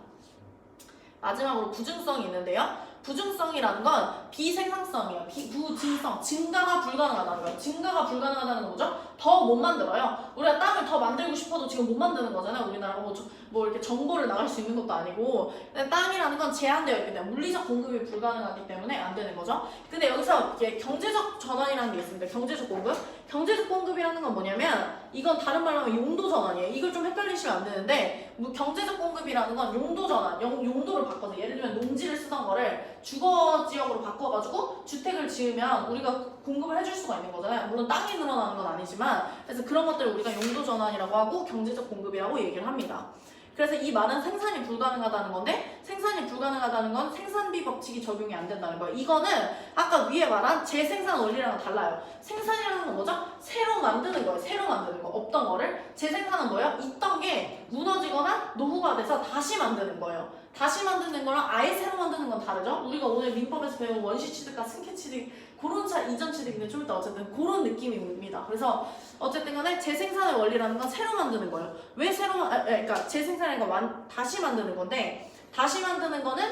마지막으로 부증성이 있는데요. 부증성이라는 건 비생산성이에요. 부증성, 증가가 불가능하다는 거예요. 증가가 불가능하다는 건 뭐죠? 더 못 만들어요. 우리가 땅을 더 만들고 싶어도 지금 못 만드는 거잖아요. 우리나라가 뭐 이렇게 정보를 나갈 수 있는 것도 아니고. 근데 땅이라는 건 제한되어 있기 때문에 물리적 공급이 불가능하기 때문에 안 되는 거죠. 근데 여기서 이제 경제적 전환이라는 게 있습니다. 경제적 공급. 경제적 공급이라는 건 뭐냐면 이건 다른 말로 하면 용도 전환이에요. 이걸 좀 헷갈리시면 안 되는데 경제적 공급이라는 건 용도 전환, 용도를 바꿔서 예를 들면 농지를 쓰던 거를 주거 지역으로 바꿔가지고 주택을 지으면 우리가 공급을 해줄 수가 있는 거잖아요. 물론 땅이 늘어나는 건 아니지만 그래서 그런 것들을 우리가 용도 전환이라고 하고 경제적 공급이라고 얘기를 합니다. 그래서 이 말은 생산이 불가능하다는 건데 생산이 불가능하다는 건 생산비 법칙이 적용이 안 된다는 거예요. 이거는 아까 위에 말한 재생산 원리랑은 달라요. 생산이라는 건 뭐죠? 새로 만드는 거예요. 새로 만드는 거. 없던 거를. 재생산은 뭐예요? 있던 게 무너지거나 노후가 돼서 다시 만드는 거예요. 다시 만드는 거랑 아예 새로 만드는 건 다르죠? 우리가 오늘 민법에서 배운 원시 취득과 승계 취득 그런 이전 취득인데 좀 이따 어쨌든 그런 느낌입니다. 그래서 어쨌든 간에 재생산의 원리라는 건 새로 만드는 거예요. 왜 그러니까 재생산이라는 건 다시 만드는 건데 다시 만드는 거는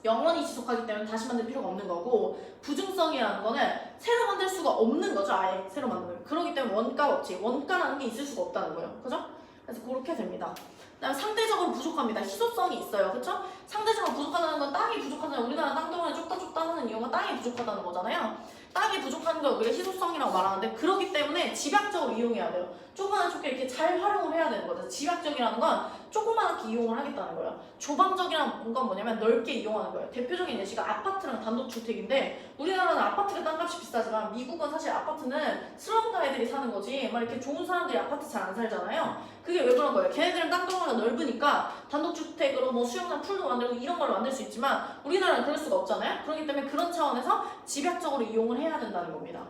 영원히 지속하기 때문에 다시 만들 필요가 없는 거고 부증성이라는 거는 새로 만들 수가 없는 거죠. 아예 새로 만드는 거. 그렇기 때문에 원가 법칙, 원가라는 게 있을 수가 없다는 거예요. 그죠? 그래서 그렇게 됩니다. 그다음에 상대적으로 부족합니다. 희소성이 있어요. 그쵸? 상대적으로 부족하다는 건 땅이 부족하잖아요. 우리나라 땅덩어리 좁다 하는 이유가 땅이 부족하다는 거잖아요. 땅이 부족한 걸 우리가 희소성이라고 말하는데 그렇기 때문에 집약적으로 이용해야 돼요. 조그맣게 이렇게 잘 활용을 해야 되는 거죠. 집약적이라는 건 조그맣게 이용을 하겠다는 거예요. 조방적이라는 건 뭐냐면 넓게 이용하는 거예요. 대표적인 예시가 아파트랑 단독주택인데 우리나라는 아파트가 땅값이 비싸지만 미국은 사실 아파트는 슬럼가 애들이 사는 거지 막 이렇게 좋은 사람들이 아파트 잘 안 살잖아요. 그게 왜 그런 거예요? 걔네들은 땅덩어리가 넓으니까 단독주택으로 뭐 수영장 풀도 만들고 이런 걸 만들 수 있지만 우리나라는 그럴 수가 없잖아요. 그렇기 때문에 그런 차원에서 집약적으로 이용을 해야 된다는 겁니다.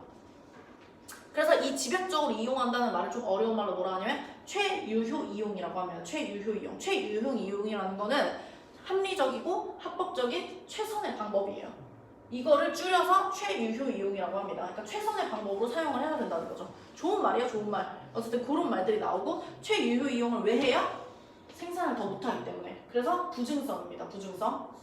그래서 이 집약적으로 이용한다는 말을 좀 어려운 말로 뭐라 하냐면 최유효 이용이라고 합니다. 최유효 이용. 최유효 이용이라는 거는 합리적이고 합법적인 최선의 방법이에요. 이거를 줄여서 최유효 이용이라고 합니다. 그러니까 최선의 방법으로 사용을 해야 된다는 거죠. 좋은 말이에요, 좋은 말. 어쨌든 그런 말들이 나오고 최유효 이용을 왜 해요? 생산을 더 못하기 때문에. 그래서 부증성입니다. 부증성.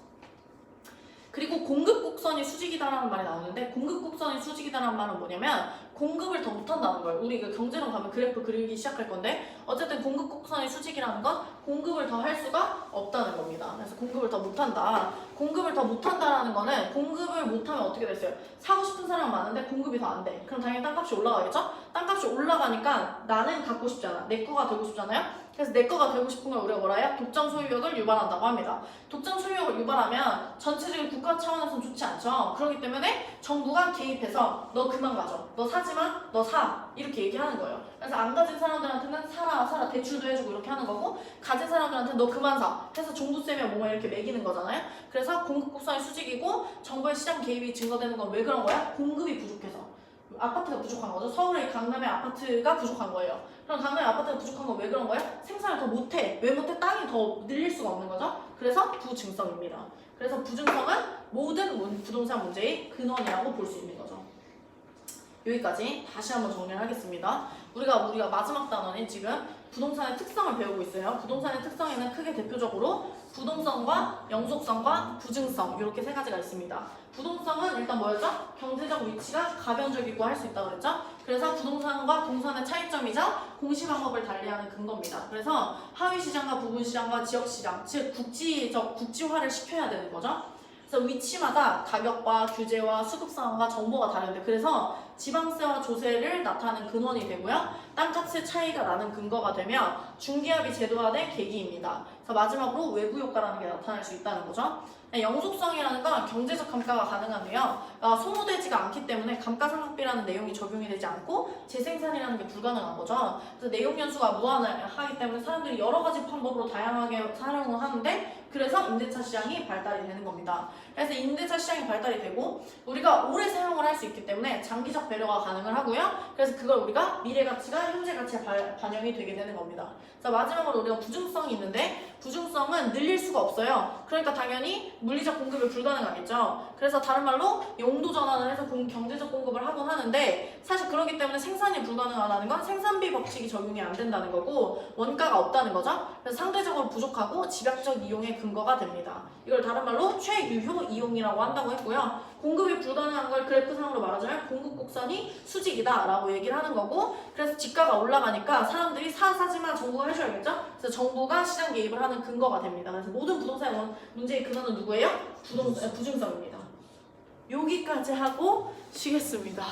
그리고 공급 곡선이 수직이다라는 말이 나오는데 공급 곡선이 수직이다라는 말은 뭐냐면 공급을 더 못한다는 거예요. 우리 그 경제론 가면 그래프 그리기 시작할 건데 어쨌든 공급 곡선이 수직이라는 건 공급을 더 할 수가 없다는 겁니다. 그래서 공급을 더 못한다. 공급을 더 못한다라는 거는 공급을 못하면 어떻게 됐어요? 사고 싶은 사람 많은데 공급이 더 안 돼. 그럼 당연히 땅값이 올라가겠죠? 땅값이 올라가니까 나는 갖고 싶잖아. 내 거가 되고 싶잖아요? 그래서 내 거가 되고 싶은 걸 우리가 뭐라 해요? 독점 소유욕을 유발한다고 합니다. 독점 소유욕을 유발하면 전체적인 국가 차원에서는 좋지 않죠. 그렇기 때문에 정부가 개입해서 너 그만 가져. 너 사지마, 너 사. 이렇게 얘기하는 거예요. 그래서 안 가진 사람들한테는 사라 대출도 해주고 이렇게 하는 거고 가진 사람들한테는 너 그만 사. 해서 종부세며 뭐뭐 이렇게 매기는 거잖아요. 그래서 공급 곡선이 수직이고 정부의 시장 개입이 증가되는 건 왜 그런 거야? 공급이 부족해서. 아파트가 부족한 거죠. 서울의 강남의 아파트가 부족한 거예요. 그럼 강남의 아파트가 부족한 건 왜 그런 거예요? 생산을 더 못해. 왜 못해? 땅이 더 늘릴 수가 없는 거죠. 그래서 부증성입니다. 그래서 부증성은 모든 부동산 문제의 근원이라고 볼 수 있는 거죠. 여기까지 다시 한번 정리를 하겠습니다. 우리가 마지막 단원인 지금 부동산의 특성을 배우고 있어요. 부동산의 특성에는 크게 대표적으로 부동성과 영속성과 부증성 이렇게 세 가지가 있습니다. 부동성은 일단 뭐였죠? 경제적 위치가 가변적이고 할 수 있다고 그랬죠? 그래서 부동산과 동산의 차이점이자 공시 방법을 달리하는 근거입니다. 그래서 하위 시장과 부분 시장과 지역 시장, 즉 국지화를 시켜야 되는 거죠. 그래서 위치마다 가격과 규제와 수급 상황과 정보가 다른데 그래서 지방세와 조세를 나타내는 근원이 되고요. 땅값의 차이가 나는 근거가 되며 중개합이 제도화된 계기입니다. 그래서 마지막으로 외부 효과라는 게 나타날 수 있다는 거죠. 영속성이라는 건 경제적 감가가 가능한데요. 소모되지가 않기 때문에 감가상각비라는 내용이 적용이 되지 않고 재생산이라는 게 불가능한 거죠. 그래서 내용 연수가 무한하기 때문에 사람들이 여러 가지 방법으로 다양하게 사용을 하는데 그래서 임대차 시장이 발달이 되는 겁니다. 그래서 임대차 시장이 발달이 되고 우리가 오래 사용을 할 수 있기 때문에 장기적 배려가 가능을 하고요. 그래서 그걸 우리가 미래 가치가 현재 가치에 반영이 되게 되는 겁니다. 자, 마지막으로 우리가 부증성이 있는데 부증성은 늘릴 수가 없어요. 그러니까 당연히 물리적 공급이 불가능하겠죠. 그래서 다른 말로 용도 전환을 해서 경제적 공급을 하곤 하는데 사실 그렇기 때문에 생산이 불가능하다는 건 생산비 법칙이 적용이 안 된다는 거고 원가가 없다는 거죠. 그래서 상대적으로 부족하고 집약적 이용의 근거가 됩니다. 이걸 다른 말로 최유효 이용이라고 한다고 했고요. 공급이 불가능한 걸 그래프상으로 말하자면 공급 곡선이 수직이다 라고 얘기를 하는 거고 그래서 지가가 올라가니까 사람들이 사지만 정부가 해줘야겠죠? 그래서 정부가 시장 개입을 하는 근거가 됩니다. 그래서 모든 부동산 문제의 근원은 누구예요? 부증성입니다. 여기까지 하고 쉬겠습니다.